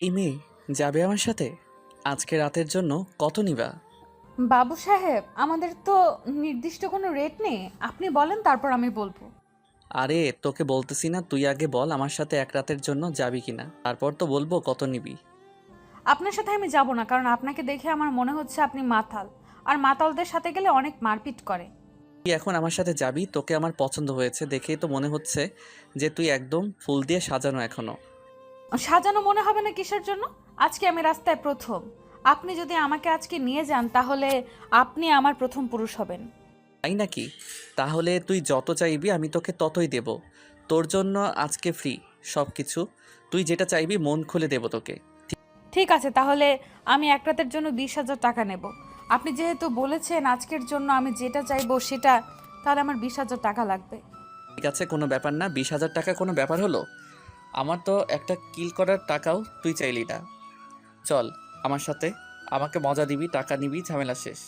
এই মেয়ে যাবে আমার সাথে? আজকে রাতের জন্য কত নিবা? বাবু সাহেব, আমাদের তো নির্দিষ্ট কোনো রেট নেই। আপনি বলেন, তারপর আমি বলবো। আরে তোকে বলতেছি না, তুই আগে বল আমার সাথে এক রাতের জন্য যাবি কিনা, তারপর তো বলবো কত নিবি। আপনার সাথে আমি যাব না, কারণ আপনাকে দেখে আমার মনে হচ্ছে আপনি মাতাল। আর মাতালদের সাথে গেলে অনেক মারপিট করে। তুই এখন আমার সাথে যাবি, তোকে আমার পছন্দ হয়েছে দেখেই তো মনে হচ্ছে যে তুই একদম ফুল দিয়ে সাজানো এখনো। সাজানো মনে হবে না কিসের জন্য? আজকে আমি রাস্তায় প্রথম। আপনি যদি আমাকে আজকে নিয়ে যান, তাহলে আপনি আমার প্রথম পুরুষ হবেন। তাই নাকি? তাহলে তুই যত চাইবি আমি তোকে ততই দেব। তোর জন্য আজকে ফ্রি সব কিছু। তুই যেটা চাইবি মন খুলে দেব তোকে। ঠিক আছে, তাহলে আমি এক রাতের জন্য 20,000 টাকা নেব। আপনি যেহেতু বলেছেন আজকের জন্য আমি যেটা চাইবো সেটা, তাহলে আমার 20,000 টাকা লাগবে। ঠিক আছে, কোনো ব্যাপার না, 20,000 টাকা কোনো ব্যাপার হলো? আমার তো একটা কিল করার টাকাও তুই চাইলি না। চল আমার সাথে, আমাকে মজা দিবি, টাকা নিবি, ঝামেলা শেষ।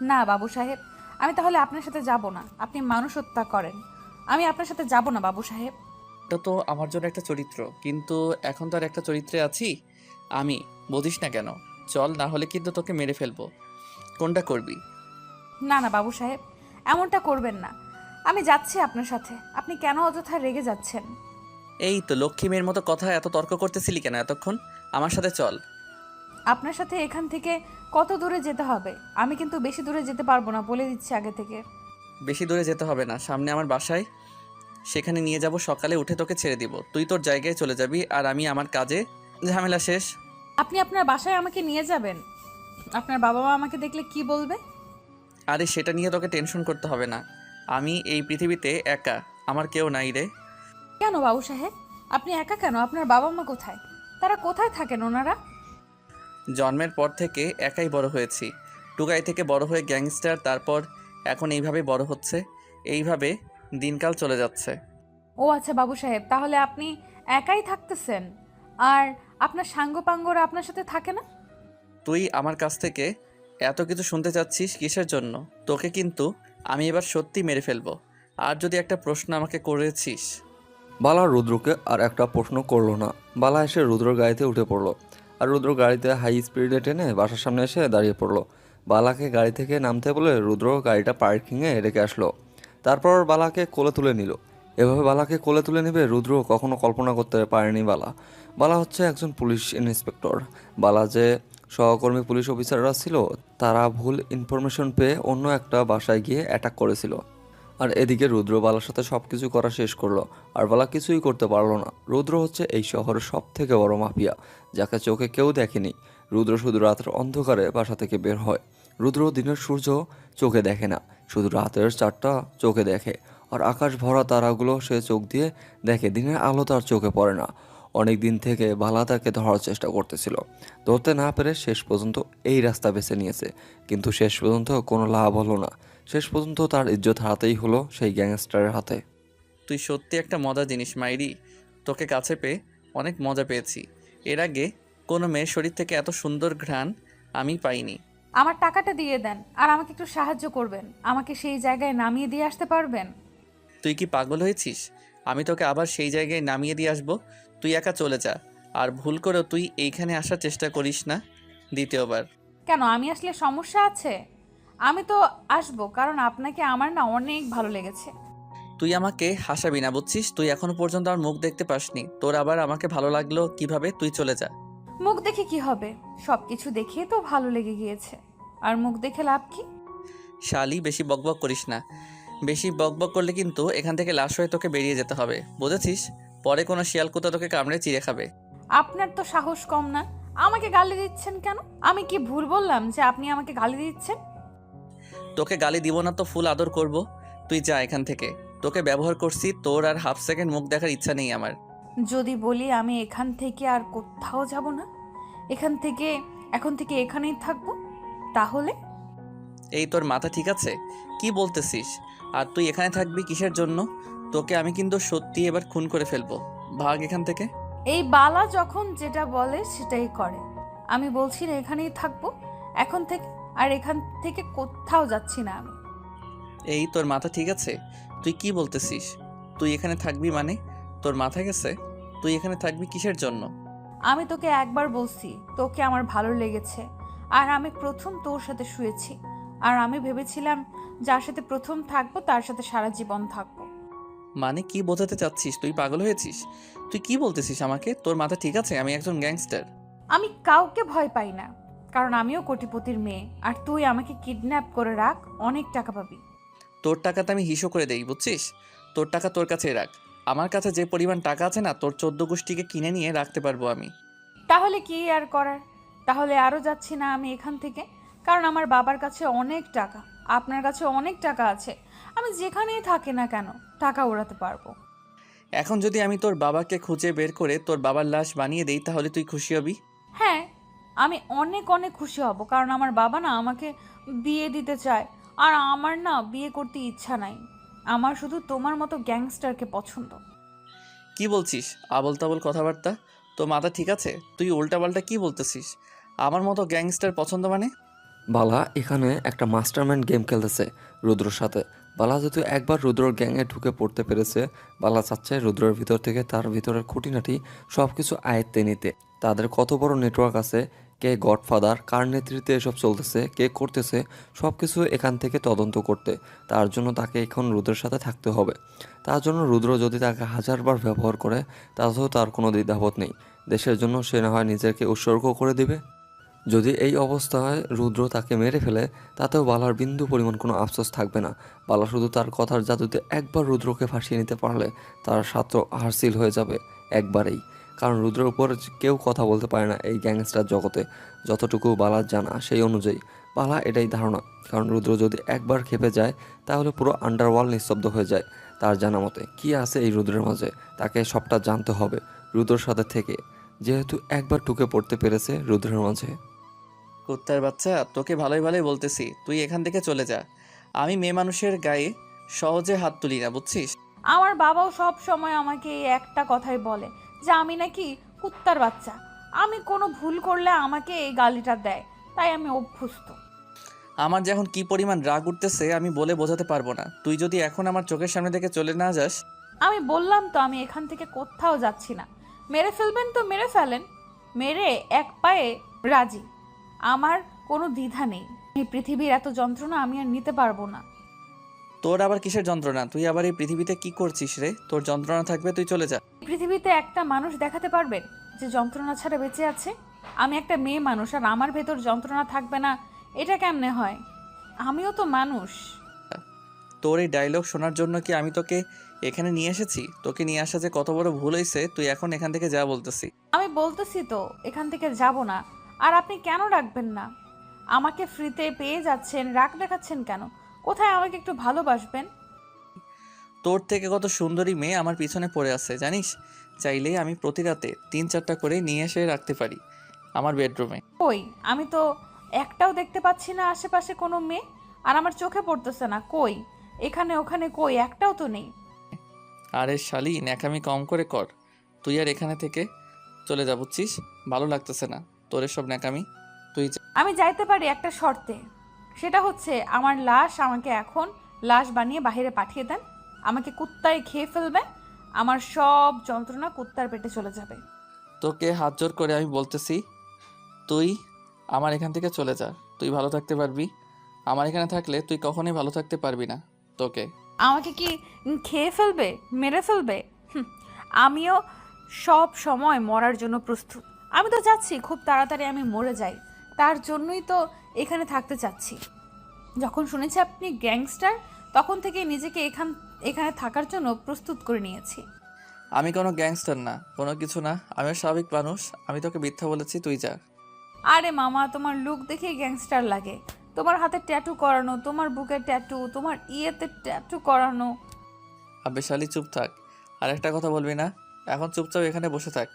না বাবু সাহেব, আমি তাহলে আপনার সাথে যাব না। আপনি মানুষ হত্যা করেন। আমি আপনার সাথে যাব না বাবু সাহেব। এটা তো আমার জন্য একটা চরিত্র, কিন্তু এখন তো আর একটা চরিত্রে আছি আমি, বুঝিস না কেন? চল, না হলে কিন্তু তোকে মেরে ফেলবো। কোনটা করবি? না না বাবু সাহেব, এমনটা করবেন না। আমি যাচ্ছি আপনার সাথে। আপনি কেন অযথা রেগে যাচ্ছেন? এই তো লক্ষ্মী মেয়ের মতো কথা এত তর্ক করতেছিলি কেন এতক্ষণ? আমার সাথে চল। আপনার সাথে এখান থেকে কত দূরে যেতে হবে? আমি কিন্তু বেশি দূরে যেতে পারবো না, বলে দিচ্ছি আগে থেকে। বেশি দূরে যেতে হবে না, সামনে আমার বাসায়, সেখানে নিয়ে যাব, সকালে উঠে তোকে ছেড়ে দিব, তুই তোর জায়গায় চলে যাবি আর আমি আমার কাজে, ঝামেলা শেষ। আপনি আপনার বাসায় আমাকে নিয়ে যাবেন? আপনার বাবা মা আমাকে দেখলে কি বলবে? আরে সেটা নিয়ে তোকে টেনশন করতে হবে না, আমি এই পৃথিবীতে একা, আমার কেউ নাই রে। কেন বাবু সাহেব? আপনি একা কেন? আপনার বাবা মা কোথায়? তারা কোথায় থাকেন ওনারা? জন্মের পর থেকে একাই বড় হয়েছি, টুকাই থেকে বড় হয়ে গ্যাংস্টার, তারপর এখন এইভাবে বড় হচ্ছে, এইভাবে দিনকাল চলে যাচ্ছে। ও আচ্ছা বাবু সাহেব, তাহলে আপনি একাই থাকতেছেন? আর আপনার সাঙ্গপাঙ্গরা আপনার সাথে থাকে না? তুই আমার কাছ থেকে এত কিছু শুনতে চাচ্ছিস কিসের জন্য? তোকে কিন্তু আমি এবার সত্যি মেরে ফেলবো, আর যদি একটা প্রশ্ন আমাকে করেছিস। বালা রুদ্রকে আর একটা প্রশ্ন করলো না। বালা এসে রুদ্রর গাড়িতে উঠে পড়লো, আর রুদ্র গাড়িতে হাই স্পিডে টেনে বাসার সামনে এসে দাঁড়িয়ে পড়লো। বালাকে গাড়ি থেকে নামতে বলে রুদ্র গাড়িটা পার্কিংয়ে রেখে আসলো। তারপর বালাকে কোলে তুলে নিল। এভাবে বালাকে কোলে তুলে নেবে রুদ্র কখনো কল্পনা করতে পারেনি। বালা বালা হচ্ছে একজন পুলিশ ইন্সপেক্টর। বালা যে সহকর্মী পুলিশ অফিসাররা ছিল, তারা ভুল ইনফরমেশন পেয়ে অন্য একটা বাসায় গিয়ে অ্যাটাক করেছিল। আর এদিকে রুদ্র বালার সাথে সব কিছু করা শেষ করলো, আর বালা কিছুই করতে পারলো না। রুদ্র হচ্ছে এই শহরের সব থেকে বড় মাফিয়া, যাকে চোখে কেউ দেখেনি। রুদ্র শুধু রাতের অন্ধকারে বাসা থেকে বের হয়। রুদ্র দিনের সূর্য চোখে দেখে না, শুধু রাতের চারটা চোখে দেখে। আর আকাশ ভরা তারাগুলো সে চোখ দিয়ে দেখে, দিনের আলো তার চোখে পড়ে না। অনেক দিন থেকে বালা তাকে ধরার চেষ্টা করতেছিল, ধরতে না পেরে শেষ পর্যন্ত এই রাস্তা বেছে নিয়েছে। কিন্তু শেষ পর্যন্ত কোনো লাভ হলো না। শেষ পর্যন্ত তার ইজ্জত হারাতেই হলো সেই গ্যাংস্টারের হাতে। তুই সত্যি একটা মজার জিনিস মাইরি, তোকে কাছে পেয়ে অনেক মজা পেয়েছি। এর আগে কোনো মেয়ের শরীর থেকে এত সুন্দর ঘ্রাণ আমি পাইনি। আমার টাকাটা দিয়ে দেন, আর আমাকে একটু সাহায্য করবেন। আমাকে সেই জায়গায় নামিয়ে দিয়ে আসতে পারবেন? তুই কি পাগল হয়েছিস? আমি তোকে আবার সেই জায়গায় নামিয়ে দিয়ে আসবো? তুই একা চলে যা, আর ভুল করেও তুই এইখানে আসার চেষ্টা করিস না দ্বিতীয়বার। কেন, আমি আসলে সমস্যা আছে? আমি তো আসবো, কারণ আপনাকে আমার না অনেক ভালো লেগেছে। তুই আমাকে হাসাবি না, বুঝছিস? তুই এখনো পর্যন্ত আমার মুখ দেখতে পাসনি, তোর আবার আমাকে ভালো লাগলো কিভাবে? তুই চলে যা। মুখ দেখে কি হবে? সবকিছু দেখে তো ভালো লেগে গিয়েছে। আর মুখ দেখে লাভ কি? শালি, বেশি বকবক করিস না। বেশি বকবক করলে কিন্তু এখান থেকে লাশ হয়ে তোকে বেরিয়ে যেতে হবে, বুঝেছিস? পরে কোনো শিয়াল কুত্তা তোকে কামড়ে চিড়ে খাবে। আপনার তো সাহস কম না। আমাকে গালি দিচ্ছেন কেন? আমি কি ভুল বললাম যে আপনি আমাকে গালি দিচ্ছেন? তোকে গালি দিব না তো ফুল আদর করব। তুই যা এখান থেকে, তোকে ব্যবহার করছি, তোর আর হাফ সেকেন্ড মুখ দেখার ইচ্ছা নেই আমার। যদি বলি আমি এখান থেকে আর কোথাও যাব না, এখান থেকে এখন থেকে এখানেই থাকবো, তাহলে? এই তোর মাথা ঠিক আছে? কি বলতেছিস? আর তুই এখানে থাকবি কিসের জন্য? তোকে আমি কিন্তু সত্যি এবার খুন করে ফেলবো, ভাগ এখান থেকে। এই বালা যখন যেটা বলে সেটাই করে। আমি বলছি না এখানেই থাকবো এখন থেকে, আর এখান থেকে কোথাও যাচ্ছি না আমি। এই তোর মাথা ঠিক আছে? তুই কি বলতেছিস? তুই এখানে থাকবি মানে? তোর মাথা গেছে? তুই এখানে থাকবি কিসের জন্য? আমি তোকে একবার বলছি তোকে আমার ভালো লেগেছে, আর আমি প্রথম তোর সাথে শুয়েছি, আর আমি ভেবেছিলাম যার সাথে প্রথম থাকবো তার সাথে সারা জীবন থাকবো। মানে কি বোঝাতে চাচ্ছিস? তুই পাগল হয়েছিস? তুই কি বলতেছিস আমাকে? তোর মাথা ঠিক আছে? আমি একজন গ্যাংস্টার। আমি কাউকে ভয় পাই না, কারণ আমিও কোটিপতির মেয়ে। আর তুই আমাকে কিডন্যাপ করে রাখ, অনেক টাকা পাবি। তোর টাকাতে আমি হিসো করে দেই, বুঝছিস? তোর টাকা তোর কাছেই রাখ। আমার কাছে যে পরিমাণ টাকা আছে না, তোর 14 গোষ্ঠীকে কিনে নিয়ে রাখতে পারবো আমি। তাহলে কি আর করার? তাহলে আরও যাচ্ছি না আমি এখান থেকে, কারণ আমার বাবার কাছে অনেক টাকা, আপনার কাছে অনেক টাকা আছে। আমি যেখানেই থাকি না কেন টাকা উড়াতে পারবো। এখন যদি আমি তোর বাবাকে খুঁজে বের করে তোর বাবার লাশ বানিয়ে দেই, তাহলে তুই খুশি হবি? হ্যাঁ, আমি অনেক অনেক খুশি হব, কারণ আমার বাবা না আমাকে বিয়ে দিতে চায়, আর আমার না বিয়ে করতে ইচ্ছা নাই। আমার শুধু তোমার মতো গ্যাংস্টারকে পছন্দ। কি বলছিস আবল তাবল কথাবার্তা? তো মাথা ঠিক আছে? তুই উল্টাপাল্টা কি বলতেছিস? আমার মতো গ্যাংস্টার পছন্দ মানে? বালা এখানে একটা মাস্টারমাইন্ড গেম খেলতেছে রুদ্রর সাথে। বালা যেহেতু একবার রুদ্রর গ্যাংয়ে ঢুকে পড়তে পেরেছে, বালা চাচ্ছে রুদ্রের ভিতর থেকে তার ভিতরের খুঁটিনাটি সব কিছু আয়ত্তে নিতে। তাদের কত বড় নেটওয়ার্ক আছে, কে গডফাদার, কার নেতৃত্বে এসব চলতেছে, কে করতেছে, সব কিছু এখান থেকে তদন্ত করতে। তার জন্য তাকে এখন রুদ্রের সাথে থাকতে হবে। তার জন্য রুদ্র যদি তাকে হাজারবার ব্যবহার করে, তাতেও তার কোনো দ্বিধাবোধ নেই। দেশের জন্য সে না হয় নিজেকে উৎসর্গ করে দিবে। যদি এই অবস্থায় রুদ্র তাকে মেরে ফেলে, তাতেও বালার বিন্দু পরিমাণ কোনো আফসোস থাকবে না। বালা শুধু তার কথার জাদুতে একবার রুদ্রকে ফাঁসিয়ে নিতে পারলে তার ছাত্র হারসিল হয়ে যাবে একবারেই। কারণ রুদ্রের উপর কেউ কথা বলতে পারে না এই গ্যাংস্টার জগতে, যতটুকু বালার জানা সেই অনুযায়ী। বালা এটাই ধারণা, কারণ রুদ্র যদি একবার খেপে যায় তাহলে পুরো আন্ডারওয়ার্ল্ড নিস্তব্ধ হয়ে যায়। তার জানা মতে কী আছে এই রুদ্রের মাঝে, তাকে সবটা জানতে হবে রুদ্রের সাথে থেকে, যেহেতু একবার ঢুকে পড়তে পেরেছে রুদ্রের মাঝে। কুত্তার বাচ্চা, তোকে ভালোই ভালোই বলতেছি, তুই এখান থেকে চলে যা। আমি মেয়ে মানুষের গায়ে সহজে হাত তুলি না, বুঝছিস? আমার বাবাও সব সময় আমাকে এই একটা কথাই বলে, যে আমি নাকি কুত্তার বাচ্চা। আমি কোনো ভুল করলে আমাকে এই গালিটা দেয়, তাই আমি অভ্যস্ত। আমার যে এখন কি পরিমাণ রাগ উঠতেছে আমি বলে বোঝাতে পারবো না। তুই যদি এখন আমার চোখের সামনে থেকে চলে না যাস। আমি বললাম তো আমি এখান থেকে কোথাও যাচ্ছি না। মেরে ফেলবেন তো মেরে ফেলেন, মেরে এক পায়ে রাজি। আমার কোনো দ্বিধা নেই। এই পৃথিবীর এত যন্ত্রণা আমি আর নিতে পারবো না। তোর আবার কিসের যন্ত্রণা? তুই আবার এই পৃথিবীতে কি করছিস রে? তোর যন্ত্রণা থাকবে, তুই চলে যা। পৃথিবীতে একটা মানুষ দেখাতে পারবেন যে যন্ত্রণা ছাড়া বেঁচে আছে? আমি একটা মেয়ে মানুষ, আর আমার ভেতর যন্ত্রণা থাকবে না, এটা কেমনে হয়? আমিও তো মানুষ। তোর এই ডায়লগ শোনার জন্য কি আমি তোকে এখানে নিয়ে এসেছি? তোকে নিয়ে আসা যে কত বড় ভুল হয়েছে, তুই এখন এখান থেকে যা বলতেছি। আমি বলতেছি তো এখান থেকে যাব না। আর আপনি কেন রাখবেন না? আমাকে ফ্রিতে পেয়ে যাচ্ছেন, রাগ দেখাচ্ছেন কেন? কোথায় আমাকে একটু ভালোবাসবেন। তোর থেকে কত সুন্দরী মেয়ে আমার পিছনে পড়ে আছে জানিস? চাইলে আমি প্রতি রাতে 3-4টা করে নিয়ে এসে রাখতে পারি আমার বেডরুমে। কই, আমি তো একটাও দেখতে পাচ্ছি না আশেপাশে কোনো মেয়ে। আর আমার চোখে পড়তেছে না। কই, এখানে ওখানে কই, একটাও তো নেই। আরে শালি, ন্যাকামি কম করে কর। তুই আর এখানে থেকে চলে যা, বুঝছিস? ভালো লাগতেছে না তোর এসব ন্যাকামি। তুই যা। আমি যাইতে পারি একটা শর্তে। সেটা হচ্ছে আমার লাশ আমাকে এখন লাশ বানিয়ে বাইরে পাঠিয়ে দেন। আমাকে কুত্তায় খেয়ে ফেলবে, আমার সব যন্ত্রণা কুত্তার পেটে চলে যাবে। তোকে হাত জোর করে আমি বলতেছি, তুই আমার এখান থেকে চলে যা। তুই ভালো থাকতে পারবি, আমার এখানে থাকলে তুই কখনোই ভালো থাকতে পারবি না। তোকে আমাকে কি খেয়ে ফেলবে, মেরে ফেলবে? হুম, আমিও সব সময় মরার জন্য প্রস্তুত। আমি তো চাচ্ছি খুব তাড়াতাড়ি আমি মরে যাই, তার জন্যই তো এখানে থাকতে চাচ্ছি। যখন শুনেছি আপনি গ্যাংস্টার, তখন থেকে নিজেকে এখানে থাকার জন্য প্রস্তুত করে নিয়েছি। আমি কোনো গ্যাংস্টার না, কোনো কিছু না, আমিও স্বাভাবিক মানুষ। আমি তোকে মিথ্যা বলেছি, তুই যা। আরে মামা, তোমার লুক দেখেই গ্যাংস্টার লাগে। তোমার হাতে ট্যাটু করানো, তোমার বুকে ট্যাটু, তোমার ইয়েতে ট্যাটু করানো। আবে শালি চুপ থাক, আর একটা কথা বলবি না। এখন চুপচাপ এখানে বসে থাক,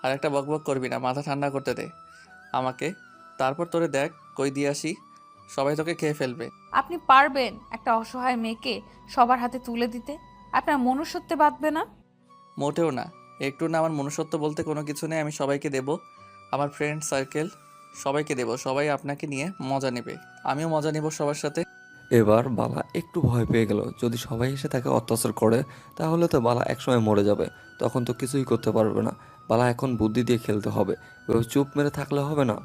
আর একটা বকবক করবি না। মাথা ঠান্ডা করতে দে আমাকে, তারপর তোরে দেখ কই দিয়ে আসি। সবাই তোকে খেয়ে ফেলবে। আপনি পারবেন একটা অসহায় মেয়েকে সবার হাতে তুলে দিতে? আপনার মনুষ্যত্বে বাঁধবে না? মোটেও না, একটু না। আমার মনুষ্যত্ব বলতে কোনো কিছু নেই। আমি সবাইকে দেব, আমার ফ্রেন্ড সার্কেল সবাইকে দেব। সবাই আপনাকে নিয়ে মজা নেবে, আমিও মজা নেব সবার সাথে। এবার বালা একটু ভয় পেয়ে গেল, যদি সবাই এসে তাকে অত্যাচার করে তাহলে তো বালা একসময় মরে যাবে, তখন তো কিছুই করতে পারবে না। বালা এখন বুদ্ধি দিয়ে খেলতে হবে, এভাবে চুপ মেরে থাকলে হবে না,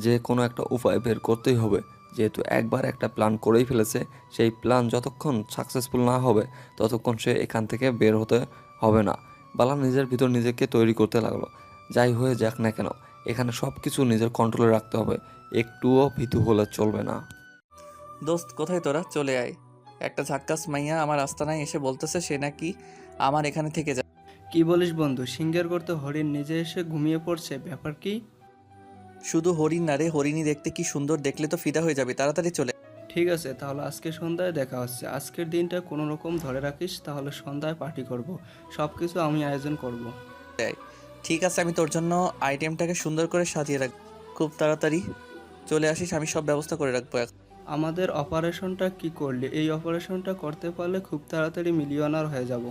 যে কোনো একটা উপায় বের করতেই হবে। যেহেতু একবার একটা প্ল্যান করেই ফেলেছে, সেই প্ল্যান যতক্ষণ সাকসেসফুল না হবে ততক্ষণ সে এখান থেকে বের হতে হবে না। বালা নিজের ভিতর নিজেকে তৈরি করতে লাগলো, যাই হয়ে যাক না কেন এখানে সব কিছু নিজের কন্ট্রোলে রাখতে হবে, একটুও ভীতু হলে চলবে না। দোস্ত কোথায় তোরা, চলে আয়। একটা ঝাক্কাস মাইয়া আমার আস্তানায় এসে বলতেছে সে নাকি আমার এখানে থেকে যায়। কি বলিস বন্ধু, সিঙ্গার করতে হরিণ নিজে এসে ঘুমিয়ে পড়ছে, ব্যাপার কি? শুধু হরিণ না রে, হরিণী দেখতে কি সুন্দর, দেখলে তো ফিদা হয়ে যাবে, তাড়াতাড়ি চলে ঠিক আছে, তাহলে আজকে সন্ধ্যায় দেখা হচ্ছে। আজকের দিনটা কোনো রকম ধরে রাখিস, তাহলে সন্ধ্যায় পার্টি করব। সব কিছু আমি আয়োজন করব। আয়। ঠিক আছে, আমি তোর জন্য আইটেমটাকে সুন্দর করে সাজিয়ে রাখবো, খুব তাড়াতাড়ি চলে আসিস, আমি সব ব্যবস্থা করে রাখবো এখন। আমাদের অপারেশনটা কি করলি? এই অপারেশনটা করতে পারলে খুব তাড়াতাড়ি মিলিয়নার হয়ে যাব।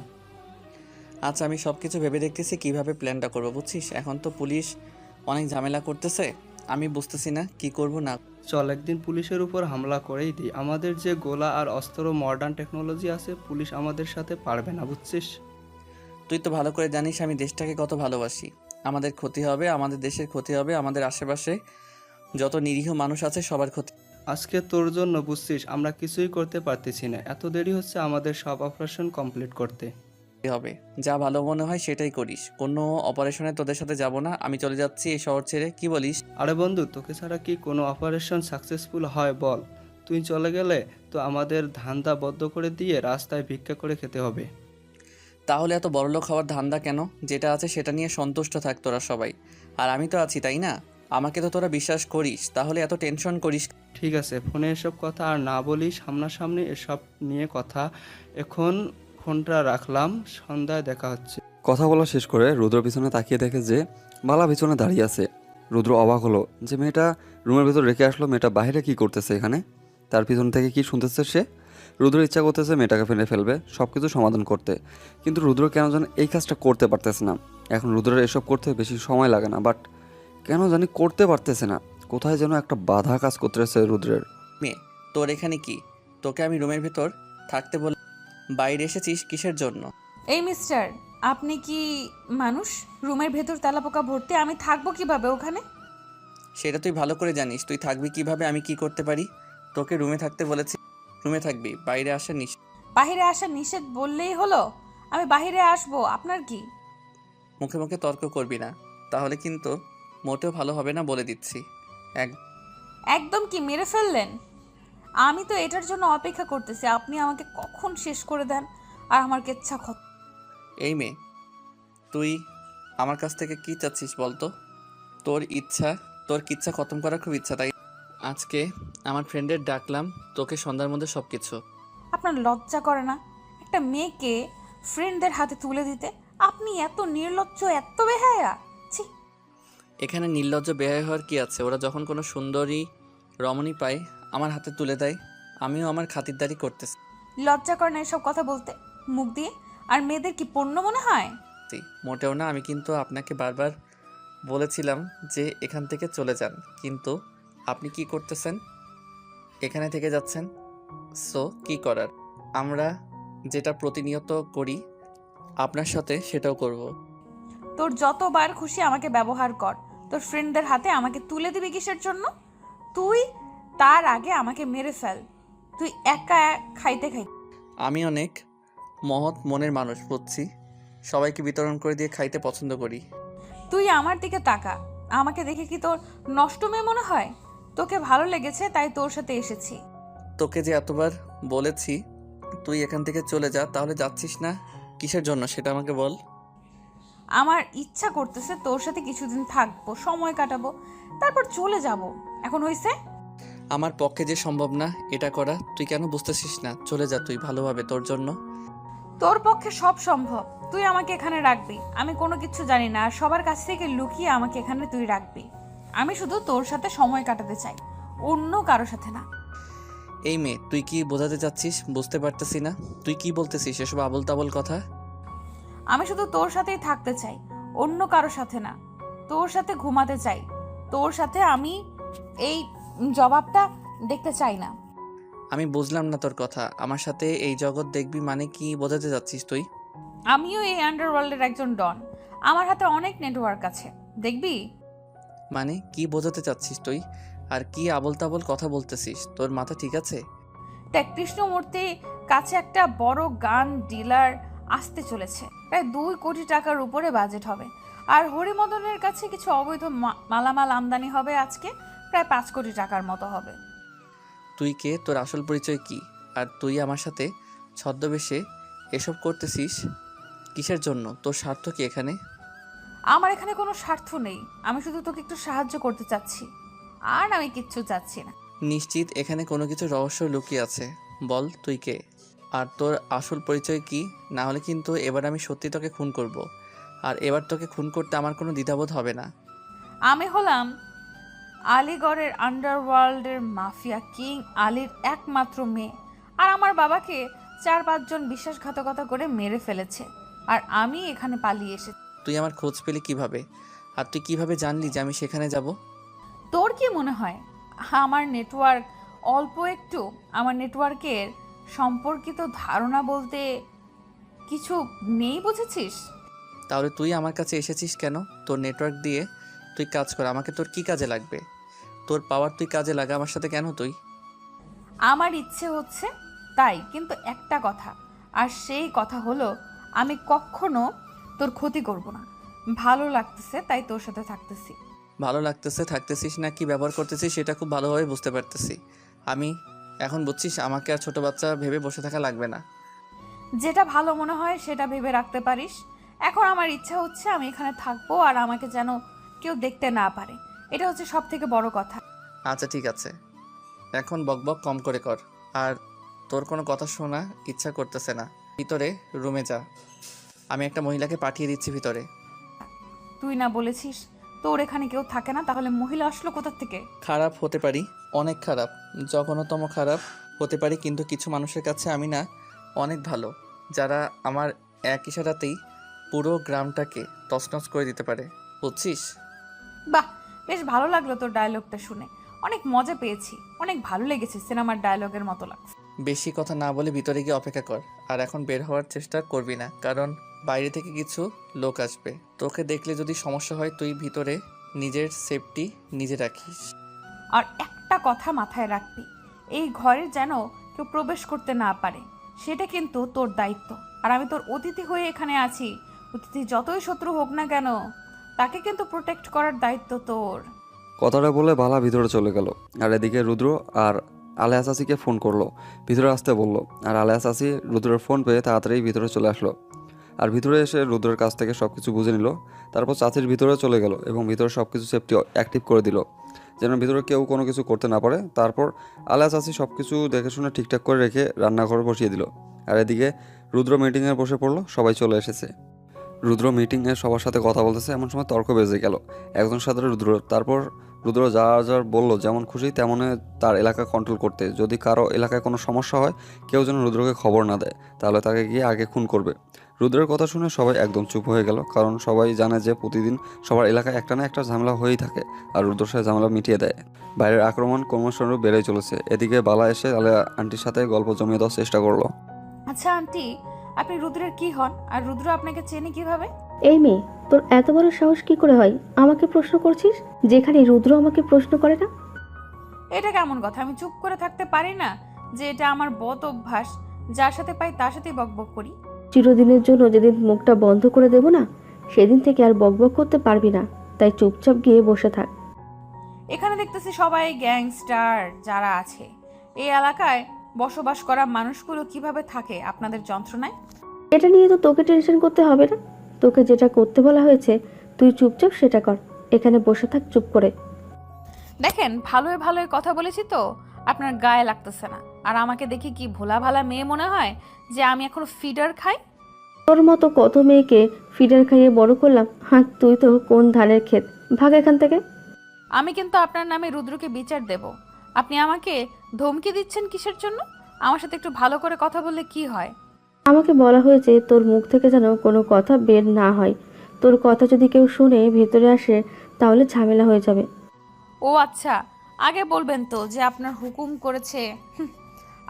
আচ্ছা, আমি সব কিছু ভেবে দেখতেছি কিভাবে প্ল্যানটা করবো, বুঝছিস? এখন তো পুলিশ অনেক ঝামেলা করতেছে, আমি বুঝতেছি না কি করব না। চল একদিন পুলিশের উপর হামলা করেই দিই। আমাদের যে গোলা আর অস্ত্র মডার্ন টেকনোলজি আছে, পুলিশ আমাদের সাথে পারবে না, বুঝছিস? তুই তো ভালো করে জানিস আমি দেশটাকে কত ভালোবাসি। আমাদের ক্ষতি হবে, আমাদের দেশের ক্ষতি হবে, আমাদের আশেপাশে যত নিরীহ মানুষ আছে সবার ক্ষতি আজকে তোর জন্য, বুঝছিস, আমরা কিছুই করতে পারতেছি না। এত দেরি হচ্ছে আমাদের সব অপারেশন কমপ্লিট করতে। হবে। যা ভালো মনে হয় সেটাই করিস, কোনো অপারেশনে তোদের সাথে যাব না, আমি চলে যাচ্ছি এই শহর ছেড়ে, কি বলিস? আরে বন্ধু, তোকে ছাড়া কি কোনো অপারেশন সাকসেসফুল হয় বল? তুই চলে গেলে তো আমাদের ধান্দা বদ্ধ করে দিয়ে রাস্তায় ভিক্ষা করে খেতে হবে। তাহলে এত বড়লোক হওয়ার ধান্দা কেন? যেটা আছে সেটা নিয়ে সন্তুষ্ট থাক তোরা সবাই, আর আমি তো আছি, তাই না? আমাকে তো তোরা বিশ্বাস করিস, তাহলে এত টেনশন করিস? ঠিক আছে, ফোনে এসব কথা আর না বলি, সামনাসামনি এসব নিয়ে কথা। এখন ফোনটা রাখলাম, সন্ধ্যায় দেখা হচ্ছে। কথা বলা শেষ করে রুদ্র পিছনে তাকিয়ে দেখে যে বালা পিছনে দাঁড়িয়ে আছে। রুদ্র অবাক হলো যে মেয়েটা রুমের ভেতর রেখে আসলো, মেয়েটা বাইরে কি করতেছে এখানে, তার পিছন থেকে কি শুনতেছে সে। রুদ্র ইচ্ছা করতেছে মেয়েটাকে ফেলে ফেলবে, সব কিছু সমাধান করতে, কিন্তু রুদ্র কেন জানি এই কাজটা করতে পারতেছে না। এখন রুদ্রের এসব করতে বেশি সময় লাগে না, বাট কেন জানি করতে পারতেছে না, কোথায় যেন একটা বাধা কাজ করতেছে রুদ্রের। মেয়ে, তোর এখানে কি? তোকে আমি রুমের ভেতর থাকতে বলে বাইরে এসেছিস কিসের জন্য? এই মিস্টার, আপনি কি মানুষ? রুমের ভেতর তেলাপোকা ভর্তি, আমি থাকবো কিভাবে ওখানে? সেটা তুই ভালো করে জানিস, তুই থাকবি কিভাবে, আমি কি করতে পারি? তোকে রুমে থাকতে বলেছি, রুমে থাকবি, বাইরে আসা নিস। বাইরে আসা নিষেধ বললেই হলো? আমি বাইরে আসবো, আপনার কি? মুখে মুখে তর্ক করবি না, তাহলে কিন্তু মোটেও ভালো হবে না, বলে দিচ্ছি। এক একদম কি মেরে ফেললেন? আমি তো এটার জন্য অপেক্ষা করতেছি, আপনি আমাকে কখন শেষ করে দেন আর আমার কেচ্ছা এই মেয়ে, তুই আমার কাছ থেকে কি চাচ্ছিস বলতো? তোর কিচ্ছা খতম করার খুব ইচ্ছা, তাই আজকে আমার ফ্রেন্ডের ডাকলাম তোকে সন্ধ্যার মধ্যে সব কিছু। আপনার লজ্জা করে না একটা মেয়েকে ফ্রেন্ডদের হাতে তুলে দিতে? আপনি এত নির্লজ্জ, এত বেহায়া! ছি! এখানে নির্লজ্জ বেহায়া হওয়ার কি আছে? ওরা যখন কোনো সুন্দরী রমণী পায় আমার হাতে তুলে দেয়, আমিও আমার খাতিরদারি করতেছি। লজ্জা করে না এসব কথা বলতে মুখ দিয়ে? আর মেয়েদের কি পণ্য মনে হয়? মোটেও না, আমি কিন্তু আপনাকে বারবার বলেছিলাম যে এখান থেকে চলে যান, কিন্তু আপনি কি করতেছেন? এখানে থেকে যাচ্ছেন। সো কি করার, আমরা যেটা প্রতিনিয়ত করি আপনার সাথে সেটাও করব। তোর যতবার খুশি আমাকে ব্যবহার কর, তোর ফ্রেন্ডদের হাতে আমাকে তুলে দিবি কিসের জন্য? তুই তার আগে আমাকে মেরে ফেল, তুই একা খাইতে খাইতে। আমি অনেক মহৎ মনের মানুষ, বুঝছি, সবাইকে বিতরণ করে দিয়ে খাইতে পছন্দ করি। তুই আমার দিকে তাকা, আমাকে দেখে কি তোর নষ্ট মেয়ে মনে হয়? তোকে ভালো লেগেছে তাই তোর সাথে এসেছি। তোকে যে এতবার বলেছি তুই এখান থেকে চলে যা, তাহলে যাচ্ছিস না কিসের জন্য সেটা আমাকে বল। আমার ইচ্ছা করতেছে তোর সাথে কিছুদিন থাকবো, সময় কাটাবো, তারপর চলে যাব। এখন হইছে? আমার পক্ষে যে সম্ভব না এটা করা, তুই কেন বুঝতেছিস না? চলে যা তুই, ভালোভাবে তোর জন্য। তোর পক্ষে সব সম্ভব, তুই আমাকে এখানে রাখবি, আমি কোনো কিছু জানি না, আর সবার কাছ থেকে লুকিয়ে আমাকে এখানে তুই রাখবি। আমি শুধু তোর সাথে সময় কাটাতে চাই, অন্য কারোর সাথে না। এই মেয়ে, তুই কি বোঝাতে চাচ্ছিস বুঝতে পারতেছি না, তুই কি বলতেছিস এসব আবল তাবল কথা? আমি শুধু তোর সাথেই থাকতে চাই, অন্য কারোর সাথে না। তোর সাথে ঘুমাতে চাই, তোর সাথে আমি এই জবাবটা দেখতে চাই না। আমি বুঝলাম না তোর কথা, আমার সাথে এই জগৎ দেখবি মানে কি বোঝাতে যাচ্ছিস তুই? আমিও এই আন্ডারওয়ার্ল্ডের একজন ডন, আমার হাতে অনেক নেটওয়ার্ক আছে, দেখবি? মানে কি বোঝাতে চাচ্ছিস তুই? আর কি আবল তাবল কথা বলতেছিস? তোর মাথা ঠিক আছে? দেখ, কৃষ্ণমূর্তি কাছে একটা বড় গান ডিলার আসতে চলেছে, প্রায় 2 কোটি টাকার উপরে বাজেট হবে। আর হরিমদনের কাছে কিছু অবৈধ মালামাল আমদানি হবে আজকে, প্রায় 5 কোটি টাকার মতো হবে। তুই কে? তোর আসল পরিচয় কি? আর তুই আমার সাথে ছদ্মবেশে এসব করতেছিস কিসের জন্য? তোর স্বার্থ কি এখানে? আমার এখানে কোনো স্বার্থ নেই, আমি শুধু তোকে একটু সাহায্য করতে চাচ্ছি, আর আমি কিচ্ছু চাচ্ছি না। নিশ্চিত এখানে কোনো কিছু রহস্য লুকিয়ে আছে? বল তুই কে, আর তোর আসল পরিচয় কি? না হলে কিন্তু এবার আমি সত্যি তোকে খুন করব। আর এবার তোকে খুন করতে আমার কোনো দ্বিধাবোধ হবে না। আমি হলাম আলিগড়ের আন্ডারওয়ার্ল্ডের মাফিয়া কিং আলীর একমাত্র মেয়ে, আর আমার বাবাকে 4-5 জন বিশ্বাসঘাতকতা করে মেরে ফেলেছে, আর আমি এখানে পালিয়ে এসেছি। তুই আমার খোঁজ পেলি কিভাবে? আর তুই কিভাবে জানলি যে আমি সেখানে যাব? তোর কি মনে হয় আমার নেটওয়ার্ক অল্প একটু? আমার নেটওয়ার্কের সম্পর্কিত ধারণা বলতে কিছু নেই, বুঝেছিস? তাহলে তুই আমার কাছে এসেছিস কেন? তোর নেটওয়ার্ক দিয়ে তুই কাজ কর, আমাকে তোর কি কাজে লাগবে? তোর পাওয়ার তুই কাজে লাগা, আমার সাথে কেন তুই? আমার ইচ্ছে হচ্ছে তাই, কিন্তু একটা কথা, আর সেই কথা হলো আমি কখনো তোর ক্ষতি করব না। ভালো লাগতেছে তাই তোর সাথে থাকতেছি। ভালো লাগতেছে থাকতেছিস না কি ব্যবহার করতেছিস সেটা খুব ভালোভাবে বুঝতে পারতেছি আমি। এখন বুঝছিস আমাকে আর ছোট বাচ্চা ভেবে বসে থাকা লাগবে না। যেটা ভালো মনে হয় সেটা ভেবে রাখতে পারিস। এখন আমার ইচ্ছা হচ্ছে আমি এখানে থাকবো, আর আমাকে যেন কেউ দেখতে না পারে, এটা হচ্ছে সব থেকে বড় কথা। আচ্ছা ঠিক আছে, এখন বকবক কম করে কর। আর তোর কোনো কথা শোনা ইচ্ছা করতেছে না, ভিতরে রুমে যা। আমি একটা মহিলাকে পাঠিয়ে দিচ্ছি ভিতরে। তুই না বলেছিস তোর এখানে কেউ থাকে না, তাহলে মহিলা আসলো কোথা থেকে? খারাপ হতে পারি, অনেক খারাপ, জঘন্যতম খারাপ হতে পারি, কিন্তু কিছু মানুষের কাছে আমি না অনেক ভালো, যারা আমার এক ইশারাতেই পুরো গ্রামটাকে তছনছ করে দিতে পারে, বুঝছিস? বাহ, বেশ ভালো লাগলো তোর ডায়লগটা শুনে, অনেক মজা পেয়েছি, অনেক ভালো লেগেছে, সিনেমার ডায়লগের মতো লাগছে। বেশি কথা না বলে ভিতরে গিয়ে অপেক্ষা কর। আর এখন বের হওয়ার চেষ্টা করবি না, কারণ বাইরে থেকে কিছু লোক আসবে। তোকে দেখলে যদি সমস্যা হয় তুই ভিতরে নিজের সেফটি নিজে রাখিস। আর একটা কথা মাথায় রাখবি, এই ঘরে যেন কেউ প্রবেশ করতে না পারে, সেটা কিন্তু তোর দায়িত্ব। আর আমি তোর অতিথি হয়ে এখানে আছি, অতিথি যতই শত্রু হোক না কেন তাকে কিন্তু প্রোটেক্ট করার দায়িত্ব তোর। কথাটা বলে বালা ভিতরে চলে গেল। আর এদিকে রুদ্র আর আলেয়া চাচিকে ফোন করলো, ভিতরে আসতে বলল। আর আলেয়া চাচি রুদ্রের ফোন পেয়ে তাড়াতাড়ি ভিতরে চলে আসলো। আর ভিতরে এসে রুদ্রের কাছ থেকে সব কিছু বুঝে নিল। তারপর চাচির ভিতরে চলে গেল এবং ভিতরে সব কিছু সেফটি অ্যাক্টিভ করে দিল, যেন ভিতরে কেউ কোনো কিছু করতে না পারে। তারপর আলেয়া চাচি সব কিছু দেখে শুনে ঠিকঠাক করে রেখে রান্নাঘরে বসিয়ে দিল। আর এদিকে রুদ্র মিটিংয়ে বসে পড়লো, সবাই চলে এসেছে। রুদ্র মিটিংয়ে সবার সাথে কথা বলতেছে, এমন সময় তর্ক বেজে গেল একজনের সাথে রুদ্র। তারপর রুদ্র যা বললো যেমন খুশি তেমনে তার এলাকা কন্ট্রোল করতে, যদি কারো এলাকায় কোনো সমস্যা হয় কেউ যেন রুদ্রকে খবর না দেয়, তাহলে তাকে গিয়ে আগে খুন করবে। রুদ্রের কথা শুনে সবাই একদম চুপ হয়ে গেল, কারণ সবাই জানে যে প্রতিদিন সবার এলাকায় একটা না একটা ঝামেলা হয়েই থাকে, আর রুদ্র সে ঝামেলা মিটিয়ে দেয়। বাইরের আক্রমণ ক্রমশ বেড়েই চলেছে। এদিকে বালা এসে আলেয়া আন্টির সাথে গল্প জমিয়ে দেওয়ার চেষ্টা করলো। আচ্ছা আন্টি, আপনি রুদ্রের কি হন, আর রুদ্র আপনাকে চেনে কিভাবে? এই মেয়ে, তোর এত বড় সাহস কি করে হয় আমাকে প্রশ্ন করছিস, যেখানে রুদ্র আমাকে প্রশ্ন করে না? এটা কেমন কথা? আমি চুপ করে থাকতে পারি না যে এটা আমার বদ অভ্যাস, যার সাথে পাই তার সাথেই বকবক করি। চিরদিনের জন্য যেদিন মুখটা বন্ধ করে দেব না, সেদিন থেকে আর বকবক করতে পারবি না, তাই চুপচাপ গিয়ে বসে থাক। এখানে দেখতেছি সবাই গ্যাংস্টার যারা আছে, এই এলাকায় বসবাস করা মানুষগুলো কিভাবে থাকে আপনাদের যন্ত্রণায়? এটা নিয়ে তো তোকে টেনশন করতে হবে না, তোকে যেটা করতে বলা হয়েছে তুই চুপচাপ সেটা কর, এখানে বসে থাক চুপ করে। দেখেন, ভালোই ভালোই কথা বলেছি তো আপনার গায়ে লাগতেছে না, আর আমাকে দেখি কি ভোলা ভালা মেয়ে মনে হয় যে আমি এখন ফিডার খাই? তোর মতো কত মেয়েকে ফিডার খাইয়ে বড় করলাম, হ্যাঁ তুই তো কোন ধানের ক্ষেত, ভাগ এখান থেকে। আমি কিন্তু আপনার নামে রুদ্রকে বিচার দেব। আপনি আমাকে ধমকি দিচ্ছেন কিসের জন্য? আমার সাথে একটু ভালো করে কথা বললে কি হয়? আমাকে বলা হয়েছে তোর মুখ থেকে যেন কোনো কথা বের না হয়, তোর কথা যদি কেউ শুনে ভেতরে আসে তাহলে ঝামেলা হয়ে যাবে। ও আচ্ছা, আগে বলবেন তো যে আপনার হুকুম করেছে,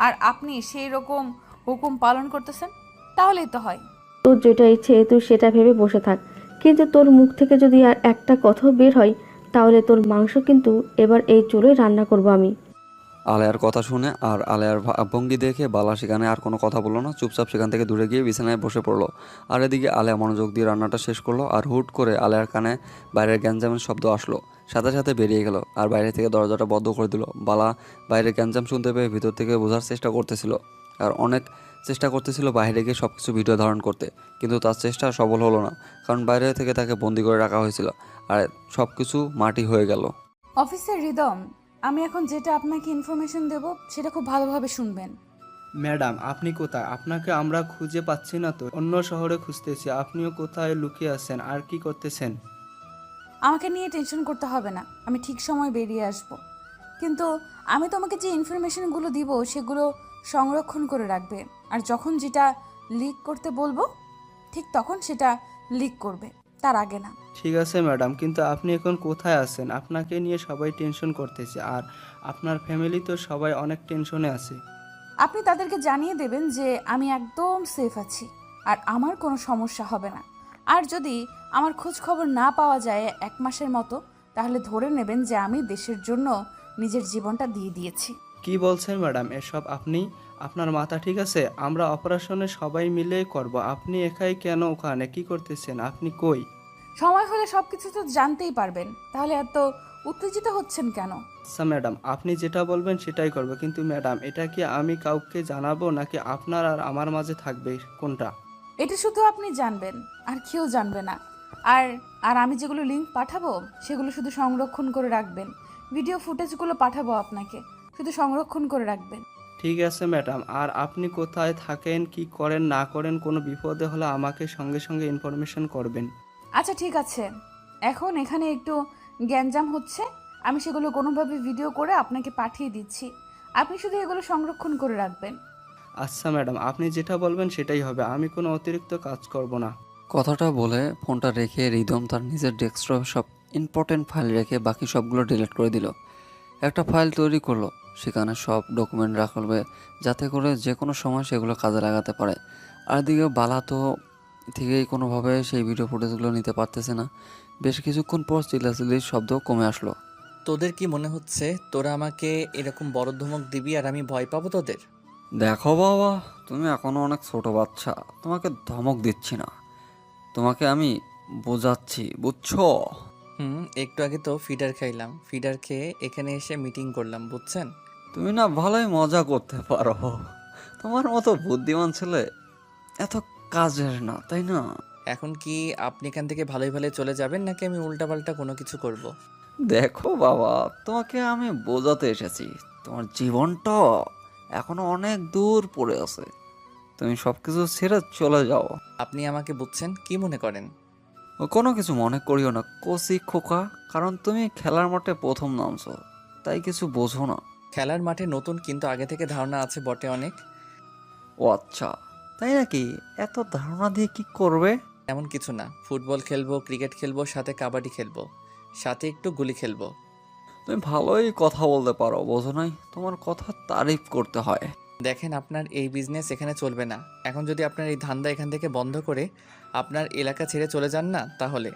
আর আপনি সেই রকম হুকুম পালন করতেছেন, তাহলেই তো হয়। তোর যেটা ইচ্ছে তুই সেটা ভেবে বসে থাক, কিন্তু তোর মুখ থেকে যদি আর একটা কথাও বের হয় তাহলে তোর মাংস কিন্তু এবার এই চুলোয় রান্না করব আমি। আলেয়ার কথা শুনে আর আলেয়ার ভঙ্গি দেখে বালা সেখানে আর কোনো কথা বললো না, চুপচাপ সেখান থেকে দূরে গিয়ে বিছানায় বসে পড়লো। আর এদিকে আলেয়া মনোযোগ দিয়ে রান্নাটা শেষ করলো, আর হুট করে আলেয়ার কানে বাইরের গ্যাঞ্জামের শব্দ আসলো। সাথে সাথে বেরিয়ে গেল আর বাইরে থেকে দরজাটা বন্ধ করে দিল। বালা বাইরের গ্যাঞ্জাম শুনতে পেয়ে ভিতর থেকে বোঝার চেষ্টা করতেছিল, আর অনেক চেষ্টা করতেছিল বাইরে গিয়ে সব কিছু ভিডিও ধারণ করতে, কিন্তু তার চেষ্টা সফল হলো না, কারণ বাইরে থেকে তাকে বন্দি করে রাখা হয়েছিল আর সব কিছু মাটি হয়ে গেল। অফিসার রিদম, আমি এখন যেটা আপনাকে ইনফরমেশন দেব সেটা খুব ভালোভাবে শুনবেন। ম্যাডাম, আপনি কোথায়? আপনাকে আমরা খুঁজে পাচ্ছি না তো, অন্য শহরে খুঁজতেছি। আপনিও কোথায় লুকিয়ে আছেন আর কি করতেছেন? আমাকে নিয়ে টেনশন করতে হবে না, আমি ঠিক সময় বেরিয়ে আসব। কিন্তু আমি তোমাকে যে ইনফরমেশনগুলো দিব সেগুলো সংরক্ষণ করে রাখবে, আর যখন যেটা লিক করতে বলবো ঠিক তখন সেটা লিক করবে, তার আগে না। ঠিক আছে ম্যাডাম, কিন্তু আপনি এখন কোথায় আছেন? আপনাকে নিয়ে সবাই টেনশন করতেছে, আর আপনার ফ্যামিলি তো সবাই অনেক টেনশনে আছে। আপনি তাদেরকে জানিয়ে দেবেন যে আমি একদম সেফ আছি আর আমার কোনো সমস্যা হবে না। আর যদি আমার খোঁজ খবর না পাওয়া যায় 1 মাসের মতো, তাহলে ধরে নেবেন যে আমি দেশের জন্য নিজের জীবনটা দিয়ে দিয়েছি। কি বলছেন ম্যাডাম এসব? আপনার মাথা ঠিক আছে? আমরা অপারেশনে সবাই মিলে করব, আপনি একাই কেন ওখানে? কি করতেছেন আপনি? কই? সময় হলে সব কিছু তো জানতেই পারবেন, তাহলে এত উত্তেজিত হচ্ছেন কেন? আচ্ছা ম্যাডাম, আপনি যেটা বলবেন সেটাই করব, কিন্তু ম্যাডাম এটা কি আমি কাউকে জানাবো নাকি আপনার আর আমার মাঝে থাকবে, কোনটা? এটা শুধু আপনি জানবেন, আর কেউ জানবে না। আর আর আমি যেগুলো লিংক পাঠাবো সেগুলো শুধু সংরক্ষণ করে রাখবেন। ভিডিও ফুটেজগুলো পাঠাবো আপনাকে, শুধু সংরক্ষণ করে রাখবেন। ঠিক আছে ম্যাডাম, আর আপনি কোথায় থাকেন, কি করেন না করেন, কোনো বিপদে হলে আমাকে সঙ্গে সঙ্গে ইনফরমেশন করবেন। আচ্ছা ঠিক আছে, এখন এখানে একটু গ্যাঞ্জাম হচ্ছে, আমি সেগুলো কোনোভাবে ভিডিও করে আপনাকে পাঠিয়ে দিচ্ছি। আপনি শুধু এগুলো সংরক্ষণ করে রাখবেন। আচ্ছা ম্যাডাম, আপনি যেটা বলবেন সেটাই হবে, আমি কোনো অতিরিক্ত কাজ করব না। কথাটা বলে ফোনটা রেখে রিদম তার নিজের ডেস্কটপে সব ইম্পর্টেন্ট ফাইল রেখে বাকি সবগুলো ডিলিট করে দিল। একটা ফাইল তৈরি করলো, সেখানে সব ডকুমেন্ট রাখবে যাতে করে যে কোনো সময় সেগুলো কাজে লাগাতে পারে। আর এদিকে বালা তো থেকেই কোনোভাবে সেই ভিডিও ফুটেজগুলো নিতে পারতেছে না। বেশ কিছুক্ষণ পর চিল্লাচিল্লির শব্দ কমে আসলো। তোদের কি মনে হচ্ছে তোরা আমাকে এরকম বড় ধমক দিবি আর আমি ভয় পাবো তোদের? দেখো বাবা, তুমি এখনো অনেক ছোট বাচ্চা, তোমাকে ধমক দিচ্ছি না, তোমাকে আমি বোঝাচ্ছি, বুঝছো? একটু আগে তো ফিডার খাইলাম, ফিডার খেয়ে এখানে এসে মিটিং করলাম, বুঝছেন? তুমি না ভালোই মজা করতে পারো, তোমার মতো বুদ্ধিমান ছেলে এত কাজের না, তাই না? এখন কি আপনি এখান থেকে ভালোই ভালোই চলে যাবেন নাকি আমি উল্টাপাল্টা কোনো কিছু করব? দেখো বাবা, তোমাকে আমি বোঝাতে এসেছি, তোমার জীবনটা এখনো অনেক দূর পড়ে আছে, তুমি সব কিছু ছেড়ে চলে যাও। আপনি আমাকে বুঝছেন কি মনে করেন? ও কোনো কিছু মনে করিও না কচি খোকা, কারণ তুমি খেলার মাঠে প্রথম নামছো, তাই কিছু বোঝো না। খেলার মাঠে নতুন, কিন্তু আগে থেকে ধারণা আছে বটে অনেক। ও আচ্ছা, তাই নাকি? এত ধারণা দিয়ে কি করবে? এমন কিছু না, ফুটবল খেলবো, ক্রিকেট খেলবো, সাথে কাবাডি খেলবো, সাথে একটু গুলি খেলবো। তুমি ভালোই কথা বলতে পারো, বোঝো নাই? তোমার কথা তারিফ করতে হয়। দেখেন, আপনার এই বিজনেস এখানে চলবে না। এখন যদি আপনার এই ধান্দা এখান থেকে বন্ধ করে আপনার এলাকা ছেড়ে চলে যান না, তাহলে।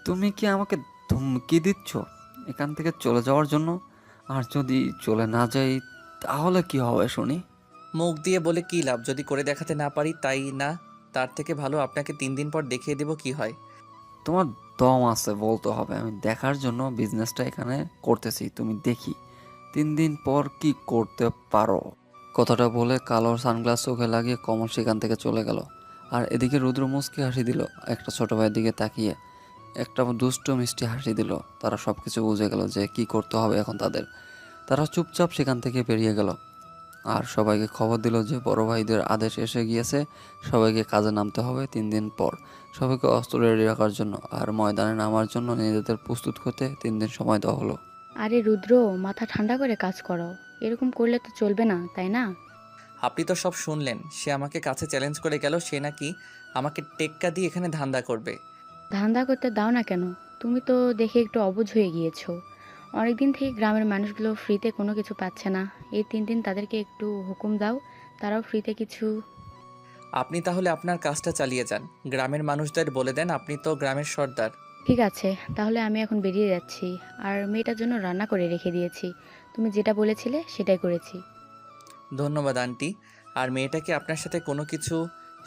তুমি কি আমাকে ধমকি দিচ্ছ এখান থেকে চলে যাওয়ার জন্য? আর যদি চলে না যাই তাহলে কি হবে শুনি? মুখ দিয়ে বলে কি লাভ যদি করে দেখাতে না পারি? তাই না, তার থেকে ভালো আপনাকে 3 দিন পর দেখিয়ে দেব কি হয়। তোমার দম আছে বলতে হবে, আমি দেখার জন্য বিজনেসটা এখানে করতেছি, তুমি দেখি 3 দিন পর কি করতে পারো। কথাটা বলে কালো সানগ্লাস চোখে লাগিয়ে কমল সেখান থেকে চলে গেল। আর এদিকে রুদ্র মুচকি হাসি দিল, একটা ছোট ভাইয়ের দিকে তাকিয়ে একটা দুষ্ট মিষ্টি হাসি দিল। তারা সব কিছু বুঝে গেল যে কি করতে হবে এখন তাদের। তারা চুপচাপ সেখান থেকে বেরিয়ে গেল আর সবাইকে খবর দিল যে বড় ভাইদের আদেশ এসে গিয়েছে, সবাইকে কাজে নামতে হবে 3 দিন পর। সবাইকে অস্ত্র রেডি রাখার জন্য আর ময়দানে নামার জন্য নিজেদের প্রস্তুত করতে 3 দিন সময় দেওয়া হলো। আরে রুদ্র, মাথা ঠান্ডা করে কাজ করো, এরকম করলে তো চলবে না, তাই না? আপনি তো সব শুনলেন, সে আমাকে কাছে চ্যালেঞ্জ করে গেল, সে নাকি আমাকে টেক্কা দিয়ে এখানে ধান্দা করবে। ধান্দা করতে দাও না কেন? তুমি তো দেখে একটু অবুঝ হয়ে গিয়েছো। অনেকদিন থেকে গ্রামের মানুষগুলো ফ্রিতে কোনো কিছু পাচ্ছে না, এই 3 দিন তাদেরকে একটু হুকুম দাও, তারাও ফ্রিতে কিছু। আপনি তাহলে আপনার কাজটা চালিয়ে যান, গ্রামের মানুষদের বলে দেন আপনি তো গ্রামের সর্দার। ঠিক আছে, তাহলে আমি এখন বেরিয়ে যাচ্ছি। আর মেয়েটার জন্য রান্না করে রেখে দিয়েছি। তুমি যেটা বলেছিলে সেটাই করেছি। ধন্যবাদ আন্টি। আর মেয়েটা কি আপনার সাথে কোনো কিছু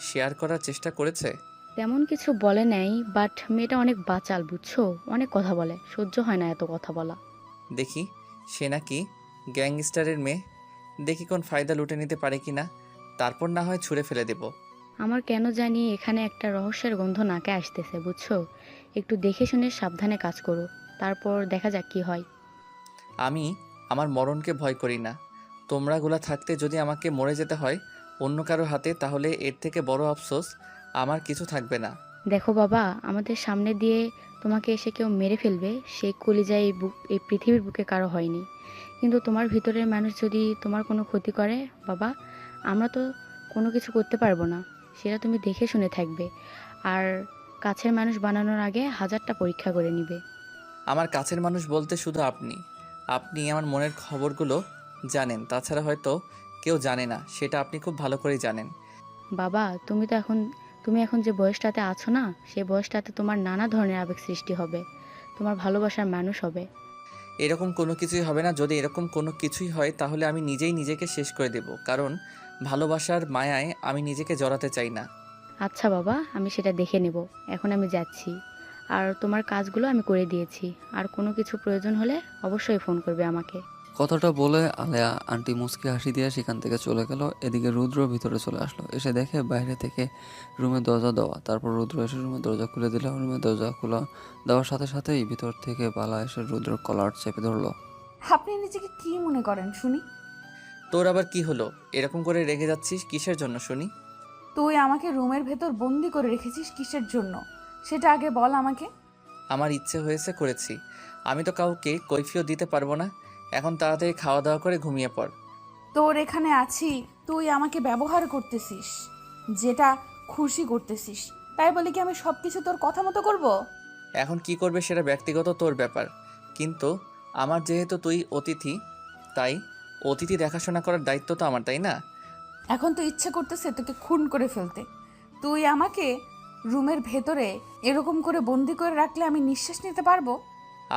শেয়ার করার চেষ্টা করেছে? তেমন কিছু বলে নাই, বাট মেয়েটা অনেক বাচাল, বুঝছো? অনেক কথা বলে, সহ্য হয় না এত কথা বলা। দেখি সে নাকি গ্যাংস্টারের মেয়ে, দেখি কোন ফায়দা লুটে নিতে পারে কি না, তারপর না হয় ছুঁড়ে ফেলে দেব। আমার কেন জানি এখানে একটা রহস্যের গন্ধ নাকে আসতেছে, বুঝছো? একটু দেখে শুনে সাবধানে কাজ করো, তারপর দেখা যাক কি হয়। আমি আমার মরণকে ভয় করি না। তোমরাগুলা থাকতে যদি আমাকে মরে যেতে হয় অন্য কারো হাতে, তাহলে এর থেকে বড় আফসোস আমার কিছু থাকবে না। দেখো বাবা, আমাদের সামনে দিয়ে তোমাকে এসে কেউ মেরে ফেলবে, সেই কলিজা এই পৃথিবীর বুকে কারো হয়নি। কিন্তু তোমার ভিতরের মানুষ যদি তোমার কোনো ক্ষতি করে বাবা, আমরা তো কোনো কিছু করতে পারবো না। সেটা তুমি দেখে শুনে থাকবে। আর কাছের মানুষ বানানোর আগে হাজারটা পরীক্ষা করে নিবে। আমার কাছের মানুষ বলতে শুধু আপনি। আপনি আমার মনের খবরগুলো জানেন, তাছাড়া হয়তো কেউ জানে না, সেটা আপনি খুব ভালো করেই জানেন। বাবা, তুমি এখন যে বয়সটাতে আছো না, সেই বয়সটাতে তোমার নানা ধরনের আবেগ সৃষ্টি হবে। তোমার ভালোবাসার মানুষ হবে। এরকম কোনো কিছুই হবে না। যদি এরকম কোনো কিছুই হয় তাহলে আমি নিজেই নিজেকে শেষ করে দেব, কারণ ভালোবাসার মায়ায় আমি নিজেকে জড়াতে চাই না। আচ্ছা বাবা, আমি সেটা দেখে নেব। এখন আমি যাচ্ছি। আর তোমার কাজগুলো আমি করে দিয়েছি। আর কোনো কিছু প্রয়োজন হলে অবশ্যই ফোন করবে আমাকে। কথাটা বলে আলেয়া আন্টি মুচকি হাসি দিয়ে সেখান থেকে চলে গেল। এদিকে রুদ্র ভিতরে চলে আসলো, এসে দেখে বাইরে থেকে রুমের দরজা দেওয়া। তারপর রুদ্র এসে রুমের দরজা খুলে দিল। রুমের দরজা খোলা দেওয়ার সাথে সাথেই ভিতর থেকে বালা এসে রুদ্রর কলার চেপে ধরলো। আপনি নিজেকে কি মনে করেন শুনি? তোর আবার কি হলো? এরকম করে রেগে যাচ্ছিস কিসের জন্য শুনি? তুই আমাকে রুমের ভেতর বন্দি করে রেখেছিস কিসের জন্য? সেটা আগে বল আমাকে। আমার ইচ্ছে হয়েছে করেছি, আমি তো কাউকে কৈফিয়ত দিতে পারবো না। এখন তাড়াতাড়ি খাওয়া দাওয়া করে ঘুমিয়ে পড়। তোর এখানে আছি, তুই আমাকে ব্যবহার করতেছিস, যেটা খুশি করতেছিস, তাই বলি কি আমি সব কিছু তোর কথা মতো করব? এখন কি করবে সেটা ব্যক্তিগত তোর ব্যাপার, কিন্তু আমার যেহেতু তুই অতিথি, তাই অতিথি দেখাশোনা করার দায়িত্ব তো আমার, তাই না? এখন তো ইচ্ছে করতেছে তোকে খুন করে ফেলতে। তুই আমাকে রুমের ভেতরে এরকম করে বন্দি করে রাখলে আমি নিঃশ্বাস নিতে পারবো?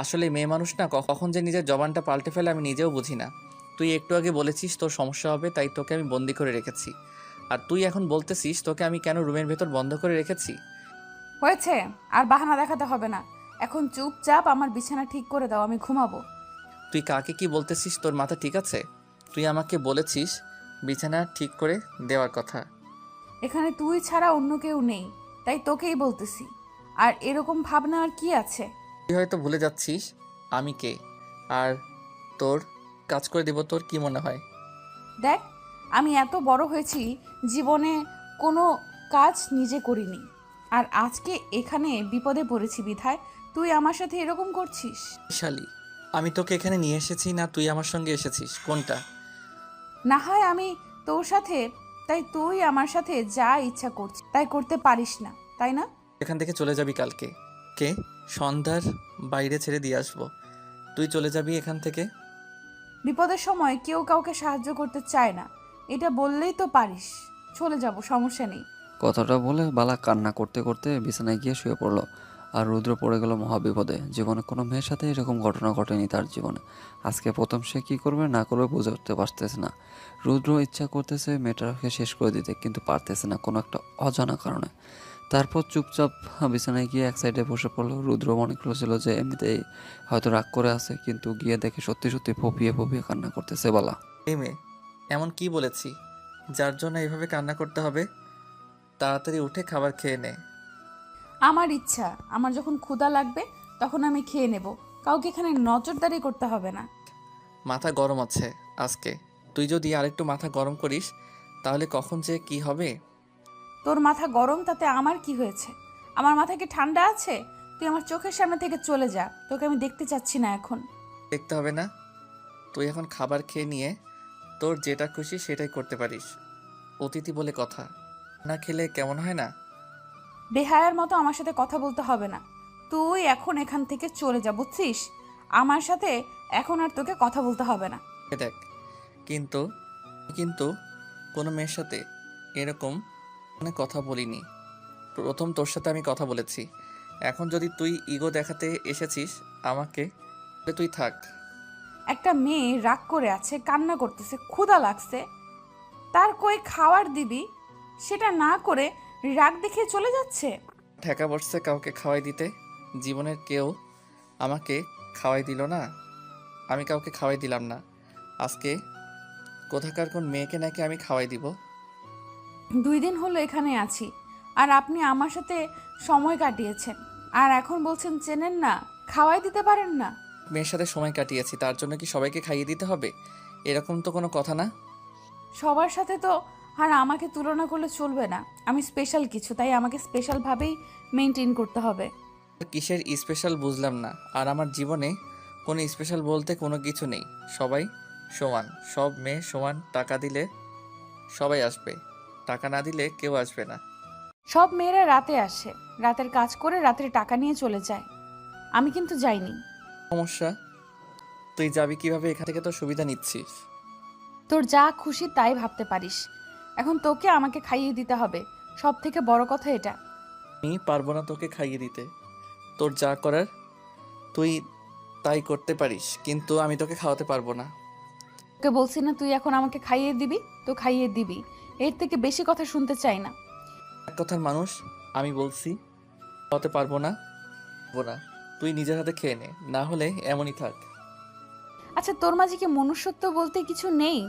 আসলে মেয়ে মানুষ না, কখন যে নিজের জবানটা পাল্টে ফেলে আমি নিজেও বুঝি না। তুই একটু আগে বলেছিস তোর সমস্যা হবে, তাই তোকে আমি বন্দি করে রেখেছি। আর তুই এখন বলতেছিস তোকে আমি কেন রুমের ভেতর বন্ধ করে রেখেছি। হয়েছে, আর বাহানা দেখাতে হবে না। এখন চুপচাপ আমার বিছানা ঠিক করে দাও, আমি ঘুমাবো। তুই কাকে কি বলতেছিস? তোর মাথা ঠিক আছে? তুই আমাকে বলেছিস বিছানা ঠিক করে দেওয়ার কথা। এখানে তুই ছাড়া অন্য কেউ নেই, তাই তোকেই বলতেছি। আর এরকম ভাবনা আর কি আছে? তুই হয়তো ভুলে যাচ্ছিস আমি কে, আর তোর কাজ করে দিব। তোর কি মনে হয়? দেখ, আমি এত বড় হয়েছি, জীবনে কোনো কাজ নিজে করিনি। আর আজকে এখানে বিপদে পড়েছি বিধায় তুই আমার সাথে এরকম করছিস। শালি, আমি তোকে এখানে নিয়ে এসেছি না তুই আমার সঙ্গে এসেছিস, কোনটা? না হয় আমি তোর সাথে, তাই তুই আমার সাথে যা ইচ্ছা করছিস তাই করতে পারিস না, তাই না? এখান থেকে চলে যাবি কালকে। কে? সন্ধ্যার বাইরে ছেড়ে দিয়ে আসবো, তুই চলে যাবি এখান থেকে। বিপদের সময় কেউ কাউকে সাহায্য করতে চায় না, এটা বললেই তো পারিস। চলে যাব, সমস্যা নেই। কথাটা বলে বালা কান্না করতে করতে বিছানায় গিয়ে শুয়ে পড়লো। আর রুদ্র পড়ে গেল মহাবিপদে। জীবনে কোনো মেয়ের সাথে এরকম ঘটনা ঘটেনি তার জীবনে। আজকে প্রথম সে কী করবে না করবে বুঝে উঠতে পারতেছে না। রুদ্র ইচ্ছা করতেছে মেয়েটাকে শেষ করে দিতে, কিন্তু পারতেছে না কোনো একটা অজানা কারণে। তারপর চুপচাপ বিছানায় গিয়ে এক সাইডে বসে পড়লো। রুদ্র মনে করেছিল যে এমনিতেই হয়তো রাগ করে আছে, কিন্তু গিয়ে দেখে সত্যি সত্যি ফপিয়ে ফপিয়ে কান্না করতেছে বালা। এই মেয়ে, এমন কি বলেছি যার জন্য এইভাবে কান্না করতে হবে? তাড়াতাড়ি উঠে খাবার খেয়ে নে। আমার ইচ্ছা, আমার যখন ক্ষুধা লাগবে তখন আমি খেয়ে নেব, কাউকে এখানে নজরদারি করতে হবে না। মাথা গরম আছে আজকে, তুই যদি আরেকটু মাথা গরম করিস তাহলে কখন যে কি হবে। তোর মাথা গরম তাতে আমার কি হয়েছে? আমার মাথা কি ঠান্ডা আছে? তুই আমার চোখের সামনে থেকে চলে যা, তোকে আমি দেখতে চাচ্ছি না এখন। দেখতে হবে না, তুই এখন খাবার খেয়ে নিয়ে তোর যেটা খুশি সেটাই করতে পারিস। অতিথি বলে কথা, না খেলে কেমন হয় না? বেহায়ার মতো আমার সাথে কথা বলতে হবে না। তুই এখন এখান থেকে চলে যা, বুঝছিস? আমার সাথে এখন আর তোকে কথা বলতে হবে না। দেখ, কিন্তু কিন্তু কোনো মেয়ের সাথে এরকম মানে কথা বলিনি, প্রথম তোর সাথে আমি কথা বলেছি। এখন যদি তুই ইগো দেখাতে এসেছিস আমাকে, তাহলে তুই থাক। একটা মেয়ে রাগ করে আছে, কান্না করতেছে, ক্ষুধা লাগছে, তার কই খাবার দিবি, সেটা না করে রাগ দেখিয়ে চলে যাচ্ছে। ঠেকা বসছে কাউকে খাওয়াই দিতে, জীবনের কেউ আমাকে খাওয়াই দিল না, আমি কাউকে খাওয়াই দিলাম না। আজকে কোথাকার কোন মেয়েকে নাকি আমি খাওয়াই দিব। 2 দিন হলো এখানে আছি, আর আপনি আমার সাথে সময় কাটিয়েছেন, আর এখন বলছেন চেনেন না, খাওয়াই দিতে পারেন না। মেয়ের সাথে সময় কাটিয়েছি তার জন্য কি সবাইকে খাইয়ে দিতে হবে? এরকম তো কোনো কথা না। সবার সাথে তো আর আমাকে তুলনা করলে চলবে না। আমি স্পেশাল কিছু, তাই আমাকে স্পেশালভাবেই মেনটেন করতে হবে। কিসের স্পেশাল বুঝলাম না। আর আমার জীবনে কোনো স্পেশাল বলতে কোনো কিছু নেই। সবাই সমান, সব মেয়ে সমান। টাকা দিলে সবাই আসবে, টাকা না দিলে কেউ আসবে না। সব মেয়েরা রাতে আসে, রাতের কাজ করে রাতের টাকা নিয়ে চলে যায়। আমি কিন্তু যাইনি। সমস্যা? তুই যাবি কিভাবে? এখান থেকে তো সুবিধা নিচ্ছিস। তোর যা খুশি তাই ভাবতে পারিস। এখন তোকে আমাকে খাইয়ে দিতে হবে, সব থেকে বড় কথা এটা। আমি পারবো না তোকে খাইয়ে দিতে। তোর যা করার তুই তাই করতে পারিস, কিন্তু আমি তোকে খাওয়াতে পারবো না। তোকে বলছি না তুই এখন আমাকে খাইয়ে দিবি, তো খাইয়ে দিবি। এর থেকে বেশি কথা শুনতে চাই না। এক কথার মানুষ, আমি বলছি খাওয়াতে পারবো না। পারবো না, তুই নিজের হাতে খেয়ে নে, না হলে এমনই থাক। আচ্ছা, তোর মাঝে কি মনুষ্যত্ব বলতে কিছু নেই?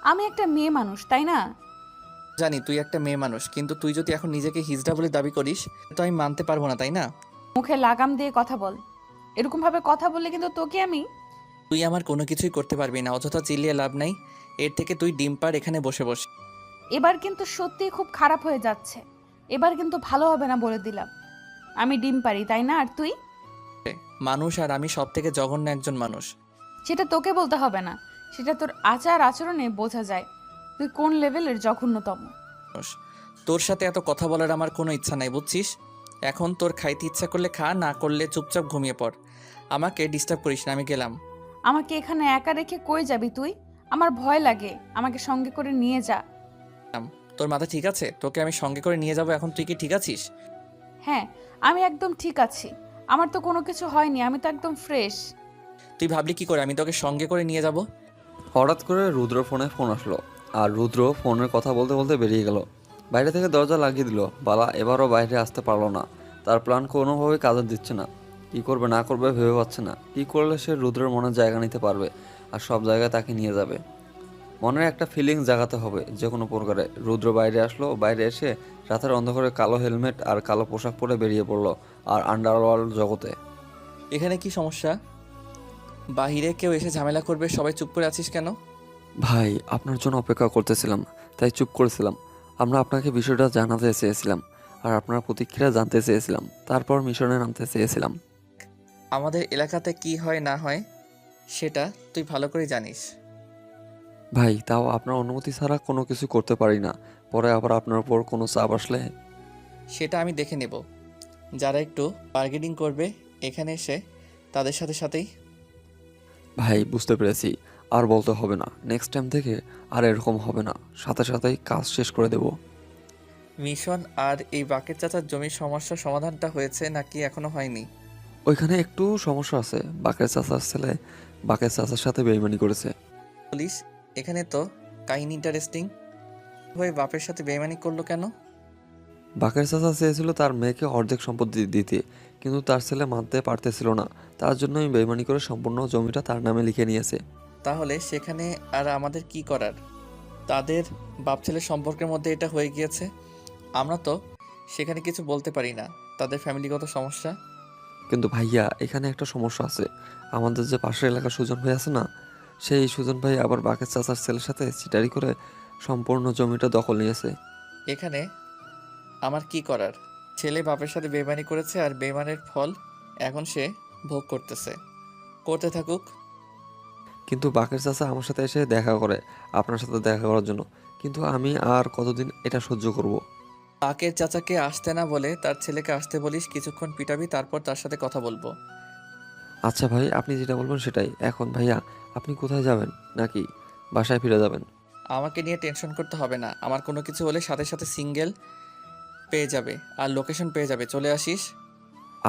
আমি একটা মেয়ে মানুষ, তাই না? জানি তুই একটা মেয়ে মানুষ, কিন্তু তুই যদি এখন নিজেকে হিজড়া বলে দাবি করিস তো আমি মানতে পারবো না, তাই না? মুখে লাগাম দিয়ে কথা বল। এরকম ভাবে কথা বললে কিন্তু তোকে আমি... তুই আমার কোনো কিছুই করতে পারবি না, অযথা চিল্লিয়ে লাভ নাই। এর থেকে তুই ডিম পার এখানে বসে বসে। এবার কিন্তু সত্যিই খুব খারাপ হয়ে যাচ্ছে। এবার কিন্তু ভালো হবে না, বলে দিলাম। আমি ডিম পারি, তাই না? আর তুই? মানুষ, আর আমি সব থেকে জঘন্য একজন মানুষ। সেটা তোকে বলতে হবে না, সেটা তোর আচার আচরণে বোঝা যায় তুই কোন লেভেলের জঘন্যতম। মানুষ। তোর সাথে এত কথা বলার আমার কোনো ইচ্ছা নাই, বুঝছিস? এখন তোর খাইতে ইচ্ছা করলে খা, না করলে চুপচাপ ঘুমিয়ে পড়। আমাকে ডিস্টার্ব করিস না, আমি গেলাম। আমাকে এখানে একা রেখে কই যাবি তুই? আমার ভয় লাগে, আমাকে সঙ্গে করে নিয়ে যা। তোর মাথা ঠিক আছে? তোকে আমি সঙ্গে করে নিয়ে যাব, এখন তুই কি ঠিক আছিস? হ্যাঁ, আমি একদম ঠিক আছি। আমার তো কোনো কিছু হয়নি, আমি তো একদম ফ্রেশ। তুই ভাবলি কি করে আমি তোকে সঙ্গে করে নিয়ে যাব? হঠাৎ করে রুদ্র ফোনে ফোন আসলো, আর রুদ্র ফোনের কথা বলতে বলতে বেরিয়ে গেল। বাইরে থেকে দরজা লাগিয়ে দিল। বালা এবারও বাইরে আসতে পারলো না। তার প্ল্যান কোনোভাবেই কাজে দিচ্ছে না। কী করবে না করবে ভেবে পাচ্ছে না। কী করলে সে রুদ্রের মনের জায়গা নিতে পারবে আর সব জায়গায় তাকে নিয়ে যাবে। মনের একটা ফিলিংস জাগাতে হবে যে কোনো প্রকারে। রুদ্র বাইরে আসলো। বাইরে এসে রাতের অন্ধকারে কালো হেলমেট আর কালো পোশাক পরে বেরিয়ে পড়লো আর আন্ডারওয়ার্ল্ড জগতে। এখানে কি সমস্যা? বাহিরে কেউ এসে ঝামেলা করবে, সবাই চুপ করে আছিস কেন? ভাই, আপনার জন্য অপেক্ষা করতেছিলাম, তাই চুপ করেছিলাম। আমরা আপনাকে বিষয়টা জানাতে চেয়েছিলাম আর আপনার প্রতিক্রিয়া জানতে চেয়েছিলাম, তারপর মিশনে নামতে চেয়েছিলাম। আমাদের এলাকাতে কি হয় না হয় সেটা তুই ভালো করে জানিস। ভাই, তাও আপনার অনুমতি ছাড়া কোনো কিছু করতে পারি না। পরে আবার আপনার উপর কোনো চাপ আসলে? সেটা আমি দেখে নেব। যারা একটু বার্গেনিং করবে এখানে এসে, তাদের সাথে সাথেই। ভাই, বুঝতে পেরেছি, আর বলতে হবে না। নেক্সট টাইম থেকে আর এরকম হবে না। সাথে সাথেই কাজ শেষ করে দেব। মিশন আর এই বাকের চাচার জমির সমস্যার সমাধানটা হয়েছে নাকি এখনো হয়নি? ওইখানে একটু সমস্যা আছে। বাকের চাচার ছেলে বাকের চাচার সাথে বেইমানি করেছে। পুলিশ, এখানে তো কাহিনী ইন্টারেস্টিং। হয়ে বাপের সাথে বেইমানি করলো কেন? বাকের চাচা চেয়েছিল তার মেয়েকে অর্ধেক সম্পত্তি দিতে, কিন্তু তার ছেলে মানতে পারতেছিল না। তার জন্যই বেইমানি করে সম্পূর্ণ জমিটা তার নামে লিখে নিয়েছে। তাহলে সেখানে আর আমাদের কি করার? তাদের বাপ ছেলের সম্পর্কের মধ্যে এটা হয়ে গিয়েছে, আমরা তো সেখানে কিছু বলতে পারি না। তাদের ফ্যামিলিগত সমস্যা। কিন্তু ভাইয়া, এখানে একটা সমস্যা আছে। আমাদের যে পাশের এলাকার সুজন ভাই আছে না, সেই সুজন ভাই আবার বাকের চাচার ছেলের সাথে চিটারি করে সম্পূর্ণ জমিটা দখল নিয়েছে। এখানে আমার কি করার? ছেলে বাপের সাথে বেইমানি করেছে, আর বেইমানের ফল এখন সে ভোগ করতেছে। করতে থাকুক। কিন্তু বাকের চাচা আমার সাথে এসে দেখা করে আপনার সাথে দেখা করার জন্য। কিন্তু আমি আর কতদিন এটা সহ্য করব? পাকের চাচাকে আসতে না বলে তার ছেলেকে আসতে বলিস, কিছুক্ষণ পিটাবি, তারপর তার সাথে কথা বলবো। আচ্ছা ভাই, আপনি যেটা বলবেন সেটাই। এখন ভাইয়া, আপনি কোথায় যাবেন? নাকি বাসায় ফিরে যাবেন? আমাকে নিয়ে টেনশন করতে হবে না, আমার কোনো কিছু হলে সাথে সাথে সিঙ্গেল পেয়ে যাবে আর লোকেশন পেয়ে যাবে, চলে আসিস।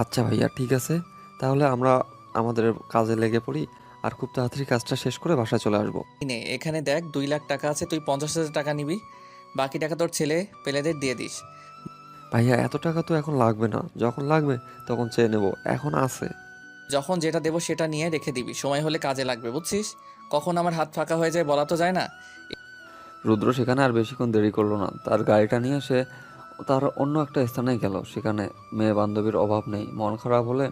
আচ্ছা ভাইয়া, ঠিক আছে, তাহলে আমরা আমাদের কাজে লেগে পড়ি আর খুব তাড়াতাড়ি কাজটা শেষ করে বাসায় চলে আসবো। নে এখানে দেখ 2 লাখ টাকা আছে, তুই 50,000 টাকা নিবি, বাকি টাকা তোর ছেলে পেলেদের দিয়ে দিস। ভাইয়া এত টাকা তো এখন লাগবে না, যখন লাগবে তখন চেয়ে নেব, এখন আছে। যখন যেটা দেবো সেটা নিয়ে রেখে দিবি, সময় হলে কাজে লাগবে, বুঝছিস? কখন আমার হাত ফাঁকা হয়ে যায় বলা তো যায় না। রুদ্র সেখানে আর বেশিক্ষণ দেরি করলো না, তার গাড়িটা নিয়ে সে তার অন্য একটা স্থানে গেল। সেখানে মেয়ে বান্ধবীর অভাব নেই, মন খারাপ হলে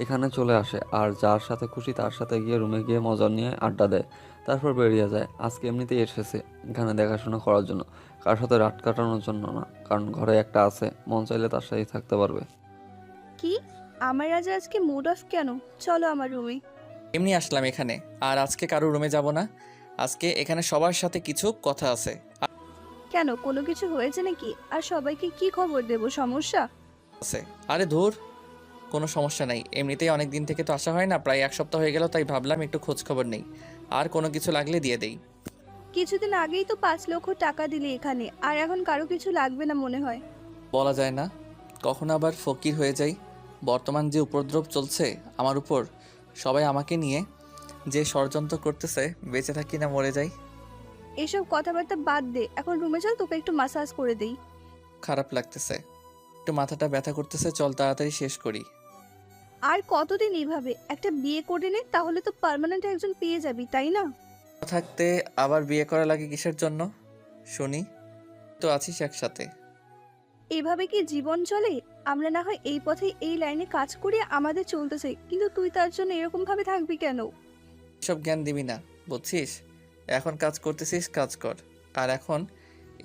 এখানে চলে আসে আর যার সাথে খুশি তার সাথে গিয়ে রুমে গিয়ে মজা নিয়ে আড্ডা দেয়, তারপর বেরিয়ে যায়। আজকে এমনিতেই এসেছে এখানে দেখাশোনা করার জন্য, কার সাথে রাত কাটানোর জন্য না, কারণ ঘরে একটা আছে, মন চাইলে তার সাথেই থাকতে পারবে। কি, আমার আজকে মুড অফ কেন? চলো আমার রুমে। এমনি আসলাম এখানে, আর আজকে কারো রুমে যাব না, আজকে এখানে সবার সাথে কিছু কথা আছে। কেন, কোনো কিছু হয়েছে নাকি? আর সবাইকে কি খবর দেব? সমস্যা? আছে আরে ধুর, কোনো সমস্যা নাই, এমনিতেই অনেক দিন থেকে তো আসা হয় না, প্রায় 1 সপ্তাহ হয়ে গেল, তাই ভাবলাম একটু খোঁজ খবর নেই, আর কোনো কিছু লাগলে দিয়ে দেই। কিছুদিন আগেই তো 5 লক্ষ টাকা দিলি এখানে, আর এখন কারো কিছু লাগবে না মনে হয়। বলা যায় না, কখন আবার ফকির হয়ে যাই। বর্তমান যে উপদ্রব চলছে আমার উপর, সবাই আমাকে নিয়ে যে ষড়যন্ত্র করতেছে, বেঁচে থাকি না মরে যাই। এসব কথাবার্তা বাদ দে, এখন রুমে চল, তোকে একটু মাসাজ করে দেই। খারাপ লাগতেছে, একটু মাথাটা ব্যথা করতেছে, চল তাড়াতাড়ি শেষ করি। আর কতদিন এইভাবে? একটা বিয়ে করে নে, তাহলে তো পার্মানেন্ট একজন পেয়ে যাবি, তাই না? থাকতে আবার বিয়ে করা লাগে কিসের জন্য শুনি? তো আছিস একসাথে। এইভাবে কি জীবন চলে? আমরা না হয় এই পথে এই লাইনে কাজ করি, আমাদের চলতেছে, কিন্তু তুই তার জন্য এরকম ভাবে থাকবি কেন? সব জ্ঞান দিবি না, বুঝছিস? এখন কাজ করতেছিস, কাজ কর। আর এখন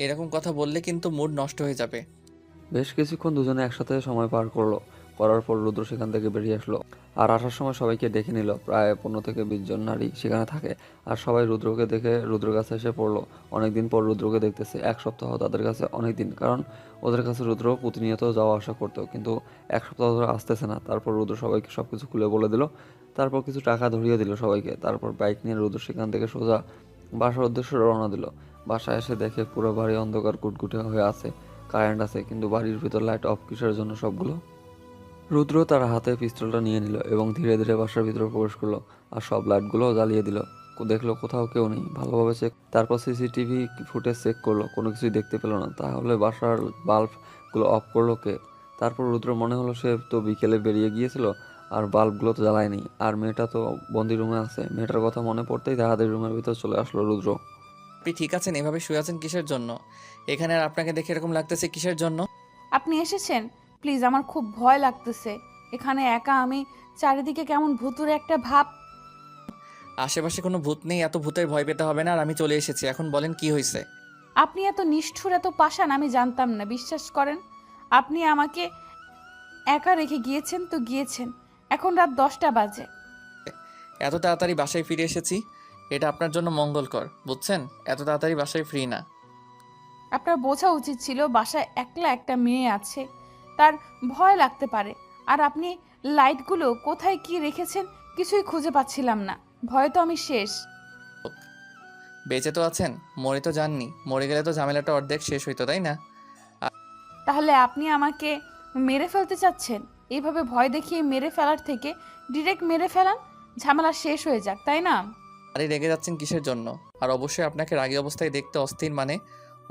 এরকম কথা বললে কিন্তু মুড নষ্ট হয়ে যাবে। বেশ কিছুক্ষণ দুজনে একসাথে সময় পার করলো, করার পর রুদ্র সেখান থেকে বেরিয়ে আসলো আর আসার সময় সবাইকে ডেকে নিল। প্রায় 15 থেকে 20 জন নারী সেখানে থাকে আর সবাই রুদ্রকে দেখে রুদ্রের কাছে এসে পড়লো। অনেকদিন পর রুদ্রকে দেখতেছে, 1 সপ্তাহ তাদের কাছে অনেক দিন, কারণ ওদের কাছে রুদ্র প্রতিনিয়ত যাওয়া আসা করতো, কিন্তু 1 সপ্তাহ ধরে আসতেছে না। তারপর রুদ্র সবাইকে সবকিছু খুলে বলে দিল, তারপর কিছু টাকা ধরিয়ে দিল সবাইকে। তারপর বাইক নিয়ে রুদ্র সেখান থেকে সোজা বাসার উদ্দেশ্যে রওনা দিল। বাসায় এসে দেখে পুরো বাড়ি অন্ধকার কুটকুটে হয়ে আছে, কারেন্ট আছে কিন্তু বাড়ির ভিতর লাইট অফ কিসের জন্য সবগুলো। রুদ্র তার হাতে পিস্তলটা নিয়ে নিল এবং ধীরে ধীরে বাসার ভিতরে প্রবেশ করলো আর সব লাইটগুলো জ্বালিয়ে দিল। দেখলো কোথাও কেউ নেই, ভালোভাবে তারপর সিসিটিভি ফুটেজ চেক করলো, কোনো কিছুই দেখতে পেলো না। তাহলে বাসার বাল্বগুলো অফ করলো কে? তারপর রুদ্র মনে হলো সে তো বিকেলে বেরিয়ে গিয়েছিল আর বাল্বগুলো তো জ্বালায়নি, আর মেয়েটা তো বন্দি রুমে আছে। মেয়েটার কথা মনে পড়তেই তাহাদের রুমের ভিতর চলে আসলো রুদ্র। আপনি ঠিক আছেন? এভাবে শুয়ে আছেন কিসের জন্য? এখানে আর আপনাকে দেখে এরকম লাগতেছে কিসের জন্য? আপনি এসেছেন? প্লিজ, আমার খুব ভয় লাগতেছে এখানে একা। আমি চারিদিকে কেমন ভুতুরে একটা ভাব। আশেপাশে কোনো ভূত নেই, এত ভূতের ভয় পেতে হবে না। আর আমি চলে এসেছি, এখন বলেন কি হয়েছে? আপনি এত নিষ্ঠুর, এত পাষাণ আমি জানতাম না, বিশ্বাস করেন। আপনি আমাকে একা রেখে গিয়েছেন তো গিয়েছেন, এখন রাত 10টা বাজে। এত তাড়াতাড়ি বাসায় ফিরে এসেছি, এটা আপনার জন্য মঙ্গলকর, বুঝছেন? এত তাড়াতাড়ি বাসায় ফ্রি না। আপনার বোঝা উচিত ছিল বাসায় একলা একটা মেয়ে আছে, তার ভয় লাগতে পারে। আর আপনি লাইটগুলো কোথায় কি রেখেছেন কিছুই খুঁজে পাচ্ছিলাম না, ভয়ে তো আমি শেষ। বেঁচে তো আছেন, মরে তো যাননি। মরে গেলে তো ঝামেলাটা অর্ধেক শেষ হইতো, তাই না? তাহলে আপনি আমাকে মেরে ফেলতে চাচ্ছেন? এইভাবে ভয় দেখিয়ে মেরে ফেলার থেকে ডিরেক্ট মেরে ফেলান, ঝামেলা শেষ হয়ে যাক, তাই না? আরে রেগে যাচ্ছেন কিসের জন্য? আর অবশ্যই আপনাকে রাগী অবস্থায় দেখতে অস্থির মানে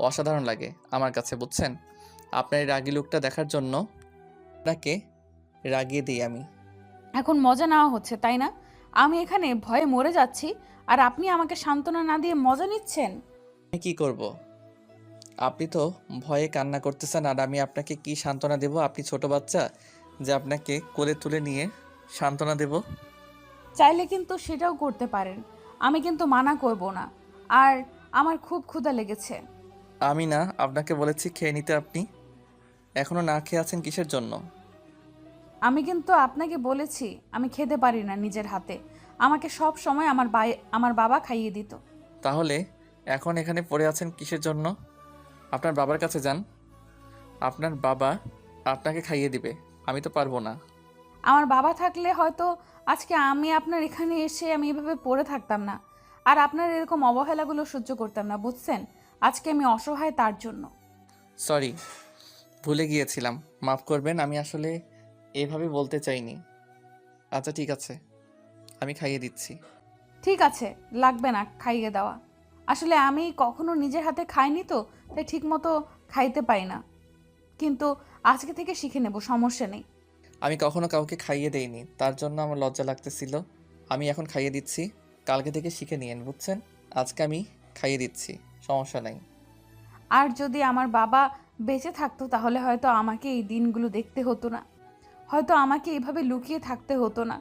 অসাধারণ লাগে আমার কাছে, বুঝছেন? আপনার এই রাগী লুকটা দেখার জন্য আপনাকে রাগিয়ে দিই আমি। এখন মজা নেওয়া হচ্ছে, তাই না? আমি এখানে ভয়ে মরে যাচ্ছি আর আপনি আমাকে সান্ত্বনা না দিয়ে মজা নিচ্ছেন। আমি কি করব? আপনি তো ভয়ে কান্না করতেছেন, আর আমি আপনাকে কি সান্ত্বনা দেব? আপনি ছোট বাচ্চা যে আপনাকে কোলে তুলে নিয়ে সান্ত্বনা দেব? চাইলে কিন্তু সেটাও করতে পারেন, আমি কিন্তু মানা করব না। আর আমার খুব ক্ষুধা লেগেছে। আমি না আপনাকে বলেছি খেয়ে নিতে, আপনি এখনো না খেয়ে আছেন কিসের জন্য? আমি কিন্তু আপনাকে বলেছি আমি খেতে পারি না নিজের হাতে, আমাকে সব সময় আমার বাবা খাইয়ে দিত। তাহলে এখন এখানে পড়ে আছেন কিসের জন্য? আপনার বাবার কাছে যান, আপনার বাবা আপনাকে খাইয়ে দিবে, আমি তো পারবো না। আমার বাবা থাকলে হয়তো আজকে আমি আপনার এখানে এসে আমি এভাবে পড়ে থাকতাম না। আর আপনার এরকম অবহেলাগুলো সহ্য করতাম না, বুঝছেন? আজকে আমি অসহায় তার জন্য। সরি, ভুলে গিয়েছিলাম, মাফ করবেন। আমি আসলে এভাবে বলতে চাইনি। আচ্ছা ঠিক আছে, আমি খাইয়ে দিচ্ছি। ঠিক আছে, লাগবে না খাইয়ে দেওয়া। আসলে আমি কখনো নিজের হাতে খাইনি তো, তাই ঠিক মতো খাইতে পাই না। কিন্তু আজকে থেকে শিখে নেব, সমস্যা নেই। আমি কখনো কাউকে খাইয়ে দেইনি, তার জন্য আমার লজ্জা লাগতেছিল। আমি এখন খাইয়ে দিচ্ছি, কালকে থেকে শিখে নিয়েন, বুঝছেন? আজকে আমি খাইয়ে দিচ্ছি, সমস্যা নাই। আর যদি আমার বাবা বেঁচে থাকতো তাহলে হয়তো আমাকে এই দিনগুলো দেখতে হতো না, হয়তো আমাকে এইভাবে লুকিয়ে থাকতে হতো না।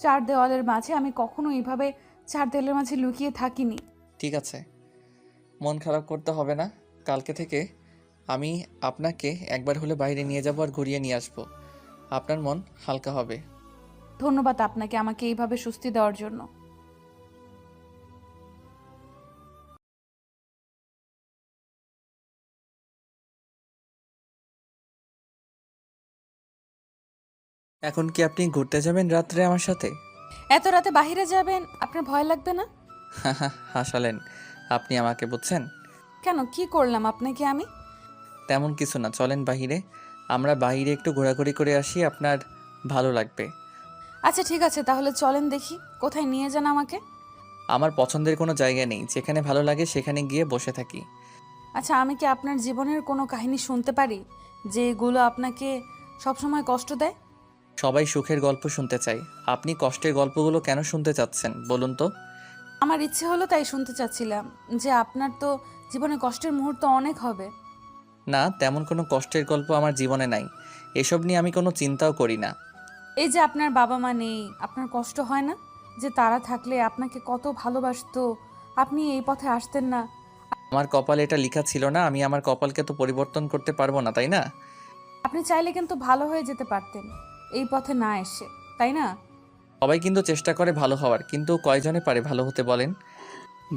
চার দেওয়ালের মাঝে আমি কখনো এইভাবে চার দেওয়ালের মাঝে লুকিয়ে থাকিনি। ঠিক আছে, মন খারাপ করতে হবে না। কালকে থেকে আমি আপনাকে একবার হলে বাইরে নিয়ে যাব আর ঘুরিয়ে নিয়ে আসবো। আপনার মন হালকা হবে। ধন্যবাদ আপনাকে আমাকে এইভাবে স্বস্তি দেওয়ার জন্য। এখন কি আপনি ঘুরতে যাবেন রাত্রে আমার সাথে? এত রাতে বাইরে যাবেন, আপনার ভয় লাগবে না? হাসালেন আপনি আমাকে, বুঝছেন? কেন, কি করলাম আপনাকে আমি? তেমন কিছু না, চলেন বাহিরে। আমরা বাইরে একটু ঘোরাঘুরি করে আসি, আপনার ভালো লাগবে। আচ্ছা ঠিক আছে, তাহলে চলেন দেখি কোথায় নিয়ে যান আমাকে। আমার পছন্দের কোনো জায়গা নেই, যেখানে ভালো লাগে সেখানে গিয়ে বসে থাকি। আচ্ছা, আমি কি আপনার জীবনের কোনো কাহিনী শুনতে পারি যেগুলো আপনাকে সবসময় কষ্ট দেয়? সবাই সুখের গল্প শুনতে চাই, আপনি কষ্টের গল্পগুলো কেন শুনতে চাচ্ছেন বলুন তো? আমার ইচ্ছে হলো তাই শুনতে চাচ্ছিলাম যে আপনার তো জীবনে কষ্টের মুহূর্ত অনেক হবে। না, তেমন কোনো কষ্টের গল্প আমার জীবনে নাই, এসব নিয়ে আমি কোনো চিন্তাও করি না। এই যে আপনার বাবা মা নেই, আপনার কষ্ট হয় না যে তারা থাকলে আপনাকে কত ভালোবাসতো, আপনি এই পথে আসতেন না? আমার কপালে এটা লেখা ছিল না, আমি আমার কপালকে তো পরিবর্তন করতে পারবো না, তাই না? আপনি চাইলে কিন্তু ভালো হয়ে যেতে পারতেন এই পথে না এসে, তাই না? সবাই কিন্তু চেষ্টা করে ভালো হওয়ার, কিন্তু কয়জনে পারে ভালো হতে বলেন?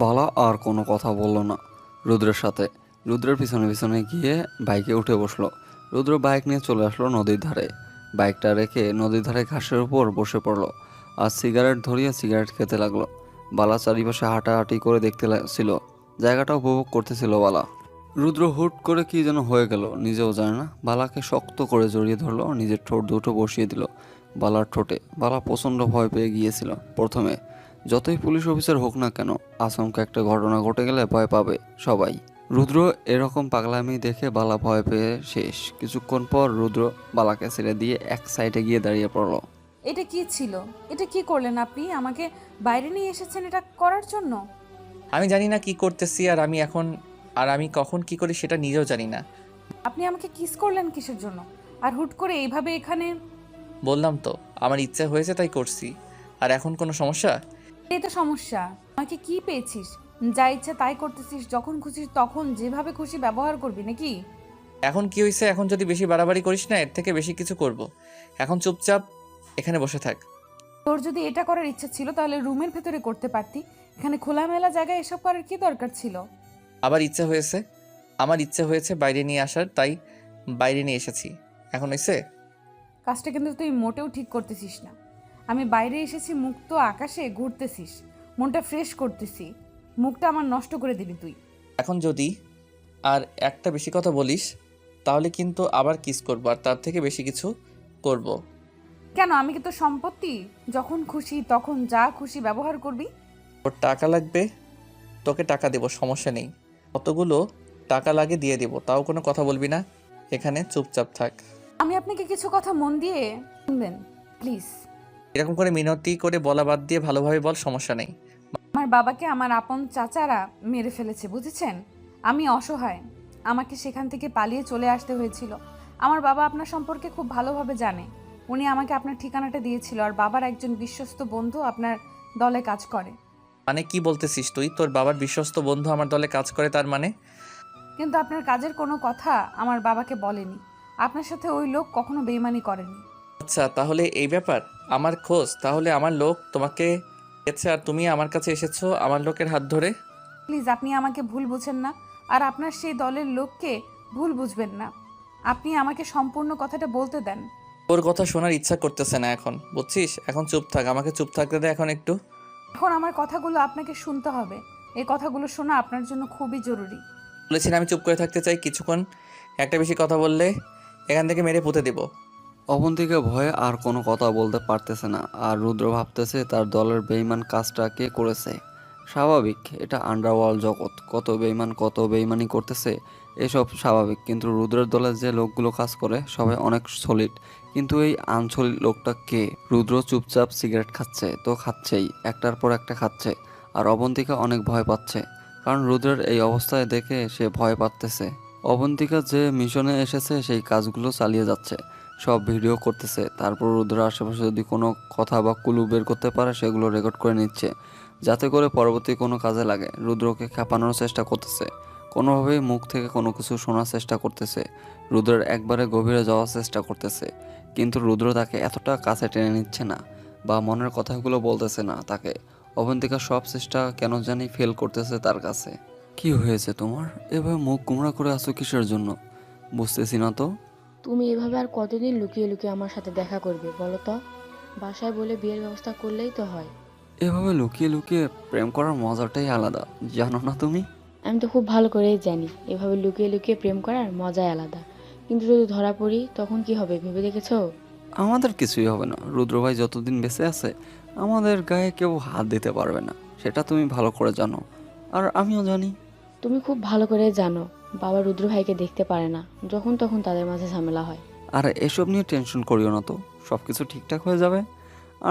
বালা আর কোনো কথা বলল না রুদ্রের সাথে। রুদ্রের পিছনে পিছনে গিয়ে বাইকে উঠে বসলো। রুদ্র বাইক নিয়ে চলে আসলো নদীর ধারে। বাইকটা রেখে নদীর ধারে ঘাসের উপর বসে পড়লো আর সিগারেট ধরিয়ে সিগারেট খেতে লাগলো। বালা চারিপাশে হাঁটাহাঁটি করে দেখতে ছিল, জায়গাটা উপভোগ করতেছিল বালা। রুদ্র হুট করে কি যেন হয়ে গেল, নিজেও জানে না। বালাকে শক্ত করে জড়িয়ে ধরলো, নিজের ঠোঁট দুটো বসিয়ে দিল বালার ঠোঁটে। বালা প্রচণ্ড ভয় পেয়ে গিয়েছিল প্রথমে। যতই পুলিশ অফিসার হোক না কেন, আচমকা একটা ঘটনা ঘটে গেলে ভয় পাবে সবাই। রুদ্র এরকম পাগলামি দেখে বালা ভয় পেয়ে শেষ। কিছুক্ষণ পর রুদ্র বালাকে ছেড়ে দিয়ে এক সাইডে গিয়ে দাঁড়িয়ে পড়লো। এটা কি ছিল? এটা কি করলেন আপনি? আমাকে বাইরে নিয়ে এসেছেন এটা করার জন্য? আমি জানি না কি করতেছি, আর আমি কখন কি করি সেটা নিজেও জানি না। আপনি আমাকে কিস করলেন কিসের জন্য? আর হুট করে এইভাবে এখানে? বললাম তো, আমার ইচ্ছা হয়েছে তাই করছি। আর এখন কোনো সমস্যা? এই তো সমস্যা। আমাকে কি পেয়েছিস? যা ইচ্ছা তাই করতেছিস, যখন খুশি তখন যেভাবে খুশি ব্যবহার করবি নাকি? এখন কি হয়েছে? এখন যদি বেশি বাড়াবাড়ি করিস না, এর থেকে বেশি কিছু করব। এখন চুপচাপ এখানে বসে থাক। তোর যদি এটা করার ইচ্ছা ছিল তাহলে রুমের ভেতরে করতে পারতি। এখানে খোলামেলা জায়গায় এসব করার কি দরকার ছিল? আবার ইচ্ছে হয়েছে, আমার ইচ্ছে হয়েছে বাইরে নিয়ে আসার, তাই বাইরে নিয়ে এসেছি। এখন হয়েছে? কাজটা কিন্তু তুই মোটেও ঠিক করতেছিস না। আমি বাইরে এসেছি মুক্ত আকাশে ঘুরতেছিস, মনটা ফ্রেশ করতেছি, মুখটা আমার নষ্ট করে দিবি তুই। এখন যদি আর একটা বেশি কথা বলিস তাহলে কিন্তু আবার কিস করবো, আর তার থেকে বেশি কিছু করব। কেন, আমি কি তোর সম্পত্তি? যখন খুশি তখন যা খুশি ব্যবহার করবি। ওর টাকা লাগবে, তোকে টাকা দেবো, সমস্যা নেই। কতগুলো টাকা লাগে দিয়ে দেবো, তাও কোনো কথা বলবি না। এখানে চুপচাপ থাক। আমি আপনাকে কিছু কথা মন দিয়ে শুনবেন প্লিজ। এরকম করে মিনতি করে বলা বাদ দিয়ে ভালোভাবে বল, সমস্যা নেই। আমার বাবাকে আমার আপন চাচারা মেরে ফেলেছে, বুঝেছেন? আমি অসহায়, আমাকে সেখান থেকে পালিয়ে চলে আসতে হয়েছিল। আমার বাবা আপনার সম্পর্কে খুব ভালোভাবে জানে, উনি আমাকে আপনার ঠিকানাটা দিয়েছিল। আর বাবার একজন বিশ্বস্ত বন্ধু আপনার দলে কাজ করে। মানে কি বলতেছিস তুই? তোর বাবার বিশ্বস্ত বন্ধু আমার দলে কাজ করে, তার মানে? কিন্তু আপনার কাজের কোনো কথা আমার বাবাকে বলেনি। আপনার সাথে ওই লোক কখনো বেইমানি করেনি। আচ্ছা, তাহলে এই ব্যাপার। আমার খোঁজ, তাহলে আমার লোক তোমাকে গেছে আর তুমি আমার কাছে এসেছো আমার লোকের হাত ধরে। প্লিজ, আপনি আমাকে ভুল বুঝেন না, আর আপনার সেই দলের লোককে ভুল বুঝবেন না। আপনি আমাকে সম্পূর্ণ কথাটা বলতে দেন। ওর কথা শোনার ইচ্ছা করতেছে না এখন, বুঝছিস? এখন চুপ থাক, আমাকে চুপ থাকতে দে এখন একটু। এখন আমার কথাগুলো আপনাকে শুনতে হবে। এই কথাগুলো শোনা আপনার জন্য খুবই জরুরি। বলেছি না আমি চুপ করে থাকতে চাই, কিছুক্ষণ একটা বেশি কথা বললে এখান থেকে মেরে পুঁতে দেবো। অবন্তিকা ভয়ে আর কোনো কথা বলতে পারতেছে না, আর রুদ্র ভাবতেছে তার দলের বেইমান কাজটা কে করেছে। স্বাভাবিক, এটা আন্ডারওয়ার্ল্ড জগৎ, কত বেইমান কত বেইমানি করতেছে, এসব স্বাভাবিক। কিন্তু রুদ্রের দলে যে লোকগুলো কাজ করে সবাই অনেক সলিড, কিন্তু এই আনসলিড লোকটা কে? রুদ্র চুপচাপ সিগারেট খাচ্ছে তো খাচ্ছেই, একটার পর একটা খাচ্ছে, আর অবন্তিকা অনেক ভয় পাচ্ছে, কারণ রুদ্রের এই অবস্থায় দেখে সে ভয় পাচ্ছে। অবন্তিকা যে মিশনে এসেছে সেই কাজগুলো চালিয়ে যাচ্ছে, সব ভিডিও করতেছে, তারপর রুদ্রের আশেপাশে যদি কোনো কথা বা কুলু বের করতে পারে সেগুলো রেকর্ড করে নিচ্ছে, যাতে করে পরবর্তী কোনো কাজে লাগে। রুদ্রকে খেপানোর চেষ্টা করতেছে, কোনোভাবেই মুখ থেকে কোনো কিছু শোনার চেষ্টা করতেছে, রুদ্রের একবারে গভীরে যাওয়ার চেষ্টা করতেছে, কিন্তু রুদ্র তাকে এতটা কাছে টেনে নিচ্ছে না বা মনের কথাগুলো বলতেছে না তাকে। অবন্তিকা সব চেষ্টা কেন জানি ফেল করতেছে তার কাছে। কি হয়েছে তোমার? এভাবে মুখ গুমরা করে আছো কিসের জন্য? বুঝতেছি না তো। তুমি এভাবে আর কতদিন লুকিয়ে লুকিয়ে আমার সাথে দেখা করবে বলো তো? বাসায় বলে বিয়ের ব্যবস্থা করলেই তো হয়। এভাবে লুকিয়ে লুকিয়ে প্রেম করার মজাটাই আলাদা, জানো না তুমি? আমি তো খুব ভালো করেই জানি এভাবে লুকিয়ে লুকিয়ে প্রেম করার মজাই আলাদা, কিন্তু যদি ধরা পড়ি তখন কি হবে ভেবে দেখেছো? আমাদের কিছুই হবে না, রুদ্র ভাই যতদিন বেঁচে আছে আমাদের গায়ে কেউ হাত দিতে পারবে না, সেটা তুমি ভালো করে জানো, আর আমিও জানি। তুমি খুব ভালো করে জানো বাবা রুদ্র ভাইকে দেখতে পারে না, যখন তখন তাদের মাঝে ঝামেলা হয়। আর এসব নিয়ে টেনশন করিও না তো, সব কিছু ঠিকঠাক হয়ে যাবে।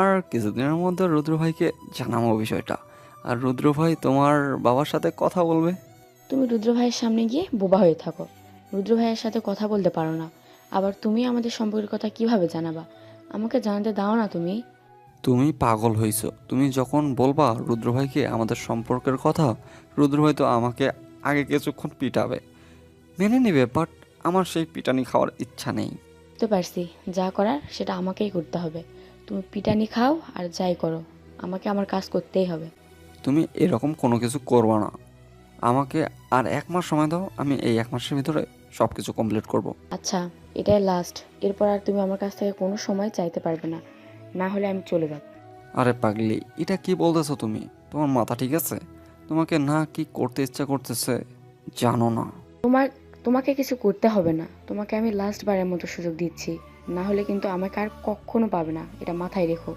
আর কিছুদিনের মধ্যে রুদ্র ভাইকে জানাবো বিষয়টা, আর রুদ্র ভাই তোমার বাবার সাথে কথা বলবে। তুমি রুদ্র ভাইয়ের সামনে গিয়ে বোবা হয়ে থাকো, রুদ্র ভাইয়ের সাথে কথা বলতে পারো না, আবার তুমি আমাদের সম্পর্কের কথা কিভাবে জানাবা? আমাকে জানাতে দাও না তুমি। তুমি পাগল হইছো, তুমি যখন বলবা রুদ্র ভাইকে আমাদের সম্পর্কের কথা, রুদ্র ভাই তো আমাকে আগে কিছুক্ষণ পিটাবে, মেনে নেবে, বাট আমার সেই পিটানি খাওয়ার ইচ্ছা নেই। বুঝতে পারছি, যা করার সেটা আমাকেই করতে হবে। তুমি পিটানি খাও আর যাই করো, আমাকে আমার কাজ করতেই হবে। তুমি এরকম কোনো কিছু করবা না, আমাকে আর 1 মাস সময় দাও, আমি এই 1 মাসের ভিতরে সব কিছু কমপ্লিট করব। আচ্ছা, এটাই লাস্ট, এরপর আর তুমি আমার কাছ থেকে কোনো সময় চাইতে পারবে না, না হলে আমি চলে যাব। আরে পাগলি, এটা কি বলতেছো তুমি? তোমার মাথা ঠিক আছে? তোমাকে না কি করতে ইচ্ছা করতেছে জানো না? তোমাকে কিছু করতে হবে না, তোমাকে আমি লাস্ট বারের মতো সুযোগ দিচ্ছি, না হলে কিন্তু আমাকে আর কখনো পাবে না, এটা মাথায় রেখো।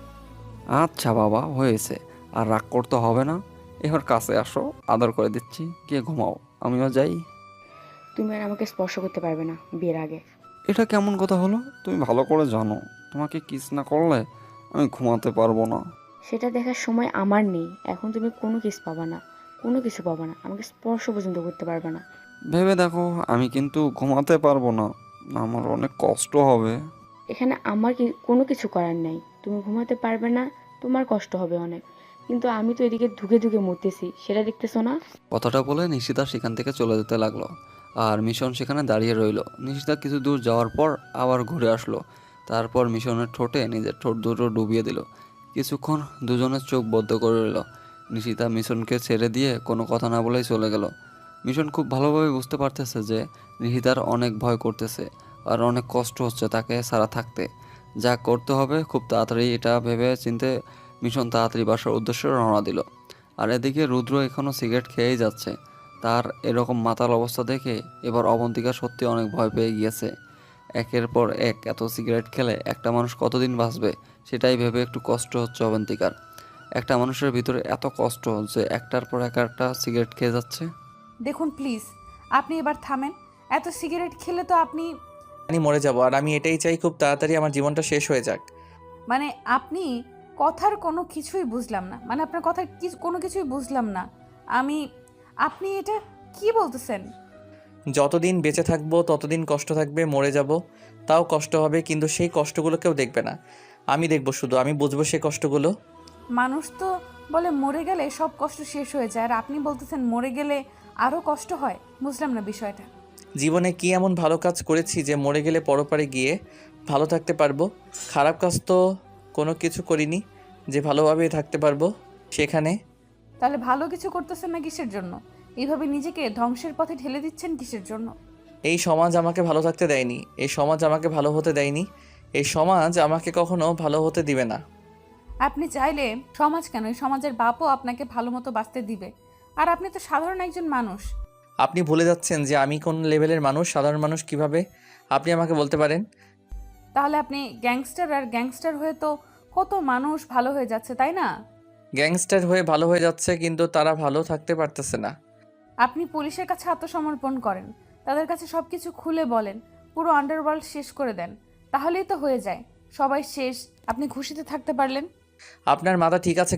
আচ্ছা বাবা, হয়েছে, আর রাগ করতে হবে না, এবার কাছে আসো, আদর করে দিচ্ছি, গিয়ে ঘুমাও, আমিও যাই। তুমি আর আমাকে স্পর্শ করতে পারবে না বিয়ের আগে। এটা কেমন কথা হলো? তুমি ভালো করে জানো তোমাকে কিস না করলে আমি ঘুমাতে পারবো না। সেটা দেখার সময় আমার নেই, এখন তুমি কোনো কিস পাবা না, কোনো কিছু পাবা না, আমাকে স্পর্শ পর্যন্ত করতে পারবে না। ভেবে দেখো, আমি কিন্তু ঘুমাতে পারবো না, আমার অনেক কষ্ট হবে। এখানে আমার কোনো কিছু করার নেই, তুমি ঘুমাতে পারবে না, তোমার কষ্ট হবে অনেক, কিন্তু আমি তো এদিকে ধুকে ধুকে মরতেছি, সেটা দেখতেছো না? কথাটা বলে নিশিতা সেখান থেকে চলে যেতে লাগলো, আর মিশন সেখানে দাঁড়িয়ে রইল। নিশিতা কিছু দূর যাওয়ার পর আবার ঘুরে আসলো, তারপর মিশনের ঠোঁটে নিজের ঠোঁট দুটো ডুবিয়ে দিল। কিছুক্ষণ দুজনের চোখ বদ্ধ করে রইল। নিশিতা মিশনকে ছেড়ে দিয়ে কোনো কথা না বলেই চলে গেল। মিশন খুব ভালোভাবে বুঝতে পারতেছে যে নিশিতার অনেক ভয় করতেছে আর অনেক কষ্ট হচ্ছে তাকে ছাড়া থাকতে। যা করতে হবে খুব তাড়াতাড়ি এটা ভেবে চিনতে মিশন তাড়াতাড়ি বাসার উদ্দেশ্যে রওনা দিল। আর এদিকে রুদ্র এখনও সিগারেট খেয়েই যাচ্ছে। তার এরকম মাতাল অবস্থা দেখে এবার অবন্তিকা সত্যি অনেক ভয় পেয়ে গিয়েছে। একের পর এক এত সিগারেট খেলে একটা মানুষ কতদিন বাঁচবে সেটাই ভেবে একটু কষ্ট হচ্ছে অবন্তিকার। একটা মানুষের ভিতরে এত কষ্ট যে একটার পর একটা সিগারেট খেয়ে যাচ্ছে। দেখুন প্লিজ, আপনি এবার থামেন। এত সিগারেট খেলে তো আপনি আমি মরে যাব, আর আমি এটাই চাই খুব তাড়াতাড়ি আমার জীবনটা শেষ হয়ে যাক। মানে আপনি কথার কোনো কিছুই বুঝলাম না, মানে আপনার কথার কোনো কিছুই বুঝলাম না আমি। আপনি এটা কি বলতেছেন? যতদিন বেঁচে থাকবো ততদিন কষ্ট থাকবে, মরে যাব তাও কষ্ট হবে, কিন্তু সেই কষ্টগুলো কেউ দেখবে না, আমি দেখবো শুধু, আমি বুঝবো সেই কষ্টগুলো। মানুষ তো বলে মরে গেলে সব কষ্ট শেষ হয়ে যায়, আর আপনি বলতেছেন মরে গেলে আরও কষ্ট হয়। বুঝলাম না বিষয়টা। জীবনে কি এমন ভালো কাজ করেছি যে মরে গেলে পরপারে গিয়ে ভালো থাকতে পারবো? খারাপ কাজ তো কোনো কিছু করিনি যে ভালোভাবে থাকতে পারবো সেখানে। তাহলে ভালো কিছু করতেছেন না কিসের জন্য? এইভাবে নিজেকে ধ্বংসের পথে ঠেলে দিচ্ছেন কিসের জন্য? এই সমাজ আমাকে ভালো থাকতে দেয়নি, এই সমাজ আমাকে ভালো হতে দেয়নি, এই সমাজ আমাকে কখনো ভালো হতে দিবে না। আপনি চাইলে সমাজ কেন, এই সমাজের বাপও আপনাকে ভালো মতো বাঁচতে দিবে। আর আপনি তো সাধারণ একজন মানুষ। আপনি ভুলে যাচ্ছেন যে আমি কোন লেভেলের মানুষ, সাধারণ মানুষ কিভাবে আপনি আমাকে বলতে পারেন? তাহলে আপনি গ্যাংস্টার, আর গ্যাংস্টার হয়ে তো কত মানুষ ভালো হয়ে যাচ্ছে, তাই না? গ্যাংস্টার হয়ে ভালো হয়ে যাচ্ছে, কিন্তু তারা ভালো থাকতে পারতেছে না। আপনি পুলিশের কাছে আত্মসমর্পণ করেন, তাদের কাছে সব কিছু খুলে বলেন, পুরো আন্ডারওয়ার্ল্ড শেষ করে দেন, তাহলেই তো হয়ে যায়। সবাই শেষ, আপনি খুশিতে থাকতে পারলেন। আপনার মাথা ঠিক আছে?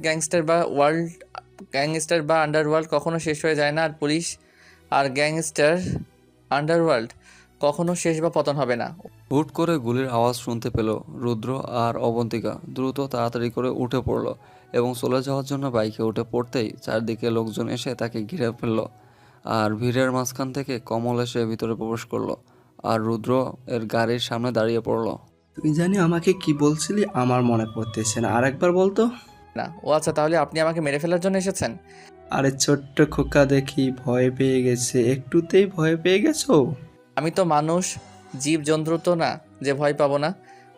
গ্যাংস্টার বা আন্ডারওয়ার্ল্ড কখনো শেষ হয়ে যায় না, আর পুলিশ আর গ্যাংস্টার আন্ডারওয়ার্ল্ড কখনো শেষ বা পতন হবে না। হুট করে গুলির আওয়াজ শুনতে পেল রুদ্র আর অবন্তিকা। দ্রুত তাড়াতাড়ি করে উঠে পড়ল এবং চলে যাওয়ার জন্য বাইকে উঠে পড়তেই চারদিকে লোকজন এসে তাকে ঘিরে ফেলল। আর ভিড়ের মাঝখান থেকে কমল এসে ভিতরে প্রবেশ করলো আর রুদ্র এর গাড়ির সামনে দাঁড়িয়ে পড়ল। তুই জানি আমাকে কি বলছিলি, আমার মনে পড়তেছে না, আরেকবার বলতো। না, ও আচ্ছা, তাহলে আপনি আমাকে মেরে ফেলার জন্য এসেছেন? আরে ছোট্ট খোকা দেখি ভয় পেয়ে গেছে, একটুতেই ভয় পেয়ে গেছো? আমি তো মানুষ, জীব জন্তু তো না যে ভয় পাবো না।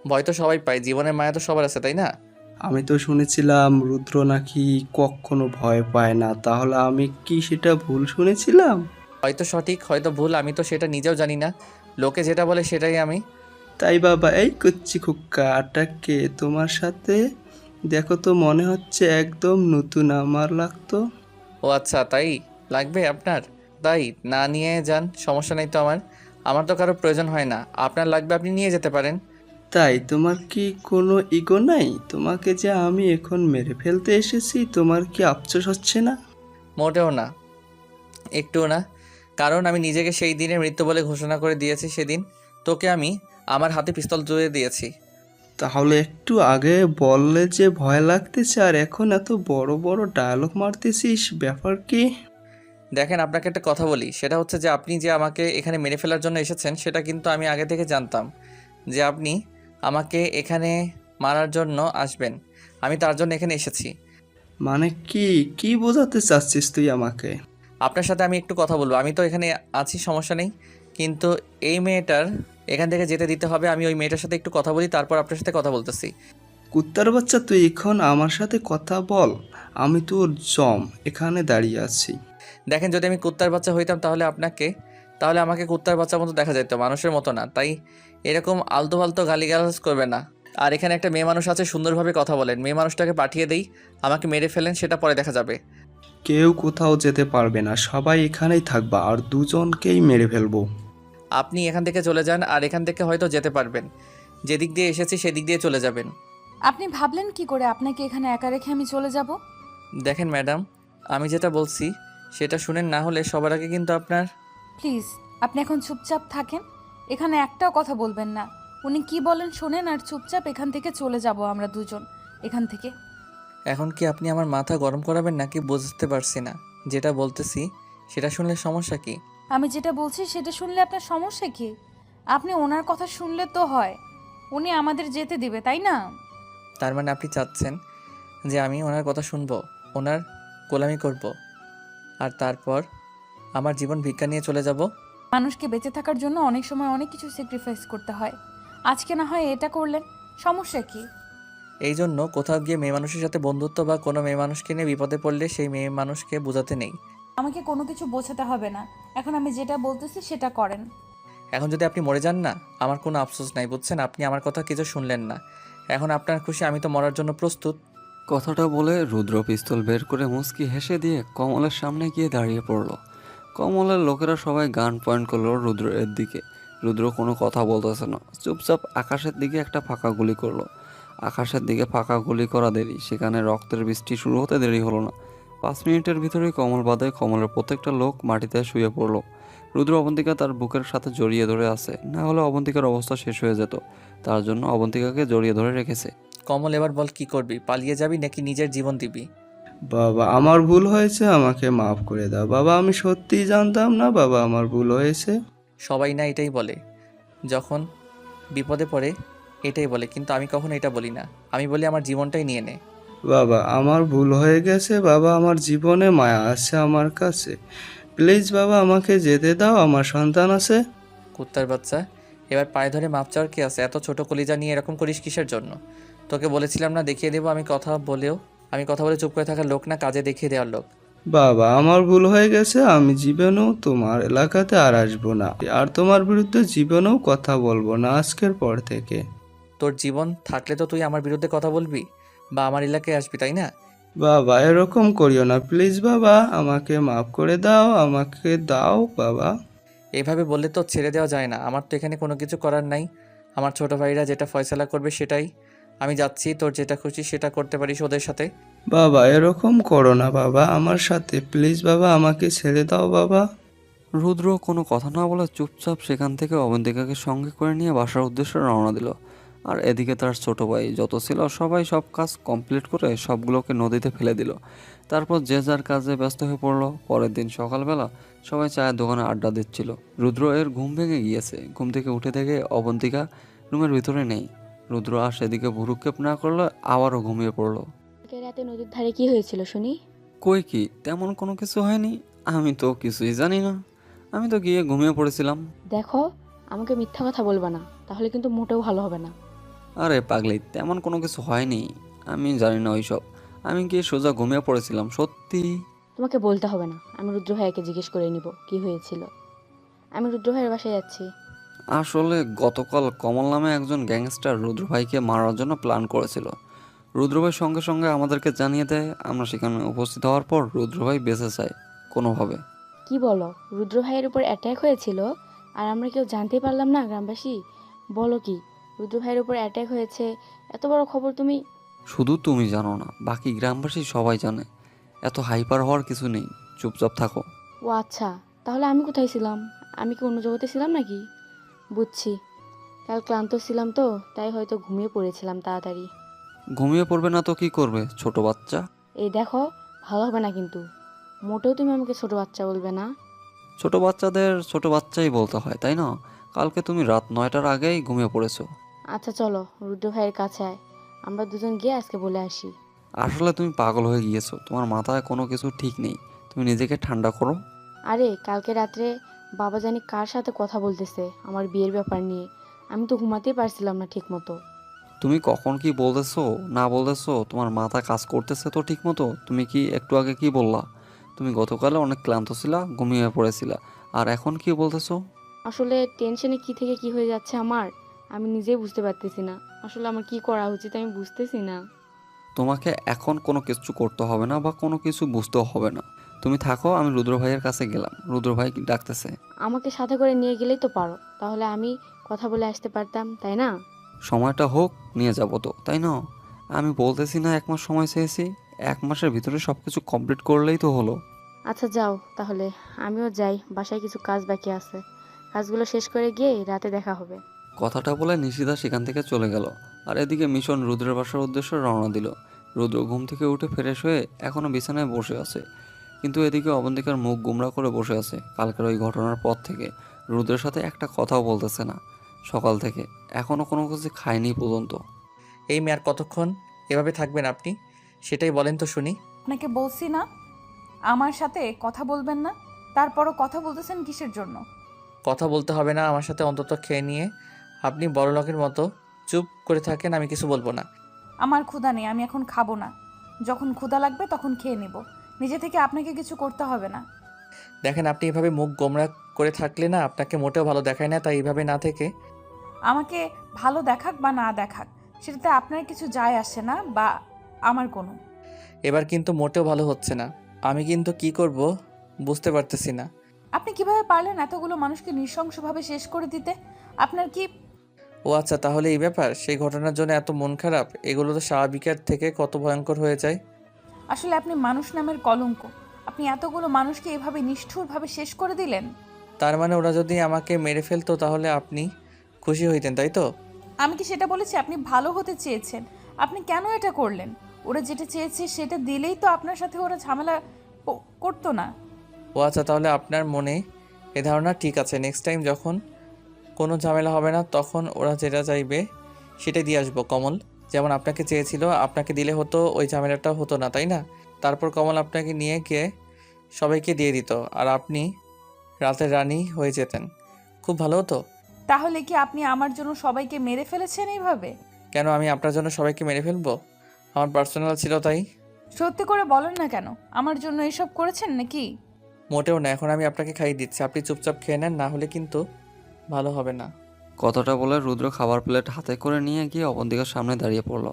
ভয় তো সবাই পায়, জীবনের মায়া তো সবার আছে, তাই না? আমি তো শুনেছিলাম রুদ্র নাকি কখনো ভয় পায় না, তাহলে আমি কি সেটা ভুল শুনেছিলাম? হয়তো সঠিক, হয়তো ভুল, আমি তো সেটা নিজেও জানি না। লোকে যেটা বলে সেটাই আমি। তাই বাবা, এই করছি খোকা আটাকে তোমার সাথে দেখো তো মনে হচ্ছে একদম নতুন আমার লাগতো। ও আচ্ছা, তাই লাগবে আপনার? তাই না নিয়ে যান, সমস্যা নেই তো আমার। আমার তো কারো প্রয়োজন হয় না, আপনার লাগবে আপনি নিয়ে যেতে পারেন। তাই তোমার কি কোনো ইগো নাই? তোমাকে যে আমি এখন মেরে ফেলতে এসেছি, তোমার কি আফসোস হচ্ছে না? মোটেও না, একটুও না। কারণ আমি নিজেকে সেই দিনের মৃত্যু বলে ঘোষণা করে দিয়েছি। সেদিন তোকে আমি আমার হাতে পিস্তল তুলে দিয়েছি। তাহলে একটু আগে বললে যে ভয় লাগতেছে, আর এখন এত বড় বড় ডায়লগ মারতেছিস, ব্যাপার কি? দেখেন, আপনাকে একটা কথা বলি, সেটা হচ্ছে যে আপনি যে আমাকে এখানে মেরে ফেলার জন্য এসেছেন, সেটা কিন্তু আমি আগে থেকে জানতাম যে আপনি আমাকে এখানে মারার জন্য আসবেন। আমি তার জন্য এখানে এসেছি। মানে কি কি বোঝাতে চাচ্ছিস তুই আমাকে? আপনার সাথে আমি একটু কথা বলবো। আমি তো এখানে আছি, সমস্যা নেই, কিন্তু এই মেয়েটার এখান থেকে যেতে দিতে হবে। আমি ওই মেয়েটার সাথে একটু কথা বলি, তারপর আপনার সাথে কথা বলতেছি। কুত্তার বাচ্চা, তুই এখন আমার সাথে কথা বল, আমি তোর জম এখানে দাঁড়িয়ে আছি। দেখেন, যদি আমি কুত্তার বাচ্চা হইতাম তাহলে আমাকে কুত্তার বাচ্চার মতো দেখা যেত, মানুষের মতো না। তাই এরকম আলতু ফালতু গালিগালাজ করবে না। আর এখানে একটা মেয়ে মানুষ আছে, সুন্দরভাবে কথা বলেন। মেয়ে মানুষটাকে পাঠিয়ে দেই, আমাকে মেরে ফেলেন, সেটা পরে দেখা যাবে। কেউ কোথাও যেতে পারবে না, সবাই এখানেই থাকবা, আর দুজনকেই মেরে ফেলবো। আপনি এখান থেকে চলে যান, আর এখান থেকে হয়তো যেতে পারবেন। যেদিক দিয়ে এসেছি সেদিক দিয়ে চলে যাবেন। আপনি ভাবলেন কি করে আপনাকে এখানে একা রেখে আমি চলে যাব? দেখেন ম্যাডাম, আমি যেটা বলছি সেটা শুনেন, না হলে সবার আগে কিন্তু আপনার। প্লিজ, আপনি এখন চুপচাপ থাকেন, এখানে একটাও কথা বলবেন না। উনি কি বলেন শোনেন, আর চুপচাপ এখান থেকে চলে যাব আমরা দুজন এখান থেকে। এখন কি আপনি আমার মাথা গরম করাবেন নাকি বুঝতে পারছি না। যেটা বলতেছি সেটা শুনলে সমস্যা কি? আমি যেটা বলছি সেটা শুনলে আপনার সমস্যা কি? আপনি ওনার কথা শুনলে তো হয়, উনি আমাদের যেতে দিবে, তাই না? তার মানে আপনি চাচ্ছেন যে আমি ওনার কথা শুনবো, ওনার গোলামি করব, আর তারপর আমার জীবন ভিক্ষা নিয়ে চলে যাব? মানুষকে বেঁচে থাকার জন্য অনেক সময় অনেক কিছু স্যাক্রিফাইস করতে হয়। আজকে না হয় এটা করলেন, সমস্যা কি? এই জন্য কোথাও গিয়ে মেয়ে মানুষের সাথে বন্ধুত্ব বা কোনো মেয়ে মানুষকে নিয়ে বিপদে পড়লে সেই মেয়ে মানুষকে বোঝাতে নেই। আমাকে কোনো কিছু বোঝাতে হবে না, এখন আমি যেটা বলতেছি সেটা করেন। এখন যদি আপনি মরে যান না, আমার কোনো আফসোস নাই, বুঝছেন? আপনি আমার কথা কিছু শুনলেন না। এখন আপনার খুশি, আমি তো মরার জন্য প্রস্তুত। কথাটা বলে রুদ্র পিস্তল বের করে মুচকি হেসে দিয়ে কমলের সামনে গিয়ে দাঁড়িয়ে পড়ল। কমলের লোকেরা সবাই গান পয়েন্ট করলো রুদ্রের দিকে। রুদ্র কোনো কথা বলতেছে না, চুপচাপ আকাশের দিকে একটা ফাঁকা গুলি করলো। আকাশের দিকে ফাঁকা গুলি করা দেরি, সেখানে রক্তের বৃষ্টি শুরু হতে দেরি হলো না। 5 মিনিটের ভিতরেই কমল বাদে কমলের প্রত্যেকটা লোক মাটিতে শুয়ে পড়লো। রুদ্র অবন্তিকা তার বুকের সাথে জড়িয়ে ধরে আছে, না হলে অবন্তিকার অবস্থা শেষ হয়ে যেত। তার জন্য অবন্তিকাকে জড়িয়ে ধরে রেখেছে। কমল, এবার বল, কি করবি? পালিয়ে যাবি নাকি নিজের জীবন দিবি? বাবা, আমার ভুল হয়েছে, আমাকে মাফ করে দাও বাবা, আমি সত্যিই জানতাম না বাবা, আমার ভুল হয়েছে। সবাই না এটাই বলে, যখন বিপদে পড়ে এটাই বলে, কিন্তু আমি কখনো এটা বলি না। আমি বলি আমার জীবনটাই নিয়ে নে। বাবা, আমার ভুল হয়ে গেছে বাবা, আমার জীবনে মায়া আছে আমার কাছে, প্লিজ বাবা আমাকে যেতে দাও, আমার সন্তান আছে। কুত্তার বাচ্চা, এবার পায়ে ধরে মাপ চাওয়ার কি আছে? এত ছোট কলিজা নিয়ে এরকম করিস কিসের জন্য? তোকে বলেছিলাম না দেখিয়ে দেবো, আমি কথা বলে চুপ করে থাকার লোক না, কাজে দেখিয়ে দেওয়ার লোক। বাবা, আমার ভুল হয়ে গেছে। আমি জীবনেও তোমার এলাকাতে আর আসবো না, আর তোমার বিরুদ্ধে জীবনেও কথা বলবো না আজকের পর থেকে। তোর জীবন থাকলে তো তুই আমার বিরুদ্ধে কথা বলবি বা আমার এলাকায় আসবি, তাই না? বাবা, এরকম করিও না প্লিজ। বাবা, আমাকে মাফ করে দাও, আমাকে দাও বাবা। এভাবে বললে তো ছেড়ে দেওয়া যায় না। আমার তো এখানে কোনো কিছু করার নাই। আমার ছোট ভাইরা যেটা ফয়সালা করবে সেটাই। আমি যাচ্ছি, তোর যেটা খুশি সেটা করতে পারিস ওদের সাথে। বাবা, এরকম করো না বাবা আমার সাথে, প্লিজ বাবা, আমাকে ছেড়ে দাও বাবা। রুদ্র কোনো কথা না বলে চুপচাপ সেখান থেকে অবন্তিকাকে সঙ্গে করে নিয়ে বাসার উদ্দেশ্যে রওনা দিল। আর এদিকে তার ছোট ভাই যত ছিল সবাই সব কাজ কমপ্লিট করে সবগুলোকে নদীতে ফেলে দিল। তারপর যে যার কাজে ব্যস্ত হয়ে পড়লো। পরের দিন সকালবেলা সবাই চায়ের দোকানে আড্ডা দিচ্ছিল। রুদ্র এর ঘুম ভেঙে গিয়েছে। ঘুম থেকে উঠে দেখে অবন্তিকা রুমের ভিতরে নেই। রুদ্র আর সেদিকে ভুরুক্ষেপ না করলে আবারও ঘুমিয়ে পড়লো। কালকে রাতে নদীর ধারে কি হয়েছিল শুনি? কই কি তেমন কোনো কিছু হয়নি, আমি তো কিছুই জানি না। আমি তো গিয়ে ঘুমিয়ে পড়েছিলাম। দেখো, আমাকে মিথ্যা কথা বলবা না, তাহলে কিন্তু মোটেও ভালো হবে না। আরে পাগলি, তেমন কোনো কিছু হয়নি, আমি জানি না ওইসব। আমি গিয়ে সোজা ঘুমিয়ে পড়েছিলাম সত্যি। তোমাকে বলতে হবে না, আমি রুদ্র ভাইয়াকে জিজ্ঞেস করে নিব কি হয়েছিল। আমি রুদ্র ভাইয়ের বাসায় যাচ্ছি। আসলে গতকাল কমল নামে একজন গ্যাংস্টার রুদ্র ভাইকে মারার জন্য প্ল্যান করেছিল। রুদ্র ভাই সঙ্গে সঙ্গে আমাদেরকে জানিয়ে দেয়। আমরা সেখানে উপস্থিত হওয়ার পর রুদ্র ভাই বেঁচে যায় কোনোভাবে। কি বলো, রুদ্র ভাইয়ের উপর অ্যাটাক হয়েছিল আর আমরা কেউ জানতেই পারলাম না গ্রামবাসী? বলো কি, রুদ্র ভাইয়ের উপর অ্যাটাক হয়েছে, এত বড় খবর তুমি? শুধু তুমি জানো না, বাকি গ্রামবাসী সবাই জানে। এত হাইপার হওয়ার কিছু নেই, চুপচাপ থাকো। ও আচ্ছা, তাহলে আমি কোথায় ছিলাম? আমি কি অন্য জগতে ছিলাম নাকি? বুঝছি, কাল ক্লান্ত ছিলাম তো, তাই হয়তো ঘুমিয়ে পড়েছিলাম তাড়াতাড়ি। ঘুমিয়ে পড়বে না তো কি করবে, ছোট বাচ্চা? এই দেখো, ভালো হবে না কিন্তু। মোটেও তুমি আমাকে ছোট বাচ্চা বলবে না। ছোট বাচ্চাদের ছোট বাচ্চাই বলতে হয়, তাই না? কালকে তুমি রাত 9টার আগেই ঘুমিয়ে পড়েছো। আচ্ছা চলো, রুদ্র ভাইয়ের কাছে আয়, আমরা দুজন গিয়ে আজকে বলে আসি। আসলে তুমি পাগল হয়ে গিয়েছো, তোমার মাথায় কোনো কিছু ঠিক নেই। তুমি নিজেকে ঠান্ডা করো। আরে কালকে রাত্রে বাবা জানি কার সাথে কথা বলতেছে আমার বিয়ের ব্যাপার নিয়ে। আমি তো ঘুমাতেই পারছিলাম না ঠিক মতো। তুমি কখন কি বলতেছো না বলতেছো, তোমার মাথা কাজ করতেছে তো ঠিক মতো? তুমি কি একটু আগে কি বললা? তুমি গতকালে অনেক ক্লান্ত ছিলা, ঘুমিয়ে পড়েছিলা, আর এখন কি বলতেছো? আসলে টেনশনে কি থেকে কি হয়ে যাচ্ছে আমার, আমি নিজেই বুঝতে পারতেছি না। আসলে আমার কি করা উচিত আমি বুঝতেছি না। তোমাকে এখন কোনো কিছু করতে হবে না বা কোনো কিছু বুঝতেও হবে না। তুমি থাকো, আমি রুদ্র ভাইয়ের কাছে গেলাম, রুদ্র ভাই ডাকতেছে। আমাকে সাথে করে নিয়ে গেলেই তো পারো, তাহলে আমি কথা বলে আসতে পারতাম, তাই না? সময়টা হোক, নিয়ে যাবো তো, তাই না? আমি বলতেছি না 1 মাস সময় চেয়েছি, 1 মাসের ভিতরে সব কিছু কমপ্লিট করলেই তো হলো। আচ্ছা যাও তাহলে, আমিও যাই, বাসায় কিছু কাজ বাকি আছে, কাজগুলো শেষ করে গিয়ে রাতে দেখা হবে। কথাটা বলে নিশিতা সেখান থেকে চলে গেল। আর এদিকে মিশন রুদ্রের বাসার উদ্দেশ্যে রওনা দিল। রুদ্র ঘুম থেকে উঠে ফ্রেশ হয়ে এখনও বিছানায় বসে আছে, কিন্তু এদিকে অবন্তিকার মুখ গুমরা করে বসে আছে। কালকের ওই ঘটনার পর থেকে রুদ্রের সাথে একটা কথাও বলতেছে না সকাল থেকে, এখনও কোনো কিছু খায়নি পর্যন্ত। এই মেয়ে আর কতক্ষণ এভাবে থাকবেন আপনি? সেটাই বলেন তো শুনি। আপনাকে বলছি না আমার সাথে কথা বলবেন না, তারপরও কথা বলতেছেন কিসের জন্য? কথা বলতে হবে না আমার সাথে, অন্তত খেয়ে নিয়ে আপনি বড়লোকের মতো চুপ করে থাকেন, আমি কিছু বলবো না। আমার ক্ষুধা নেই, আমি এখন খাবো না। যখন ক্ষুধা লাগবে তখন খেয়ে নিব, নিজে থেকে আপনাকে কিছু করতে হবে না। দেখেন, আপনি এভাবে মুখ গোমরা করে থাকলে না আপনাকে মোটেও ভালো দেখায় না, তাই এইভাবে না থেকে আমাকে ভালো দেখাক বা না দেখাক সেটাতে আপনার কিছু যায় আসে না, বা আমার কোনো। এবার কিন্তু মোটেও ভালো হচ্ছে না। আমি কিন্তু কি করব বুঝতে পারতেছি না। আপনি কিভাবে পারলেন এতগুলো মানুষকে নৃশংসভাবে শেষ করে দিতে? আপনার কি? ও আচ্ছা, তাহলে এই ব্যাপার। সেই ঘটনার জন্য এত মন খারাপ? এগুলো তো স্বাভাবিকের থেকে কত ভয়ঙ্কর হয়ে যায়। আসলে আপনি মানুষ নামের কলঙ্ক। আপনি এতগুলো মানুষকে এভাবে নিষ্ঠুরভাবে শেষ করে দিলেন। তার মানে ওরা যদি আমাকে মেরে ফেলতো তাহলে আপনি খুশি হইতেন, তাই তো? আমি কি সেটা বলেছি? আপনি ভালো হতে চেয়েছেন, আপনি কেন এটা করলেন? ওরা যেটা চেয়েছে সেটা দিলেই তো আপনার সাথে ওরা ঝামেলা করতো না। ও আচ্ছা, তাহলে আপনার মনে এ ধারণা ঠিক আছে। নেক্সট টাইম যখন কোনো ঝামেলা হবে না তখন ওরা যেটা চাইবে সেটাই দিয়ে আসবো। কমল যেমন আপনাকে চেয়েছিল, আপনাকে দিলে হতো, ওই ঝামেলাটা হতো না, তাই না? তারপর কমল আপনাকে নিয়ে গিয়ে সবাইকে দিয়ে দিত আর আপনি রাতের রানী হয়ে যেতেন। খুব ভালো হতো। তাহলে কি আপনি আমার জন্য সবাইকে মেরে ফেলেছেন এইভাবে? কেন আমি আপনার জন্য সবাইকে মেরে ফেলবো? আমার পার্সোনাল ছিল তাই। সত্যি করে বলেন না কেন, আমার জন্য এসব করেছেন নাকি? মোটেও না, এখন আমি আপনাকে খাইয়ে দিচ্ছি, আপনি চুপচাপ খেয়ে নেন, না হলে কিন্তু ভালো হবে না। কথাটা বলে রুদ্র খাবার প্লেট হাতে করে নিয়ে গিয়ে অবন্তিকার সামনে দাঁড়িয়ে পড়লো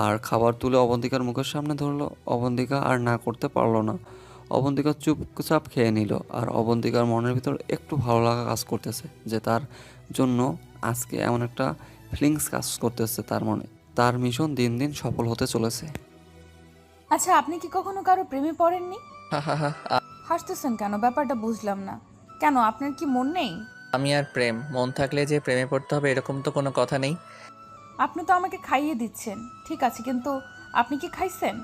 আর খাবার তুলে অবন্তিকার মুখের সামনে ধরলো। অবন্তিকা আর না করতে পারলো না। অবন্তিকা চুপচাপ খেয়ে নিল আর অবন্তিকার মনের ভিতর একটু ভালো লাগা কাজ করতেছে যে তার জন্য আজকে এমন একটা ফিলিংস কাজ করতেছে তার মনে। তার মিশন দিন দিন সফল হতে চলেছে। আচ্ছা, আপনি কি কখনো কারো প্রেমে পড়েননি? হা হা হা। হাসতেছেন কেন? ব্যাপারটা বুঝলাম না। কেন, আপনার কি মন নেই? আমি আর প্রেম, মন থাকলে যে প্রেমে পড়তে হবে এরকম তো কোনো কথা নেই। আপনি তো আমাকে খাইয়ে দিচ্ছেন, ঠিক আছে, কিন্তু আপনি কি খাইছেন?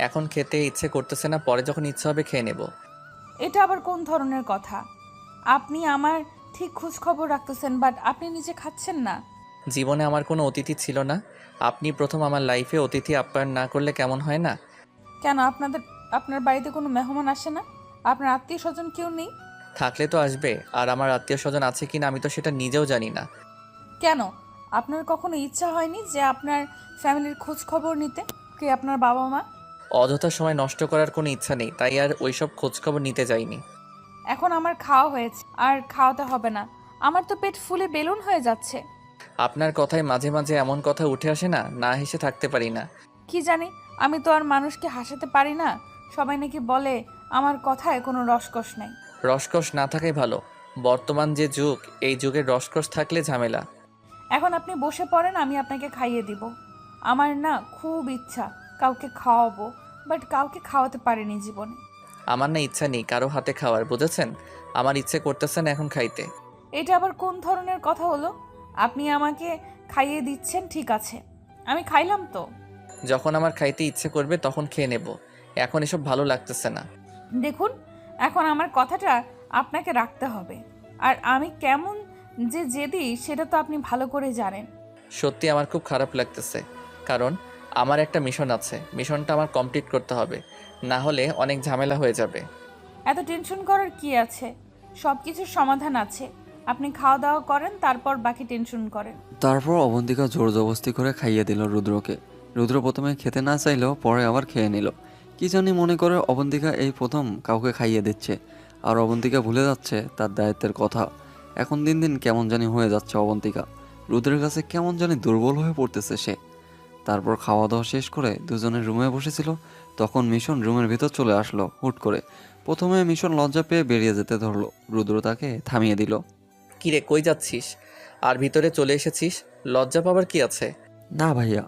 এখন খেতে ইচ্ছে করতেছে না, পরে যখন ইচ্ছে হবে খেয়ে নেব। এটা আবার কোন ধরনের কথা? আপনি আমার ঠিক খোঁজ খবর রাখতেছেন, বাট আপনি নিজে খাচ্ছেন না। জীবনে আমার কোনো অতিথি ছিল না, আপনি প্রথম আমার লাইফে অতিথি আপ্যায়ন না করলে কেমন হয় না? কেন, আপনার বাড়িতে কোনো মেহমান আসে না? আপনার আত্মীয় স্বজন কেউ নেই? থাকলে তো আসবে, আর আমার আত্মীয় স্বজন আছে কিনা আমি তো সেটা নিজেও জানি না। কেন, আপনার কখনো ইচ্ছা হয়নি যে আপনার ফ্যামিলির খোঁজ খবর নিতে? কে আপনার বাবা মা? অযথা সময় নষ্ট করার কোনো ইচ্ছা নেই, তাই আর ওইসব খোঁজখবর নিতে যাইনি। এখন আমার খাওয়া হয়েছে, আর খাওয়াতে হবে না। আমার তো পেট ফুলে বেলুন হয়ে যাচ্ছে। আপনার কথায় মাঝে মাঝে এমন কথা উঠে আসে না, না হেসে থাকতে পারি না। কি জানি, আমি তো আর মানুষকে হাসাতে পারি না। সবাই নাকি বলে আমার কথায় কোনো রসকস নেই। রসকস না থাকাই ভালো, বর্তমান যে যুগ, এই যুগের রসকস থাকলে ঝামেলা। এখন আপনি বসে পড়েন, আমি আপনাকে খাইয়ে দিব। আমার না খুব ইচ্ছা কাউকে খাওয়াবো, বাট কাউকে খাওয়াতে পারিনি জীবনে। আমার না ইচ্ছা নেই কারো হাতে খাওয়ার, বুঝেছেন? আমার ইচ্ছে করতেছে না এখন খাইতে। এটা আবার কোন ধরনের কথা হলো? আপনি আমাকে খাইয়ে দিচ্ছেন, ঠিক আছে, আমি খাইলাম তো। যখন আমার খাইতে ইচ্ছে করবে তখন খেয়ে নেব, এখন এসব ভালো লাগতেছে না। দেখুন, এখন আমার কথাটা আপনাকে রাখতে হবে, আর আমি কেমন যে জেদি সেটা তো আপনি ভালো করে জানেন। সত্যি আমার খুব খারাপ লাগতেছে, কারণ আমার একটা মিশন আছে, মিশনটা আমার কমপ্লিট করতে হবে, না হলে অনেক ঝামেলা হয়ে যাবে। এত টেনশন করার কি আছে? সব কিছুর সমাধান আছে। আপনি খাওয়া দাওয়া করেন, তারপর বাকি টেনশন করেন। তারপর অবন্তিকা জোর জবস্তি করে খাইয়ে দিল রুদ্রকে। রুদ্র প্রথমে খেতে না চাইলেও পরে আবার খেয়ে নিল। কি জানি মনে করে অবন্তিকা এই প্রথম কাউকে খাইয়ে দিচ্ছে, আর অবন্তিকা ভুলে যাচ্ছে তার দায়িত্বের কথা। এখন দিন দিন কেমন জানি হয়ে যাচ্ছে অবন্তিকা। রুদ্রের কাছে কেমন জানি দুর্বল হয়ে পড়তেছে সে। তারপর খাওয়া দাওয়া শেষ করে দুজনের রুমে বসেছিল, তখন মিশন রুমের ভিতর চলে আসলো হুট করে। প্রথমে মিশন লজ্জা পেয়ে বেরিয়ে যেতে ধরলো, রুদ্র তাকে থামিয়ে দিল। কিরে, কই যাচ্ছিস? আর ভিতরে চলে এসেছিস, লজ্জা পাবার কি আছে? না ভাইয়া,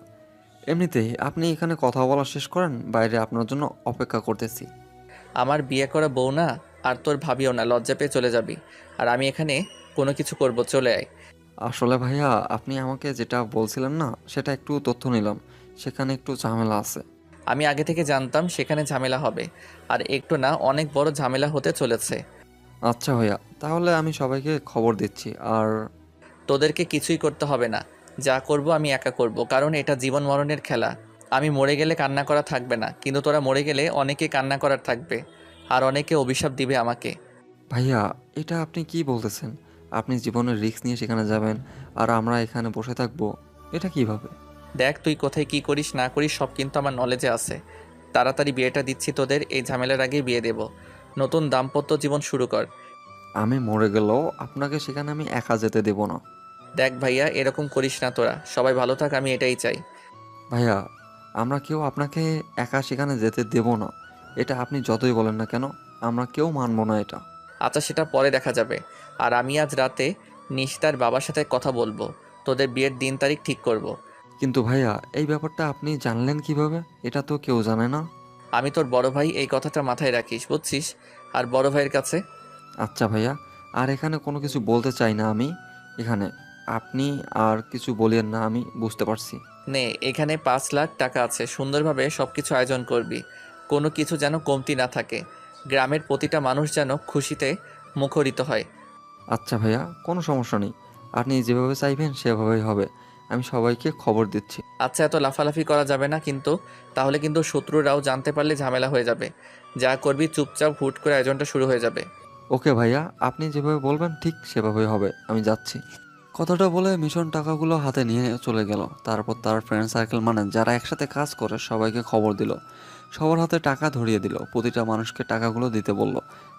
এমনিতেই আপনি এখানে কথা বলা শেষ করেন, বাইরে আপনার জন্য অপেক্ষা করতেছি। আমার বিয়ে করা বউ না, আর তোর ভাবিও না, লজ্জা পেয়ে চলে যাবি। আর আমি এখানে কোনো কিছু করব, চলে আয়। আসলে ভাইয়া, আপনি আমাকে যেটা বলছিলেন না, সেটা একটু তথ্য নিলাম, সেখানে একটু ঝামেলা আছে। আমি আগে থেকে জানতাম সেখানে ঝামেলা হবে, আর একটু না অনেক বড় ঝামেলা হতে চলেছে। আচ্ছা ভাইয়া, তাহলে আমি সবাইকে খবর দিচ্ছি। আর তোদেরকে কিছুই করতে হবে না, যা করব আমি একা করব, কারণ এটা জীবন মরণের খেলা। আমি মরে গেলে কান্না করা থাকবে না, কিন্তু তোরা মরে গেলে অনেকে কান্না করার থাকবে, আর অনেকে অভিশাপ দিবে আমাকে। ভাইয়া, এটা আপনি কি বলতেছেন? আপনি জীবনের রিস্ক নিয়ে সেখানে যাবেন আর আমরা এখানে বসে থাকবো, এটা কিভাবে? দেখ, তুই কোথায় কি করিস না করিস সব কিন্তু আমার নলেজে আছে। তাড়াতাড়ি বিয়েটা দিচ্ছি তোদের, এই ঝামেলার আগেই বিয়ে দেব। নতুন দাম্পত্য জীবন শুরু কর। আমি মরে গেলেও আপনাকে সেখানে আমি একা যেতে দেব না। দেখ ভাইয়া, এরকম করিস না, তোরা সবাই ভালো থাক, আমি এটাই চাই। ভাইয়া, আমরা কেউ আপনাকে একা সেখানে যেতে দেব না, এটা আপনি যতই বলেন না কেন, আমরা কেউ মানব না এটা। আচ্ছা, সেটা পরে দেখা যাবে। আর আমি আজ রাতে নিশিতার বাবার সাথে কথা বলবো, তোদের বিয়ের দিন তারিখ ঠিক করব। কিন্তু ভাইয়া, এই ব্যাপারটা আপনি জানলেন কিভাবে? এটা তো কেউ জানে না। আমি তোর বড় ভাই, এই কথাটা মাথায় রাখিস, বুঝছিস? আর বড় ভাইয়ের কাছে। আচ্ছা ভাইয়া, আর এখানে কোনো কিছু বলতে চাই না আমি এখানে। আপনি আর কিছু বলেন না, আমি বুঝতে পারছি। নে, এখানে 5 লাখ টাকা আছে, সুন্দরভাবে সব কিছু আয়োজন করবি, কোনো কিছু যেন কমতি না থাকে। গ্রামের প্রতিটা মানুষ যেন খুশিতে মুখরিত হয়। আচ্ছা ভাইয়া, কোনো সমস্যা নেই, আপনি যেভাবে চাইবেন সেভাবেই হবে। আমি সবাইকে খবর দিচ্ছি। আচ্ছা, এত লাফালাফি করা যাবে না কিন্তু, তাহলে কিন্তু শত্রুরাও জানতে পারলে ঝামেলা হয়ে যাবে। যা করবি চুপচাপ হুট করে আয়োজনটা শুরু হয়ে যাবে। ওকে ভাইয়া, আপনি যেভাবে বলবেন ঠিক সেভাবেই হবে, আমি যাচ্ছি। কথাটা বলে মিশন টাকাগুলো হাতে নিয়ে চলে গেল। তারপর তার ফ্রেন্ড সার্কেল মানে যারা একসাথে কাজ করে সবাইকে খবর দিল। সবার হাতে টাকা ধরিয়ে দিল, প্রতিটা মানুষকে টাকাগুলো দিতে বলল।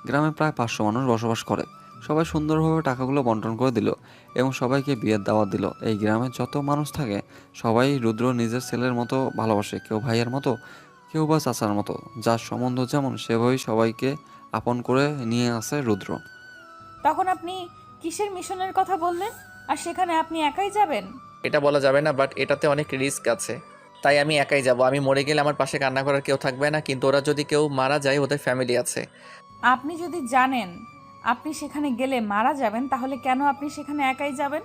গ্রামে প্রায় 500 মানুষ বসবাস করে। সবাই সুন্দরভাবে টাকাগুলো বন্টন করে দিল এবং সবাইকে বিয়ের দাওয়াত দিল। এই গ্রামে যত মানুষ থাকে সবাই রুদ্র নিজের ছেলের মতো ভালোবাসে, কেউ ভাইয়ের মতো, কেউ বা চাচার মতো। যার সম্বন্ধ যেমন সেভাবেই সবাইকে আপন করে নিয়ে আসে রুদ্র। তখন আপনি কিসের মিশনের কথা বললেন? আর সেখানে আপনি একাই যাবেন? এটা বলা যাবে না, বাট এটাতে অনেক রিস্ক আছে, তাই আমি একাই যাব। আমি মরে গেলে আমার পাশে কান্না করার কেউ থাকবে না, কিন্তু ওরা যদি কেউ মারা যায় ওদের ফ্যামিলি আছে। আপনি যদি জানেন আপনি সেখানে গেলে মারা যাবেন, তাহলে কেন আপনি সেখানে একাই যাবেন?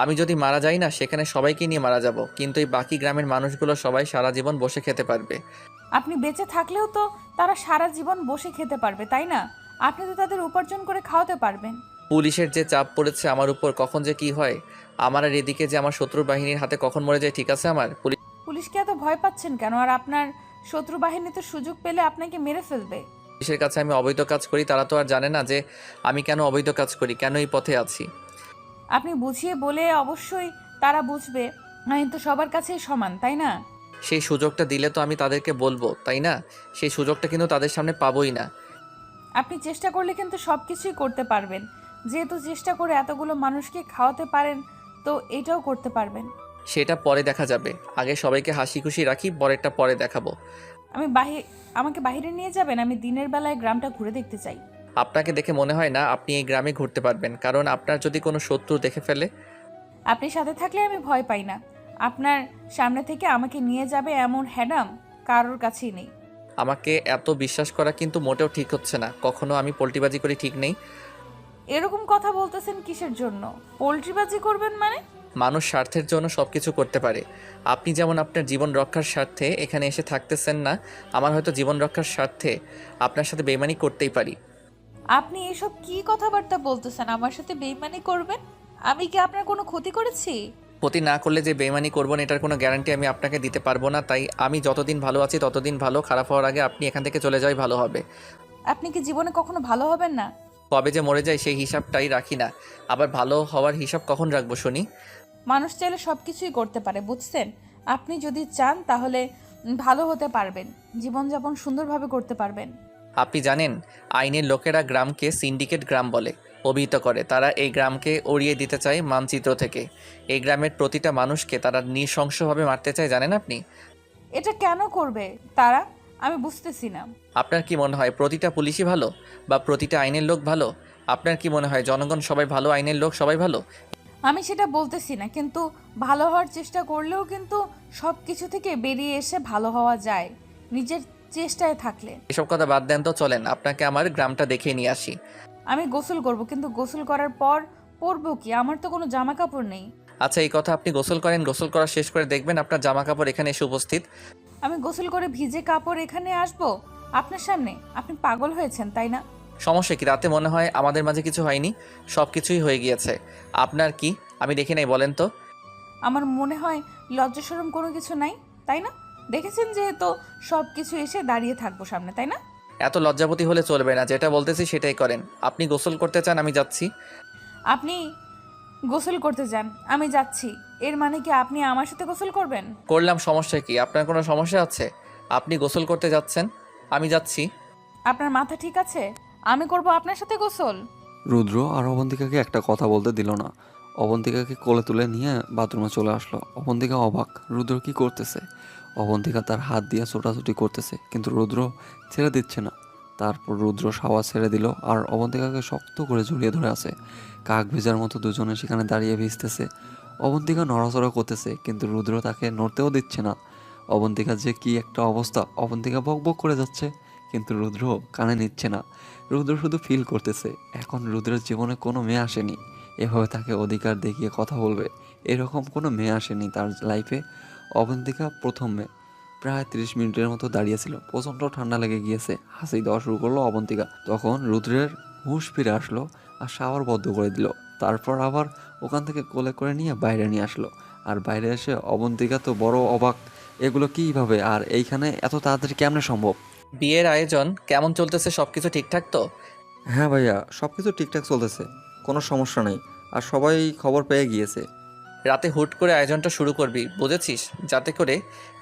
আমি যদি মারা যাই না, সেখানে সবাইকে নিয়ে মারা যাব, কিন্তু এই বাকি গ্রামের মানুষগুলো সবাই সারা জীবন বসে খেতে পারবে। আপনি বেঁচে থাকলেও তো তারা সারা জীবন বসে খেতে পারবে, তাই না? আপনি তো তাদের উপার্জন করে খাওয়াতে পারবেন। পুলিশের যে চাপ পড়েছে আমার উপর, কখন যে কি হয় আমার, আর এদিকে যে আমার শত্রু বাহিনীর হাতে কখন মরে যায়, ঠিক আছে? আমার পুলিশকে এত ভয় পাচ্ছেন কেন? আর আপনার শত্রু বাহিনী তো সুযোগ পেলে আপনাকে মেরে ফেলবে। পুলিশের কাছে আমি অবৈধ কাজ করি, তারা তো আর জানে না যে আমি কেন অবৈধ কাজ করি, কেন এই পথে আছি। আপনি বুঝিয়ে বলে অবশ্যই তারা বুঝবে। আইন তো সবার কাছেই সমান, তাই না? সেই সুযোগটা দিলে তো আমি তাদেরকে বলবো, তাই না? সেই সুযোগটা কিন্তু তাদের সামনে পাবোই না। আপনি চেষ্টা করলে কিন্তু সব কিছুই করতে পারবেন। যেহেতু চেষ্টা করে এতগুলো মানুষকে খাওয়াতে পারেন, তো এটাও করতে পারবেন। সেটা পরে দেখা যাবে, আগে সবাইকে হাসি খুশি রাখি, পরেরটা পরে দেখাবো। আমাকে বাইরে নিয়ে যাবেন? আমি দিনের বেলায় গ্রামটা ঘুরে দেখতে চাই। আপনাকে দেখে মনে হয় না আপনি এই গ্রামে ঘুরতে পারবেন, কারণ আপনার যদি কোনো শত্রু দেখে ফেলে। আপনি সাথে থাকলে আমি ভয় পাই না। আপনার সামনে থেকে আমাকে নিয়ে যাবে এমন হ্যাডাম কারোর কাছেই নেই। আমাকে এত বিশ্বাস করা কিন্তু মোটেও ঠিক হচ্ছে না, কখনো আমি পোল্টিবাজি করি ঠিক নেই। এরকম কথা বলতেছেন কিসের জন্য? পোল্ট্রিবাজি করবেন মানে? মানুষ স্বার্থের জন্য সব কিছু করতে পারে। আপনি যেমন আপনার জীবন রক্ষার স্বার্থে এখানে এসে থাকতেছেন না, আমার হয়তো জীবন রক্ষার স্বার্থে আপনার সাথে বেইমানি করতেই পারি। আপনি এসব কি কথাবার্তা বলতেছেন? আমার সাথে বেইমানি করবেন? আমি কি আপনার কোনো ক্ষতি করেছি? ক্ষতি না করলে যে বেইমানি করবেন এটার কোনো গ্যারান্টি আমি আপনাকে দিতে পারবো না, তাই আমি যতদিন ভালো আছি ততদিন ভালো, খারাপ হওয়ার আগে আপনি এখান থেকে চলে যাওয়াই ভালো হবে। আপনি কি জীবনে কখনো ভালো হবেন না? কবে যে মরে যায় সেই হিসাবটাই রাখি না, আবার ভালো হওয়ার হিসাব কখন রাখবো শুনি? মানুষ চাইলে সব কিছুই করতে পারে, বুঝছেন? আপনি যদি চান তাহলে ভালো হতে পারবেন, জীবনযাপন সুন্দরভাবে করতে পারবেন। আপনি জানেন, আইনের লোকেরা গ্রামকে সিন্ডিকেট গ্রাম বলে অভিহিত করে। তারা এই গ্রামকে উড়িয়ে দিতে চায় মানচিত্র থেকে। এই গ্রামের প্রতিটা মানুষকে তারা নৃশংসভাবে মারতে চায়, জানেন আপনি? এটা কেন করবে তারা? আমি বুঝতেছি না। আপনার কি মনে হয় প্রতিটা পুলিশই ভালো, বা প্রতিটা আইনের লোক ভালো? আপনার কি মনে হয় জনগণ সবাই ভালো, আইনের লোক সবাই ভালো? আমি সেটা বলতেছি না, কিন্তু ভালো হওয়ার চেষ্টা করলেও কিন্তু সব কিছু থেকে বেরিয়ে এসে ভালো হওয়া যায় নিজের চেষ্টায় থাকলে। এসব কথা বাদ দেন তো, চলেন আপনাকে আমার গ্রামটা দেখিয়ে নিয়ে আসি। আমি গোসল করব, কিন্তু গোসল করার পর পরবো কি? আমার তো কোনো জামা কাপড় নেই। আচ্ছা, এই কথা আপনি গোসল করেন, গোসল করা শেষ করে দেখবেন আপনার জামা কাপড় এখানে এসে উপস্থিত। আমি গোসল করে ভিজে কাপড় এখানে আসবো আপনার সামনে? আপনি পাগল হয়েছেন, তাই না? সমস্যা কি? রাতে মনে হয় আমাদের মাঝে কিছু হয়নি, সব কিছুই হয়ে গিয়েছে। আপনার কি আমি দেখি নাই বলেন তো? আমার মনে হয় লজ্জা শরম কোনো কিছু নাই, তাই না? দেখেছেন যেহেতু সব কিছু এসে দাঁড়িয়ে থাকবো সামনে, তাই না? এত লজ্জাপতি হলে চলবে না, যেটা বলতেছি সেটাই করেন। আপনি গোসল করতে চান, আমি যাচ্ছি। আপনি গোসল করতে যান, আমি যাচ্ছি, এর মানে কি আপনি আমার সাথে গোসল করবেন? করলাম, সমস্যা কি? আপনার কোনো সমস্যা আছে? আপনি গোসল করতে যাচ্ছেন, আমি যাচ্ছি। আপনার মাথা ঠিক আছে? আমি করব আপনার সাথে গোসল? রুদ্র আর অবন্তিকাকে একটা কথা বলতে দিল না। অবন্তিকাকে কোলে তুলে নিয়ে বাথরুমে চলে আসলো। অবন্তিকা অবাক, রুদ্র কি করতেছে। অবন্তিকা তার হাত দিয়ে ছোটাছুটি করতেছে, কিন্তু রুদ্র ছেড়ে দিচ্ছে না। তারপর রুদ্র শাওয়া ছেড়ে দিল আর অবন্তিকাকে শক্ত করে জড়িয়ে ধরে আছে। কাক ভেজার মতো দুজনে সেখানে দাঁড়িয়ে ভিজতেছে। অবন্তিকা নড়াচড়া করতেছে, কিন্তু রুদ্র তাকে নড়তেও দিচ্ছে না। অবন্তিকার যে কি একটা অবস্থা, অবন্তিকা বক বক করে যাচ্ছে, কিন্তু রুদ্র কানে নিচ্ছে না। রুদ্র শুধু ফিল করতেছে এখন রুদ্রের জীবনে কোনো মেয়ে আসেনি এভাবে তাকে অধিকার দেখিয়ে কথা বলবে, এরকম কোনো মেয়ে আসেনি তার লাইফে। অবন্তিকা প্রথম মেয়ে। প্রায় 30 মিনিটের মতো দাঁড়িয়েছিল, প্রচণ্ড ঠান্ডা লেগে গিয়েছে। হাসি দেওয়া শুরু করলো অবন্তিকা। তখন রুদ্রের হুঁশ ফিরে আসলো আর শাওয়ার বদ্ধ করে দিল। তারপর আবার ওখান থেকে কোলে করে নিয়ে বাইরে নিয়ে আসলো। আর বাইরে এসে অবন্তিকা তো বড় অবাক, এগুলো কীভাবে আর এইখানে এত তাড়াতাড়ি কেমনে সম্ভব। বিয়ের আয়োজন কেমন চলতেছে? সব কিছু ঠিকঠাক তো? হ্যাঁ ভাইয়া, সব কিছু ঠিকঠাক চলতেছে, কোনো সমস্যা নেই। আর সবাই খবর পেয়ে গিয়েছে। রাতে হুট করে আয়োজনটা শুরু করবি, বুঝেছিস? যাতে করে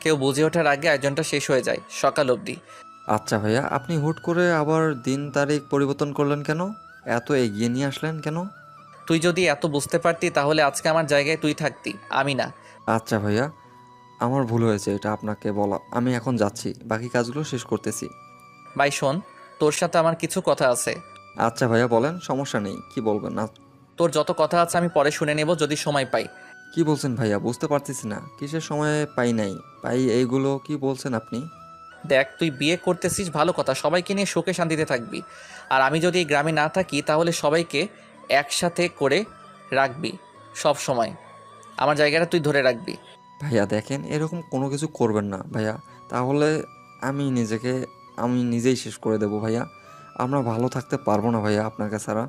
কেউ বুঝে ওঠার আগে আয়োজনটা শেষ হয়ে যায়, সকাল অবধি। আচ্ছা ভাইয়া, আপনি হুট করে আবার দিন তারিখ পরিবর্তন করলেন কেন? এত এগিয়ে নিয়ে আসলেন কেন? তুই যদি এত বুঝতে পারতি তাহলে আজকে আমার জায়গায় তুই থাকতি, আমি না। আচ্ছা ভাইয়া, আমার ভুল হয়েছে এটা আপনাকে বলা। আমি এখন যাচ্ছি, বাকি কাজগুলো শেষ করতেছি। ভাই শোন, তোর সাথে আমার কিছু কথা আছে। আচ্ছা ভাইয়া বলেন, সমস্যা নেই, কি বলবেন না? তোর যত কথা আছে আমি পরে শুনে নেব যদি সময় পাই। কি বলছেন ভাইয়া, বুঝতে পারতেছি না। কিসের সময় পাই নাই পাই এইগুলো কি বলছেন আপনি? দেখ, তুই বিয়ে করতেছিস ভালো কথা, সবাইকে নিয়ে সুখে শান্তিতে থাকবি। আর আমি যদি এই গ্রামে না থাকি তাহলে সবাইকে একসাথে করে রাখবি সব সময়। আমার জায়গাটা তুই ধরে রাখবি। ভাইয়া দেখেন, এরকম কোনো কিছু করবেন না ভাইয়া, তাহলে আমি আমি নিজেই শেষ করে দেব ভাইয়া। আমরা ভালো থাকতে পারবো না ভাইয়া আপনাকে ছাড়া।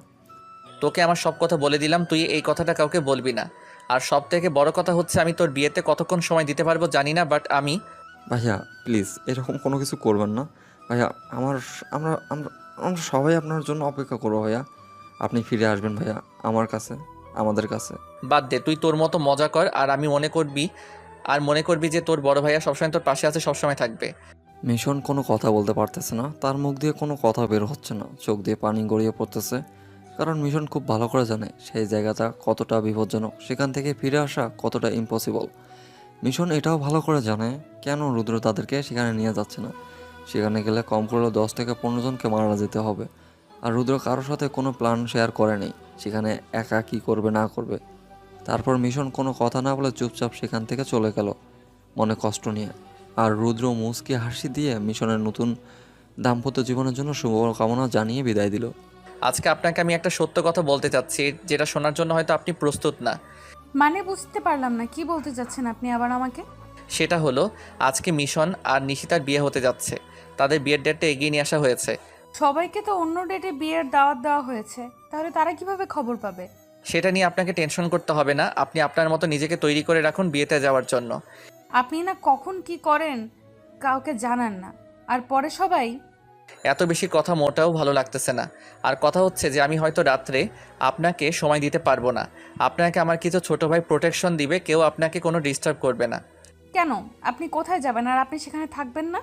তোকে আমার সব কথা বলে দিলাম, তুই এই কথাটা কাউকে বলবি না। আর সব থেকে বড় কথা হচ্ছে আমি তোর বিয়েতে কতক্ষণ সময় দিতে পারবো জানি না, বাট আমি ভাইয়া প্লিজ এরকম কোনো কিছু করবেন না ভাইয়া। আমার আমরা আমরা আমরা সবাই আপনার জন্য অপেক্ষা করবো ভাইয়া। আপনি ফিরে আসবেন ভাইয়া আমার কাছে, আমাদের কাছে। বাদ দে, তুই তোর মতো মজা কর। আর আমি মনে করবি যে তোর বড় ভাইয়া সবসময় তোর পাশে আছে, সবসময় থাকবে। মিশন কোনো কথা বলতে পারতেছে না, তার মুখ দিয়ে কোনো কথা বের হচ্ছে না, চোখ দিয়ে পানি গড়িয়ে পড়তেছে। কারণ মিশন খুব ভালো করে জানে সেই জায়গাটা কতটা বিপজ্জনক, সেখান থেকে ফিরে আসা কতটা ইম্পসিবল। মিশন এটাও ভালো করে জানে কেন রুদ্র তাদেরকে সেখানে নিয়ে যাচ্ছে না। সেখানে গেলে কম করে 10 থেকে 15 জনকে মারা যেতে হবে। আর রুদ্র কারোর সাথে কোনো প্ল্যান শেয়ার করেনি সেখানে একা কী করবে না করবে। তারপর মিশন কোনো কথা না বলে চুপচাপ সেখান থেকে চলে গেল মনে কষ্ট নিয়ে। আর রুদ্র মুচকি হাসি দিয়ে মিশনের নতুন দাম্পত্য জীবনের জন্য শুভকামনা জানিয়ে বিদায় দিল। আজকে আপনাকে আমি একটা সত্য কথা বলতে চাচ্ছি, যেটা শোনার জন্য হয়তো আপনি প্রস্তুত না। মানে বুঝতে পারলাম না, কি বলতে চাচ্ছেন আপনি আবার আমাকে? সেটা হলো, আজকে মিশন আর নিশিতার বিয়ে হতে যাচ্ছে। তাদের বিয়ের ডেটটা এগিয়ে নিয়ে আসা হয়েছে। সবাইকে তো অন্য ডেটে বিয়ের দাওয়াত দেওয়া হয়েছে, তাহলে তারা কিভাবে খবর পাবে? সেটা নিয়ে আপনাকে টেনশন করতে হবে না, আপনি আপনার মতো নিজেকে তৈরি করে রাখুন বিয়েতে যাওয়ার জন্য। আপনি না কখন কি করেন কাউকে জানান না, আর পরে সবাই। এত বেশি কথা মোটাও ভালো লাগতেছে না। আর কথা হচ্ছে যে আমি হয়তো রাত্রে আপনাকে সময় দিতে পারবো না। আপনাকে আমার কিছু ছোট ভাই প্রোটেকশন দিবে, কেউ আপনাকে কোনো ডিস্টার্ব করবে না। কেন? আপনি কোথায় যাবেন আর আপনি সেখানে থাকবেন না?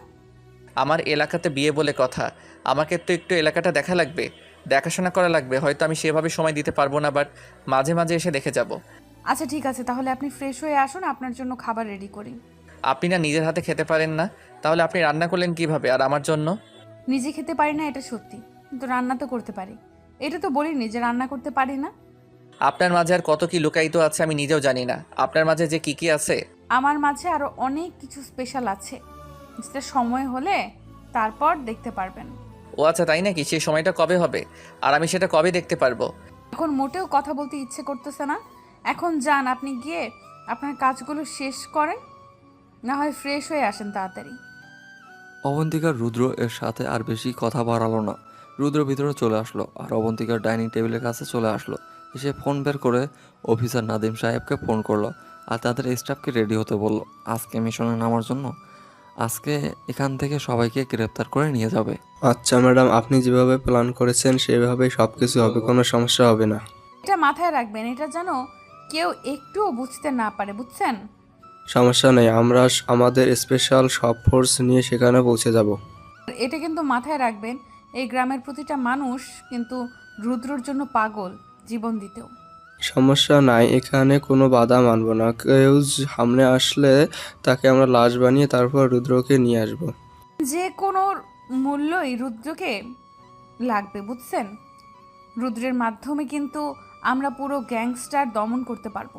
আমার এলাকাতে বিয়ে বলে কথা, আমাকে তো একটু এলাকাটা দেখা লাগবে, দেখাশোনা করা লাগবে। হয়তো আমি সেভাবে সময় দিতে পারবো না, বাট মাঝে মাঝে এসে দেখে যাব। আচ্ছা ঠিক আছে, তাহলে আপনি ফ্রেশ হয়ে আসুন, আপনার জন্য খাবার রেডি করি। আপনি না নিজের হাতে খেতে পারেন না, তাহলে আপনি রান্না করলেন কিভাবে আর আমার জন্য? নিজে খেতে পারি না এটা সত্যি, কিন্তু রান্না তো করতে পারি। এটা তো বলিনি যে রান্না করতে পারি না। আপনার মাঝে আর কত কি লুকায়িত আছে আমি নিজেও জানি না। আপনার মাঝে যে কি কি আছে। আমার মাঝে আরো অনেক কিছু স্পেশাল আছে, যেটা সময় হলে তারপর দেখতে পারবেন। ও আচ্ছা, তাই নাকি? সেই সময়টা কবে হবে আর আমি সেটা কবে দেখতে পারবো? এখন মোটেও কথা বলতে ইচ্ছে করতেছে না। এখন যান, আপনি গিয়ে আপনার কাজগুলো শেষ করেন, না হয় ফ্রেশ হয়ে আসেন তাড়াতাড়ি। অবন্তিকার রুদ্র এর সাথে আর বেশি কথা বাড়ালো না। রুদ্র ভিতরে চলে আসলো আর অবন্তিকার ডাইনিং টেবিলের কাছে চলে আসলো। এসে ফোন বের করে অফিসার নাদিম সাহেবকে ফোন করলো আর তাদের স্টাফকে রেডি হতে বলল আজকে মিশনে নামার জন্য। আজকে এখান থেকে সবাইকে গ্রেপ্তার করে নিয়ে যাবে। আচ্ছা ম্যাডাম, আপনি যেভাবে প্ল্যান করেছেন সেভাবেই সব কিছু হবে, কোনো সমস্যা হবে না। এটা মাথায় রাখবেন, এটা যেন কেউ একটুও বুঝতে না পারে, বুঝছেন? সমস্যা নেই, আমরা আমাদের স্পেশাল সব ফোর্স নিয়ে সেখানে পৌঁছে যাব। আর এটা কিন্তু মাথায় রাখবেন, এই গ্রামের প্রতিটা মানুষ কিন্তু রুদ্রর জন্য পাগল, জীবন দিতেও। সমস্যা নাই, এখানে কোনো বাধা মানব না। কেউ সামনে আসলে তাকে আমরা লাশ বানিয়ে তারপর রুদ্রকে নিয়ে আসব। যে কোনো মূল্যই রুদ্রকে লাগবে, বুঝছেন? রুদ্রের মাধ্যমে কিন্তু আমরা পুরো গ্যাংস্টার দমন করতে পারবো।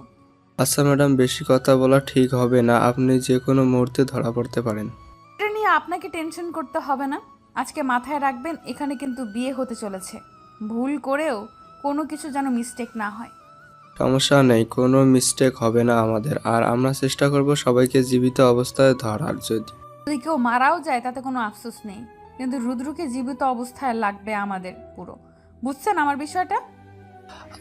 আচ্ছা ম্যাডাম, বেশি কথা বলা ঠিক হবে না, আপনি যে কোনো মুহূর্তে ধরা পড়তে পারেন। এটা নিয়ে আপনাকে টেনশন করতে হবে না। আজকে মাথায় রাখবেন, এখানে কিন্তু বিয়ে হতে চলেছে। ভুল করেও কোনো কিছু যেন মিস্টেক না হয়। সমস্যা নেই, কোনো মিস্টেক হবে না আমাদের। আর আমরা চেষ্টা করব সবাইকে জীবিত অবস্থায় ধরার। যদি কেউ মারাও যায় তাতে কোনো আফসোস নেই, কিন্তু রুদ্রকে জীবিত অবস্থায় লাগবে আমাদের পুরো, বুঝছেন আমার বিষয়টা?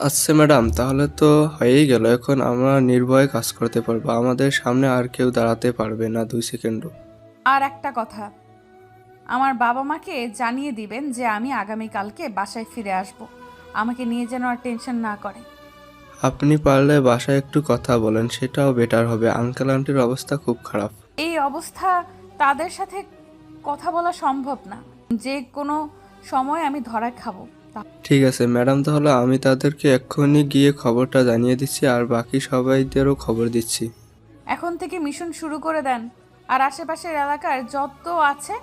আচ্ছা ম্যাডাম, তাহলে তো হয়েই গেল। এখন আমরা নির্ভয়ে কাজ করতে পারবো, আমাদের সামনে আর কেউ দাঁড়াতে পারবে না 2 সেকেন্ডও। আর একটা কথা, আমার বাবা মাকে জানিয়ে দিবেন যে আমি আগামীকালকে বাসায় ফিরে আসব। আমাকে নিয়ে যেন আর টেনশন না করে। আপনি পারলে বাসায় একটু কথা বলেন, সেটাও বেটার হবে। আঙ্কেল আন্টির অবস্থা খুব খারাপ। এই অবস্থা তাদের সাথে কথা বলা সম্ভব না। যে কোনো সময় আমি ধরা খাবো। ঠিক আছে ম্যাডাম, তাহলে আমি তাদেরকে এক্ষুনি গিয়ে খবরটা জানিয়ে দিচ্ছি আর বাকি সবাইদেরও খবর দিচ্ছি। এখন থেকে মিশন শুরু করে দেন। আর আশেপাশের এলাকার যত আছে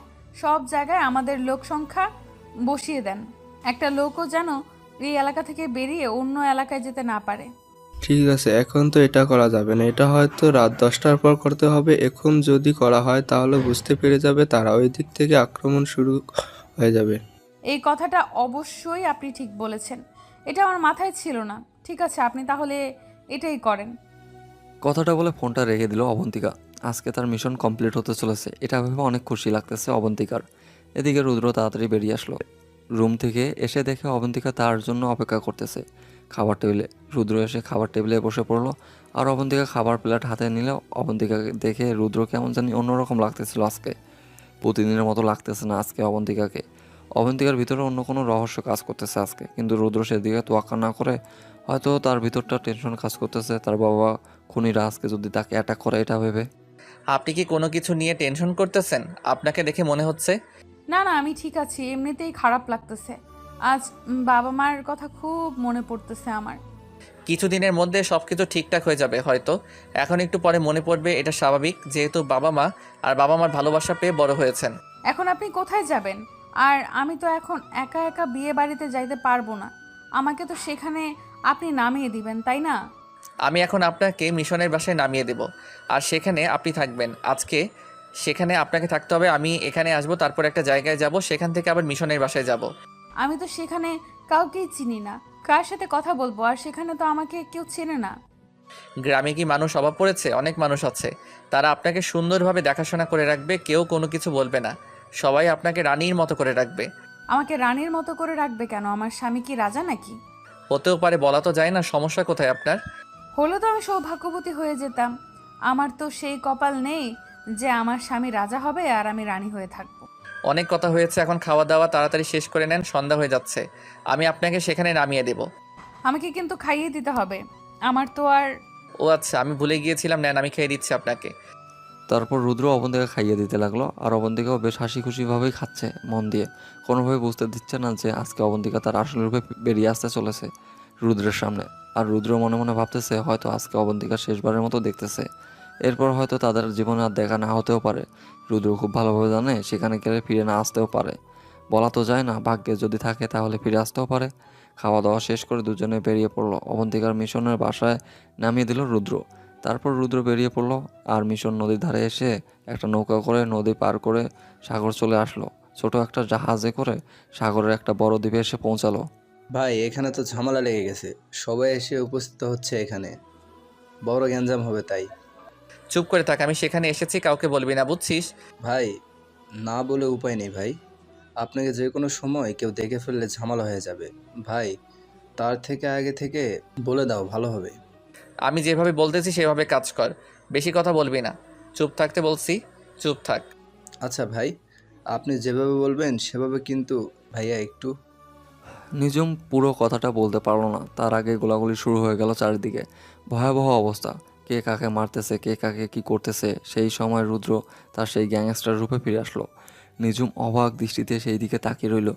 সব জায়গায় আমাদের লোক সংখ্যা বসিয়ে দেন। একটা লোকও যেন এই এলাকা থেকে বেরিয়ে অন্য এলাকায় যেতে না পারে। ঠিক আছে, এখন তো এটা করা যাবে না, এটা হয়তো রাত 10টার পর করতে হবে। এখন যদি করা হয় তাহলে বুঝতে পেরে যাবে তারা, ওই দিক থেকে আক্রমণ শুরু হয়ে যাবে। এই কথাটা অবশ্যই আপনি ঠিক বলেছেন। এটা আমার মাথায় ছিল না। ঠিক আছে, আপনি তাহলে এটাই করেন। কথাটা বলে ফোনটা রেখে দিল অবন্তিকা। আজকে তার মিশন কমপ্লিট হতে চলেছে, এটা ভেবে অনেক খুশি লাগতেছে অবন্তিকার। এদিকে রুদ্র তাড়াতাড়ি বেরিয়ে আসলো রুম থেকে। এসে দেখে অবন্তিকা তার জন্য অপেক্ষা করতেছে খাবার টেবিলে। রুদ্র এসে খাবার টেবিলে বসে পড়লো আর অবন্তিকা খাবার প্লেট হাতে নিলে অবন্তিকাকে দেখে রুদ্র কেমন জানি অন্যরকম লাগতেছিল আজকে। প্রতিদিনের মতো লাগতেছে না আজকে অবন্তিকাকে। অবন্তিকার ভিতরে অন্য কোনো রহস্য কাজ করতেছে আজকে, কিন্তু রুদ্র সেদিকে তোয়াক্কা না করে হয়তো তার ভিতরটা টেনশন কাজ করতেছে তার বাবা খুনিরা আজকে যদি তাকে অ্যাটাক করে এটা ভেবে। আপনি কি কোনো কিছু নিয়ে টেনশন করতেছেন? আপনাকে দেখে মনে হচ্ছে। না না, আমি ঠিক আছি। এমনিতেই খারাপ লাগতেছে। আজ বাবা মার কথা খুব মনে পড়তেছে আমার। কিছুদিনের মধ্যে সব কিছু ঠিকঠাক হয়ে যাবে হয়তো। এখন একটু পরে মনে পড়বে, এটা স্বাভাবিক, যেহেতু বাবা মা আর বাবা মার ভালোবাসা পেয়ে বড় হয়েছেন। এখন আপনি কোথায় যাবেন? আর আমি তো এখন একা একা বিয়ে বাড়িতে যাইতে পারবো না। আমাকে তো সেখানে আপনি নামিয়ে দিবেন, তাই না? আমি এখন আপনাকে মিশনের বাসায় নামিয়ে দেব, আর সেখানে আপনি থাকবেন। আজকে সেখানে আপনাকে থাকতে হবে। আমি এখানে আসবো, তারপর একটা জায়গায় যাব, সেখান থেকে আবার মিশনের বাসায় যাব। আমি তো সেখানে কাউকেই চিনি না। কার সাথে কথা বলবো? আর সেখানে তো আমাকে কেউ চেনে না। গ্রামে কি মানুষ অভাব পড়েছে? অনেক মানুষ আছে, তারা আপনাকে সুন্দরভাবে দেখাশোনা করে রাখবে, কেউ কোনো কিছু বলবে না, সবাই আপনাকে রানীর মতো করে রাখবে। আমাকে রানীর মতো করে রাখবে কেন? আমার স্বামী কি রাজা নাকি? হতেও পারে, বলা তো যায় না। সমস্যা কোথায় আপনার? হলে তো আমি সৌভাগ্যবতী হয়ে যেতাম। আমার তো সেই কপাল নেই যে আমার স্বামী রাজা হবে আর আমি রানী হয়ে থাকবো। অনেক কথা হয়েছে, এখন খাওয়া দাওয়া তাড়াতাড়ি শেষ করে নেন, সন্ধ্যা হয়ে যাচ্ছে। আমি আপনাকে সেখানে নামিয়ে দেব। আমাকে কিন্তু খাইয়ে দিতে হবে। আমার তো আর ও আচ্ছা, আমি ভুলে গিয়েছিলাম। নেন, আমি খেয়ে দিচ্ছি আপনাকে। তারপর রুদ্র অবন্তিকা খাইয়ে দিতে লাগলো আর অবন্তিকাও বেশ হাসি খুশিভাবেই খাচ্ছে মন দিয়ে। কোনোভাবে বুঝতে দিচ্ছে না যে আজকে অবন্তিকা তার আসল রূপে বেরিয়ে আসতে চলেছে রুদ্রের সামনে। আর রুদ্র মনে মনে ভাবতেছে হয়তো আজকে অবন্তিকা শেষবারের মতো দেখতেছে, এরপর হয়তো তাদের জীবনে আর দেখা না হতেও পারে। রুদ্র খুব ভালোভাবে জানে সেখানে গেলে ফিরে না আসতেও পারে, বলা তো যায় না, ভাগ্যে যদি থাকে তাহলে ফিরে আসতেও পারে। খাওয়া দাওয়া শেষ করে দুজনে বেরিয়ে পড়লো অবন্তিকার মিশনের বাসায় নামিয়ে দিল রুদ্র। তারপর রুদ্র বেরিয়ে পড়লো আর মিশন নদীর ধারে এসে একটা নৌকা করে নদী পার করে সাগর চলে আসলো। ছোট একটা জাহাজে করে সাগরের একটা বড় দ্বীপে এসে পৌঁছালো। ভাই, এখানে তো ঝামেলা লেগে গেছে। সবাই এসে উপস্থিত হচ্ছে এখানে, বড় গ্যাঞ্জাম হবে তাই। চুপ করে থাক, আমি সেখানে এসেছি, কাউকে বলবি না, বুঝছিস? ভাই, না বলে উপায় নেই ভাই। আপনাকে যে কোনো সময় কেউ দেখে ফেললে ঝামেলা হয়ে যাবে ভাই। তার থেকে আগে থেকে বলে দাও, ভালো হবে। আমি যেভাবে বলতেছি সেভাবে কাজ কর, বেশি কথা বলবি না। চুপ থাকতে বলছি, চুপ থাক। আচ্ছা ভাই, আপনি যেভাবে বলবেন সেভাবে, কিন্তু ভাইয়া একটু। নিজুম পুরো কথাটা বলতে পারলো না, তার আগে গোলাগুলি শুরু হয়ে গেল চারিদিকে। ভয়াবহ অবস্থা, কে কাকে মারতেছে, কে কাকে কি করতেছে। সেই সময় রুদ্র তার সেই গ্যাংস্টার রূপে ফিরে আসলো। নিজুম অবাক দৃষ্টিতে সেই দিকে তাকিয়ে রইল।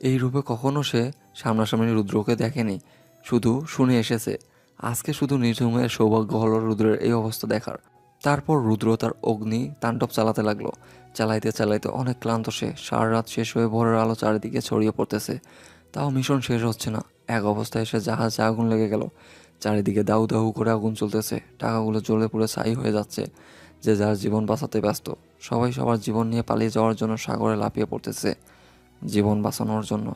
এই রূপে কখনো সে সামনাসামনি রুদ্রকে দেখেনি, শুধু শুনে এসেছে। আজকে শুধু নিজুমের সৌভাগ্য হলো রুদ্রের এই অবস্থা দেখার। তারপর রুদ্র তার অগ্নি তাণ্ডব চালাতে লাগলো। চালাইতে চালাইতে অনেক ক্লান্ত সে। সারা রাত শেষ হয়ে ভোরের আলো চারিদিকে ছড়িয়ে পড়তেছে, তাও মিশন শেষ হচ্ছে না। এক অবস্থায় এসে জাহাজে আগুন লেগে গেল। চারিদিকে দাউ দাউ করে আগুন চলতেছে, টাকাগুলো জ্বলে পুড়ে ছাই হয়ে যাচ্ছে। যে যার জীবন বাঁচাতে ব্যস্ত, সবাই সবার জীবন নিয়ে পালিয়ে যাওয়ার জন্য সাগরে লাফিয়ে পড়তেছে জীবন বাঁচানোর জন্য।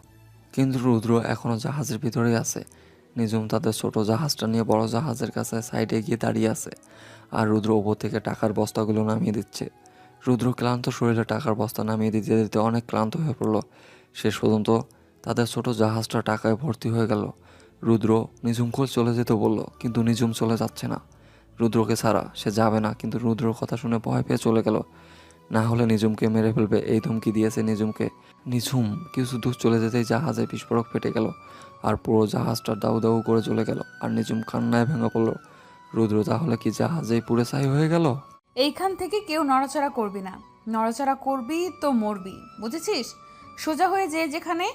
কিন্তু রুদ্র এখনও জাহাজের ভিতরেই আছে। নিজুম তাদের ছোট জাহাজটা নিয়ে বড় জাহাজের কাছে সাইডে গিয়ে দাঁড়িয়ে আছে আর রুদ্র ওপর থেকে টাকার বস্তাগুলো নামিয়ে দিচ্ছে। রুদ্র ক্লান্ত শরীরে টাকার বস্তা নামিয়ে দিতে দিতে অনেক ক্লান্ত হয়ে পড়লো। শেষ পর্যন্ত তাদের ছোট জাহাজটা টাকায় ভর্তি হয়ে গেল। রুদ্র নিজুমকে চলে যেতে বলল, কিন্তু নিজুম চলে যাচ্ছে না রুদ্রকে ছাড়া। সে যাবে না, কিন্তু রুদ্রর কথা শুনে ভয় পেয়ে চলে গেল। না হলে নিজুমকে মেরে ফেলবে এই ধমকি দিয়েছে নিজুমকে। নিঝুম কিছু দূর চলে যেতেই জাহাজে বিস্ফোরক ফেটে গেল আর পুরো জাহাজটা দাউ দাউ করে চলে গেল আর নিঝুম কান্নায় ভেঙে পড়ল। রুদ্র তাহলে কি জাহাজেই পুড়ে ছাই হয়ে গেল? এইখান থেকে কেউ নড়াচড়া করবি না, নড়াচড়া করবি তো মরবি, বুঝেছিস? সোজা হয়ে যে যেখানে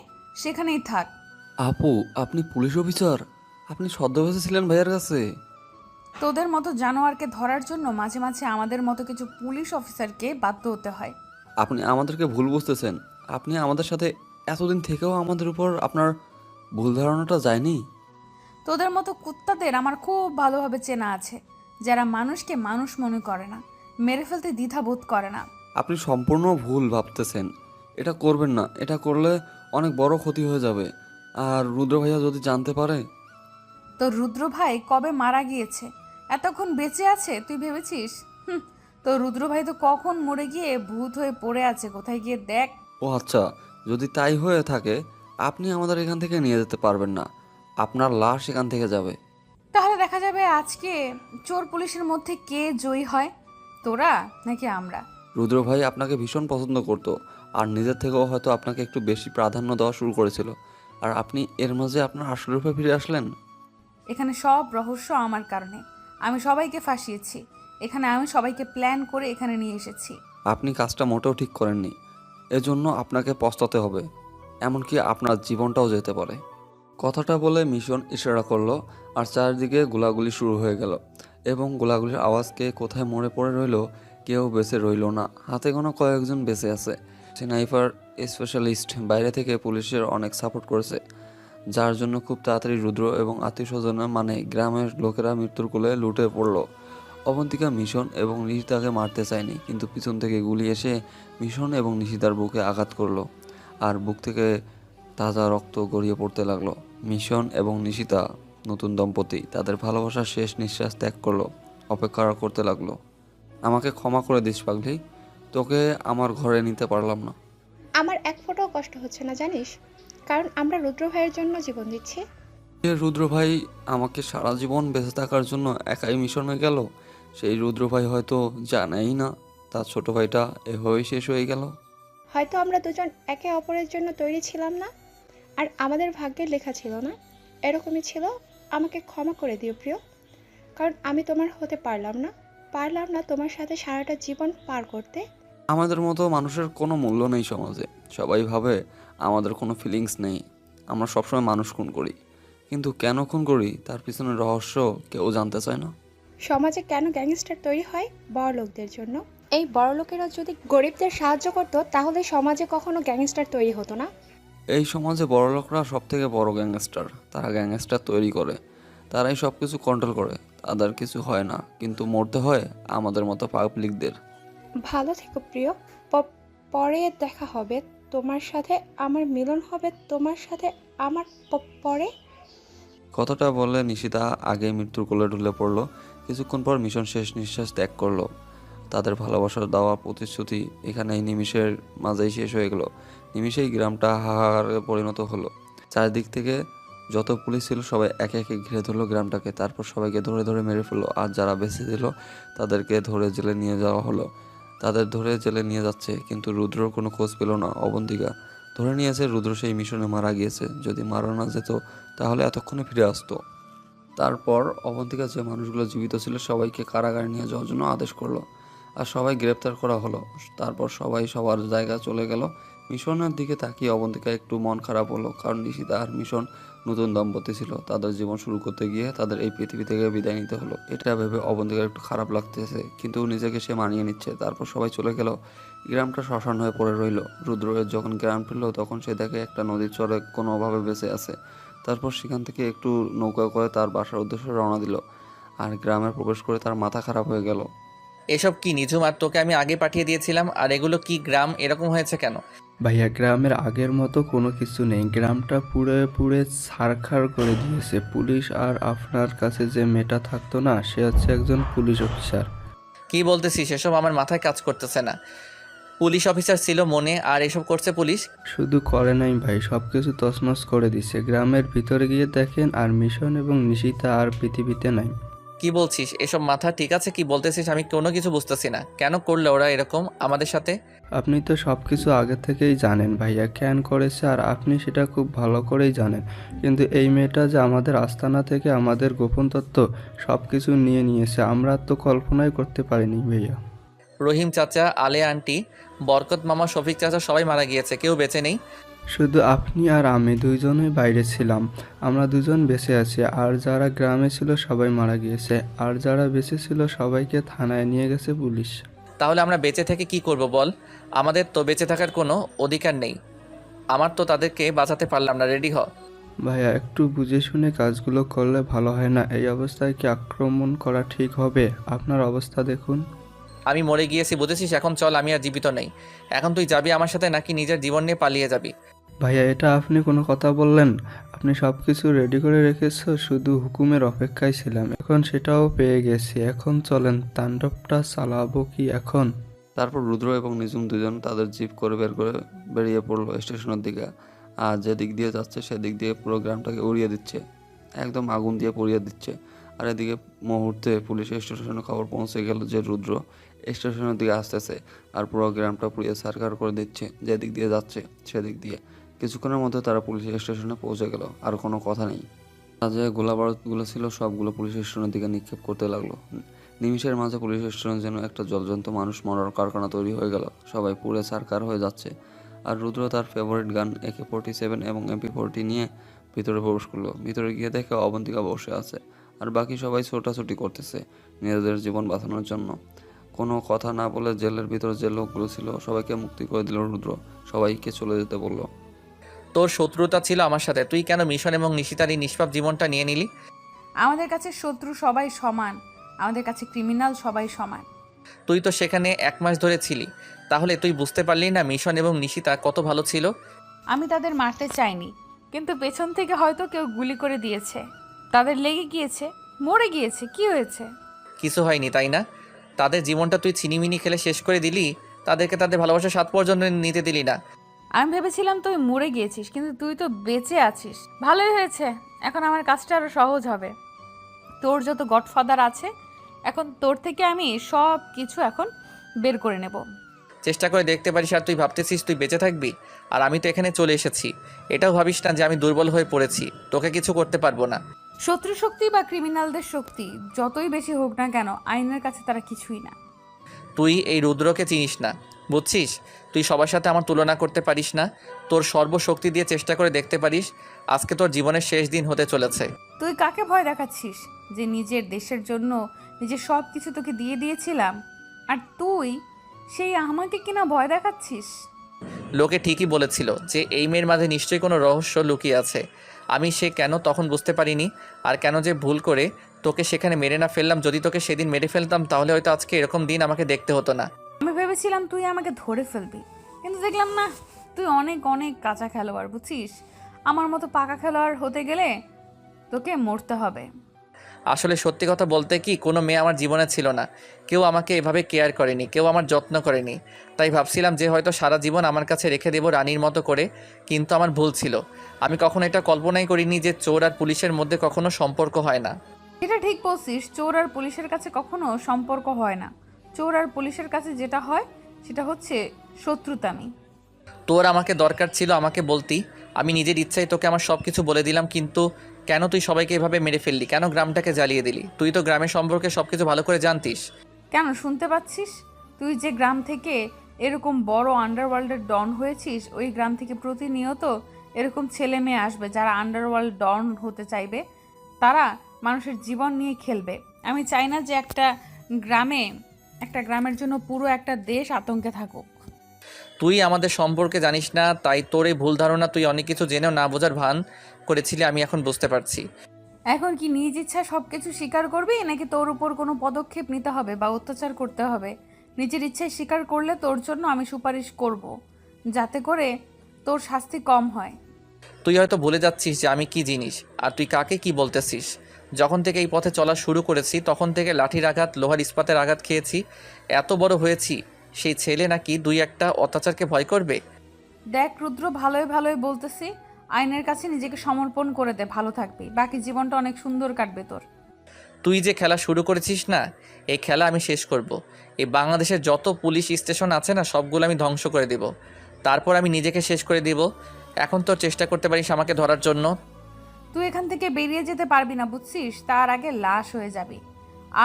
সেখানেই থাক। আপু, আপনি পুলিশ অফিসার? আপনি ছদ্মবেশে ছিলেন ভাইয়ার কাছে? তোদের মতো জানোয়ারকে ধরার জন্য মাঝে মাঝে আমাদের মতো কিছু পুলিশ অফিসারকে বাধ্য হতে হয়। আপনি আমাদেরকে ভুল বুঝতেছেন। আপনি আমাদের সাথে এতদিন থেকেও আমাদের উপর আপনার ভুল ধারণাটা যায়নি। তোদের মতো কুত্তাদের আমার খুব ভালোভাবে চেনা আছে, যারা মানুষকে মানুষ মনে করে না, মেরে ফেলতে দ্বিধা বোধ করে না। আপনি সম্পূর্ণ ভুল ভাবতেছেন। এটা করবেন না, এটা করলে অনেক বড় ক্ষতি হয়ে যাবে। আর রুদ্র ভাইয়া যদি জানতে পারে? তোর রুদ্র ভাই কবে মারা গিয়েছে, এতক্ষণ বেঁচে আছে তুই ভেবেছিস? তোর রুদ্র ভাই তো কখন মরে গিয়ে ভূত হয়ে পড়ে আছে, কোথায় গিয়ে দেখ। ও আচ্ছা, যদি তাই হয়ে থাকে আপনি আমাদের এখান থেকে নিয়ে যেতে পারবেন না। আপনার লাশ এখান থেকে যাবে। তাহলে দেখা যাবে আজকে চোর পুলিশের মধ্যে কে জয়ী হয়, তোরা নাকি আমরা। রুদ্র ভাই আপনাকে ভীষণ পছন্দ করতো আর নিজের থেকেও হয়তো আপনাকে একটু বেশি প্রাধান্য দেওয়া শুরু করেছিল। আর আপনি এর মাঝে আপনার আসল রূপে ফিরে আসলেন। এখানে সব রহস্য আমার কারণে, আমি সবাইকে ফাঁসিয়েছি। এখানে আমি সবাইকে প্ল্যান করে এখানে নিয়ে এসেছি। আপনি কাজটা মোটেও ঠিক করেননি, এজন্য আপনাকে পস্তাতে হবে। এমনকি আপনার জীবনটাও যেতে পারে। কথাটা বলে মিশন ইশারা করলো আর চারদিকে গোলাগুলি শুরু হয়ে গেল এবং গোলাগুলির আওয়াজকে কোথায় মরে পড়ে রইল কেউ বেঁচে রইল না। হাতে গোনা কয়েকজন বেঁচে আছে। স্নাইপার স্পেশালিস্ট বাইরে থেকে পুলিশের অনেক সাপোর্ট করেছে, যার জন্য খুব তাড়াতাড়ি রুদ্র এবং আত্মীয় স্বজনের মানে গ্রামের লোকেরা মৃত্যুর কোলে লুটে পড়ল। অবন্তিকা মিশন এবং নিশিতাকে মারতে চায়নি, কিন্তু পিছন থেকে গুলি এসে মিশন এবং নিশিতার বুকে আঘাত করলো আর বুক থেকে তাজা রক্ত গড়িয়ে পড়তে লাগলো। মিশন এবং নিশিতা নতুন দম্পতি তাদের ভালোবাসার শেষ নিঃশ্বাস ত্যাগ করলো, অপেক্ষা করতে লাগলো। আমাকে ক্ষমা করে দিস পাগলি, তোকে আমার ঘরে নিতে পারলাম না। আমার এক ফোঁটাও কষ্ট হচ্ছে না জানিস, কারণ আমরা রুদ্র ভাইয়ের জন্য জীবন দিচ্ছি। রুদ্র ভাই আমাকে সারা জীবন বেঁচে থাকার জন্য একাই মিশনে গেল। সেই রুদ্র ভাই হয়তো জানেই না তার ছোট ভাইটা এভাবেই শেষ হয়ে গেল। হয়তো আমরা দুজন একে অপরের জন্য তৈরি ছিলাম না, আর আমাদের ভাগ্যের লেখা ছিল না। এরকমই ছিল। আমাকে ক্ষমা করে দিও প্রিয়, কারণ আমি তোমার হতে পারলাম না তোমার সাথে সারাটা জীবন পার করতে। আমাদের মতো মানুষের কোনো মূল্য নেই সমাজে। সবাই ভাবে আমাদের কোনো ফিলিংস নেই। আমরা সবসময় মানুষ খুন করি, কিন্তু কেন খুন করি তার পিছনের রহস্য কেউ জানতে চায় না। সমাজে কেন গ্যাংস্টার তৈরি হয়? বড় লোকদের জন্য। এই বড় লোকেরা যদি গরিবদের সাহায্য করতো তাহলে সমাজে কখনো গ্যাংস্টার তৈরি হতো না। এই সমাজে বড়লোকরা সব থেকে বড় গ্যাংস্টার। তারা গ্যাংস্টার তৈরি করে, তারাই সব কিছু কন্ট্রোল করে। তাদের কিছু হয় না, কিন্তু মরতে হয় আমাদের মতো পাবলিকদের। ভালো থেকো প্রিয়। পরে দেখা হবে তোমার সাথে, আমার মিলন হবে তোমার সাথে আমার পরে। কথাটা বলে নিশিতা আগে মৃত্যুর কোলে ঢুলে পড়লো। কিছুক্ষণ পর মিশন শেষ নিঃশ্বাস ত্যাগ করলো। তাদের ভালোবাসার দেওয়া প্রতিশ্রুতি এখানে এই নিমিষের মাঝেই শেষ হয়ে গেল। নিমিষেই গ্রামটা হাহাকারে পরিণত হলো। চারদিক থেকে যত পুলিশ ছিল সবাই একে একে ঘিরে ধরলো গ্রামটাকে। তারপর সবাইকে ধরে ধরে মেরে ফেললো, আর যারা বেঁচে ছিল তাদেরকে ধরে জেলে নিয়ে যাওয়া হলো। তাদের ধরে জেলে নিয়ে যাচ্ছে, কিন্তু রুদ্রর কোনো খোঁজ পেল না। অবন্তিকা ধরে নিয়েছে রুদ্র সেই মিশনে মারা গিয়েছে। যদি মারা না যেত তাহলে এতক্ষণে ফিরে আসতো। তারপর অবন্তিকা যে মানুষগুলো জীবিত ছিল সবাইকে কারাগারে নিয়ে যাওয়ার জন্য আদেশ করলো, আর সবাই গ্রেপ্তার করা হলো। তারপর সবাই সবার জায়গায় চলে গেল। মিশনের দিকে তাকিয়ে অবন্তিকা একটু মন খারাপ হলো, কারণ নিশিতা আর মিশন নতুন দম্পতি ছিল। তাদের জীবন শুরু করতে গিয়ে তাদের এই পৃথিবী থেকে বিদায় নিতে হলো। এটা ভেবে অবন্তিকার একটু খারাপ লাগতেছে, কিন্তু নিজেকে সে মানিয়ে নিচ্ছে। তারপর সবাই চলে গেল। গ্রামটা শ্মশান হয়ে পড়ে রইল। রুদ্রের যখন গ্রাম ফিরল তখন সে দেখে একটা নদীর চরে কোনোভাবে বেঁচে আছে। তারপর সেখান থেকে একটু নৌকা করে তার বাসার উদ্দেশ্যে রওনা দিল। আর গ্রামে প্রবেশ করে তার মাথা খারাপ হয়ে গেল। এসব কি নিঝুম? আর তোকে আমি আগে পাঠিয়ে দিয়েছিলাম, আর এগুলো কি? গ্রাম এরকম হয়েছে কেন? ভাইয়া, গ্রামের আগের মতো কোনো কিছু নেই। গ্রামটা পুড়ে পুড়ে ছারখার করে দিয়েছে পুলিশ। আর আপনার কাছে যে মেয়েটা থাকতো না, সে হচ্ছে একজন পুলিশ অফিসার। কি বলতেছিস? এসব আমার মাথায় কাজ করতেছে না। পুলিশ অফিসার ছিল মনে, আর এসব করছে পুলিশ? শুধু করে নাই ভাই, সব কিছু তছনছ করে দিছে। গ্রামের ভিতরে গিয়ে দেখেন, আর মিশন এবং নিশিতা আর পৃথিবীতে নাই। কি বলছিস এসব? মাথা ঠিক আছে? কি বলতেছিস আমি কোনো কিছু বুঝতেছি না। কেন করলে ওরা এরকম আমাদের সাথে? আপনি তো সব কিছু আগে থেকেই জানেন ভাইয়া কেন করেছে, আর আপনি সেটা খুব ভালো করেই জানেন। কিন্তু এই মেয়েটা যে আমাদের আস্তানা থেকে আমাদের গোপন তথ্য সব কিছু নিয়ে নিয়েছে, আমরা তো কল্পনাই করতে পারিনি ভাইয়া। রহিম চাচা, আলে আন্টি, বরকত মামা, শফিক চাচা সবাই মারা গিয়েছে, কেউ বেঁচে নেই। শুধু আপনি আর আমি দুইজনই বাইরে ছিলাম, আমরা দুজন বেঁচে আছি। আর যারা গ্রামে ছিল সবাই মারা গিয়েছে, আর যারা বেঁচে ছিল সবাইকে থানায় নিয়ে গেছে পুলিশ। তাহলে আমরা বেঁচে থেকে কি করব বল? আমাদের তো বেঁচে থাকার কোনো অধিকার নেই। আমার তো তাদেরকে বাঁচাতে পারলাম না। রেডি হ। ভাইয়া একটু বুঝে শুনে কাজগুলো করলে ভালো হয় না? এই অবস্থায় কি আক্রমণ করা ঠিক হবে? আপনার অবস্থা দেখুন। আমি মরে গিয়েছি বুঝেছিস? এখন চল, আমি আর জীবিত নেই। এখন তুই যাবি আমার সাথে নাকি নিজের জীবন নিয়ে পালিয়ে যাবি? ভাইয়া এটা আপনি কোনো কথা বললেন? আপনি সব কিছু রেডি করে রেখেছো, শুধু হুকুমের অপেক্ষায় ছিলাম, এখন সেটাও পেয়ে গেছি। এখন চলেন, তাণ্ডবটা চালাবো কি এখন? তারপর রুদ্র এবং নিজুম দুজন তাদের জিপ করে বেরিয়ে পড়লো স্টেশনের দিকে। আর যেদিক দিয়ে যাচ্ছে সেদিক দিয়ে পুরো গ্রামটাকে উড়িয়ে দিচ্ছে, একদম আগুন দিয়ে পুড়িয়ে দিচ্ছে। আর এদিকে মুহূর্তে পুলিশ স্টেশনে খবর পৌঁছে গেল যে রুদ্র স্টেশনের দিকে আসতেছে আর পুরো গ্রামটা পুড়িয়ে ছারখার করে দিচ্ছে। যেদিক দিয়ে যাচ্ছে সেদিক দিয়ে। কিছুক্ষণের মধ্যে তারা পুলিশ স্টেশনে পৌঁছে গেল। আর কোনো কথা নেই। যে গোলাবারুদগুলো ছিল সবগুলো পুলিশ স্টেশনের দিকে নিক্ষেপ করতে লাগলো। নিমিষের মাঝে পুলিশ স্টেশন যেন একটা জলজন্ত মানুষ মরার কারখানা তৈরি হয়ে গেল। সবাই পুড়ে ছারখার হয়ে যাচ্ছে। আর রুদ্র তার ফেভারিট গান AK-47 এবং MP-40 নিয়ে ভিতরে প্রবেশ করলো। ভিতরে গিয়ে দেখে অবন্তিকা বসে আছে আর বাকি সবাই ছোটাছুটি করতেছে নিজেদের জীবন বাঁচানোর জন্য। কোনো কথা না বলে জেলের ভিতরে যে লোকগুলো ছিল সবাইকে মুক্তি করে দিল রুদ্র। সবাইকে চলে যেতে বললো। তোর শত্রুতা ছিল আমার সাথে, তুই কেন মিশন এবং নিশিতার এই নিষ্পাপ জীবনটা নিয়ে নিলি? আমাদের কাছে শত্রু সবাই সমান, আমাদের কাছে ক্রিমিনাল সবাই সমান। তুই তো সেখানে 1 মাস ধরে ছিলি, তাহলে তুই বুঝতে পারলি না মিশন এবং নিশিতা কত ভালো ছিল? আমি তাদের মারতে চাইনি, কিন্তু পেছন থেকে হয়তো কেউ গুলি করে দিয়েছে, তাদের লেগে গিয়েছে, মরে গিয়েছে, কি হয়েছে? কিছু হয়নি তাই না? তাদের জীবনটা তুই ছিনিমিনি খেলে শেষ করে দিলি, তাদেরকে তাদের ভালোবাসার স্বাদ পর্যন্ত নিতে দিলি না। আমি ভেবেছিলাম তুই মরে গিয়েছিস, কিন্তু তুই তো বেঁচে আছিস। ভালোই হয়েছে, এখন আমার কাজটা আরো সহজ হবে। তোর যত গডফাদার আছে, এখন তোর থেকে আমি সব কিছু এখন বের করে নেব। চেষ্টা করে দেখতে পারিস। আর তুই ভাবতেছিস তুই বেঁচে থাকবি, আর আমি তো এখানে চলে এসেছি। এটাও ভাবিস না যে আমি দুর্বল হয়ে পড়েছি, তোকে কিছু করতে পারবো না। শত্রু শক্তি বা ক্রিমিনালদের শক্তি যতই বেশি হোক না কেন, আইনের কাছে তারা কিছুই না। তুই এই রুদ্রকে চিনিস না, বুঝছিস? তুই সবার সাথে আমার তুলনা করতে পারিস না। তোর সর্বশক্তি দিয়ে চেষ্টা করে দেখতে পারিস। আজকে তোর জীবনের শেষ দিন হতে চলেছে। তুই কাকে ভয় দেখাচ্ছিস? যে নিজের দেশের জন্য নিজের সব কিছু তোকে দিয়ে দিয়েছিলাম, আর তুই সেই আমাকে কিনা ভয় দেখাচ্ছিস? লোকে ঠিকই বলেছিল যে এই মেয়ের মাঝে নিশ্চয়ই কোনো রহস্য লুকিয়ে আছে। আমি সে কেন তখন বুঝতে পারিনি, আর কেন যে ভুল করে তোকে সেখানে মেরে না ফেললাম। যদি তোকে সেদিন মেরে ফেলতাম তাহলে হয়তো আজকে এরকম দিন আমাকে দেখতে হতো না। আমি ভেবেছিলাম তুই আমাকে ধরে ফেলবি, কিন্তু দেখলাম না, তুই অনেক অনেক কাঁচা খেলোয়াড়, বুঝছিস? আমার মতো পাকা খেলোয়াড় হতে গেলে তোকে মরতে হবে। আসলে সত্যি কথা বলতে কি, কোনো মেয়ে আমার জীবনে ছিল না। কেউ আমাকে এভাবে কেয়ার করেনি, কেউ আমার যত্ন করেনি। তাই ভাবছিলাম যে হয়তো সারা জীবন আমার কাছে রেখে দেবো রানীর মতো করে, কিন্তু আমার ভুল ছিল। আমি কখনো এটা কল্পনাই করিনি যে চোর আর পুলিশের মধ্যে কখনো সম্পর্ক হয় না। এটা ঠিক বলছিস, চোর আর পুলিশের কাছে কখনো সম্পর্ক হয় না। চোর আর পুলিশের কাছে যেটা হয় সেটা হচ্ছে শত্রুতামি। তোর আমাকে দরকার ছিল আমাকে বলতি, আমি নিজের ইচ্ছায় তোকে আমার সব কিছু বলে দিলাম। কিন্তু কেন তুই সবাইকে এভাবে মেরে ফেললি? কেন গ্রামটাকে জ্বালিয়ে দিলি? তুই তো গ্রামের সম্পর্কে সব কিছু ভালো করে জানতিস। কেন শুনতে পাচ্ছিস? তুই যে গ্রাম থেকে এরকম বড় আন্ডারওয়ার্ল্ডের ডন হয়েছিস, ওই গ্রাম থেকে প্রতিনিয়ত এরকম ছেলে মেয়ে আসবে যারা আন্ডারওয়ার্ল্ড ডন হতে চাইবে। তারা মানুষের জীবন নিয়ে খেলবে। আমি চাই না যে একটা গ্রামের জন্য পুরো একটা দেশ আতঙ্কে থাকুক। তুই আমাদের সম্পর্কে জানিস না, তাই তোর এই ভুল ধারণা। তুই অনেক কিছু জেনেও না বোঝার ভান করেছিলি, আমি এখন বুঝতে পারছি। এখন কি নিজ ইচ্ছা সব কিছু স্বীকার করবি, নাকি তোর উপর কোনো পদক্ষেপ নিতে হবে বা অত্যাচার করতে হবে? নিজের ইচ্ছায় স্বীকার করলে তোর জন্য আমি সুপারিশ করব, যাতে করে তোর শাস্তি কম হয়। তুই হয়তো ভুলে যাচ্ছিস যে আমি কি জিনিস, আর তুই কাকে কি বলতেছিস। যখন থেকে এই পথে চলা শুরু করেছি তখন থেকে লাঠির আঘাত, লোহার ইস্পাতের আঘাত খেয়েছি, এত বড় হয়েছি। সেই ছেলে নাকি 2-1টা অত্যাচারকে ভয় করবে? দেখ রুদ্র, ভালোই ভালোই বলতেছি, আইনের কাছে নিজেকে সমর্পণ করে দে, ভালো থাকবি, বাকি জীবনটা অনেক সুন্দর কাটবে তোর। তুই যে খেলা শুরু করেছিস না, এই খেলা আমি শেষ করব। এই বাংলাদেশের যত পুলিশ স্টেশন আছে না, সবগুলো আমি ধ্বংস করে দিব। তারপর আমি নিজেকে শেষ করে দিব। এখন তোর চেষ্টা করতে পারিস আমাকে ধরার জন্য। তুই এখান থেকে বেরিয়ে যেতে পারবি না, বুঝছিস? তার আগে লাশ হয়ে যাবি।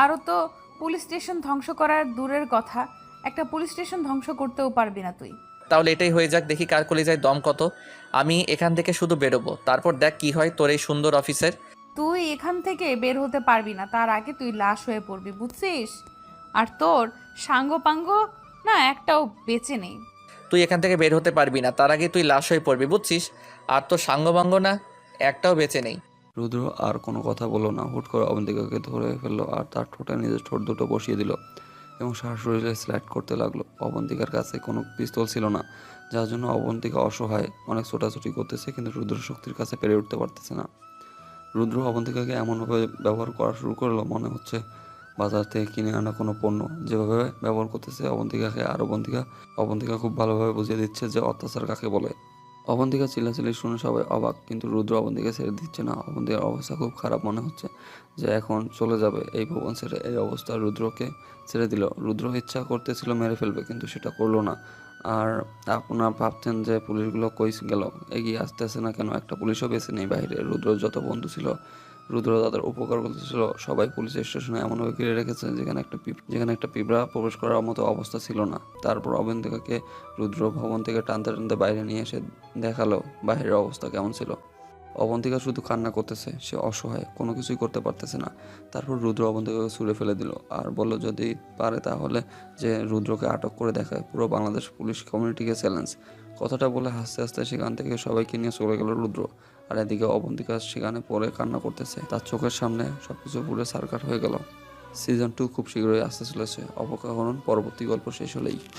আরও তো পুলিশ স্টেশন ধ্বংস করার দূরের কথা, একটা পুলিশ স্টেশন ধ্বংস করতেও পারবি না তুই। তাহলে এটাই হয়ে যাক, দেখি কার কলিজায় দম কত। আমি এখান থেকে শুধু বেরোবো, তারপর দেখ কি হয় তোর এই সুন্দর অফিসের। তুই এখান থেকে বের হতে পারবি না, তার আগে তুই লাশ হয়ে পড়বি, বুঝছিস? আর তোর সাঙ্গ না একটাও বেঁচে নেই। তুই এখান থেকে বের হতে পারবি না, তার আগে তুই লাশ হয়ে পড়বি, বুঝছিস? আর তোর সাঙ্গবাঙ্গ না একটাও বেঁচে নেই। রুদ্র আর কোনো কথা বললো না, হুট করে অবন্তিকাকে ধরে ফেললো আর তার ঠোঁটে নিজের ঠোঁট দুটো বসিয়ে দিল এবং সারা শরীরে স্লাইড করতে লাগলো। অবন্তিকার কাছে কোনো পিস্তল ছিল না, যার জন্য অবন্তিকা অসহায়, অনেক ছোটাছুটি করতেছে, কিন্তু রুদ্র শক্তির কাছে পেরে উঠতে পারতেছে না। রুদ্র অবন্তিকাকে এমনভাবে ব্যবহার করা শুরু করলো মনে হচ্ছে বাজার থেকে কিনে আনা কোনো পণ্য। যেভাবে ব্যবহার করতেছে অবন্তিকাকে, আর অবন্তিকা খুব ভালোভাবে বুঝিয়ে দিচ্ছে যে অত্যাচার কাকে বলে। অবন্তিকা চিল্লাচিল্লি শুনে সবাই অবাক, কিন্তু রুদ্র অবন্তিকা ছেড়ে দিচ্ছে না। অবন্তিকার অবস্থা খুব খারাপ মনে হচ্ছে যে এখন চলে যাবে এই ভুবন ছেড়ে। এই অবস্থা রুদ্রকে ছেড়ে দিল। রুদ্র ইচ্ছা করতেছিল মেরে ফেলবে, কিন্তু সেটা করলো না। আর আপনারা ভাবছেন যে পুলিশগুলো কই গেল, এগিয়ে আসতেছে না কেন? একটা পুলিশও বেঁচে নেই বাইরে। রুদ্র যত বন্ধু ছিল, রুদ্র তাদের উপকার করতেছিল, সবাই পুলিশ স্টেশনে এমনভাবে ঘিরে রেখেছে যেখানে একটা পিঁপড়া প্রবেশ করার মতো অবস্থা ছিল না। তারপর অবন্তিকাকে রুদ্র ভবন থেকে টানতে টানতে বাইরে নিয়ে এসে দেখালো বাইরের অবস্থা কেমন ছিল। অবন্তিকা শুধু কান্না করতেছে, সে অসহায়, কোনো কিছুই করতে পারতেছে না। তারপর রুদ্র অবন্তিকাকে ছুঁড়ে ফেলে দিল আর বলল যদি পারে তাহলে যে রুদ্রকে আটক করে দেখায়, পুরো বাংলাদেশ পুলিশ কমিউনিটিকে চ্যালেঞ্জ। কথাটা বলে হাসতে হাসতে সেখান থেকে সবাইকে নিয়ে চলে গেল রুদ্র। আর এদিকে অবন্তিকা সেখানে পড়ে কান্না করতেছে, তার চোখের সামনে সবকিছু পুরো সার্কাট হয়ে গেল। সিজন 2 খুব শীঘ্রই আসতে চলেছে, অপেক্ষা করুন পরবর্তী গল্প শেষ হলেই।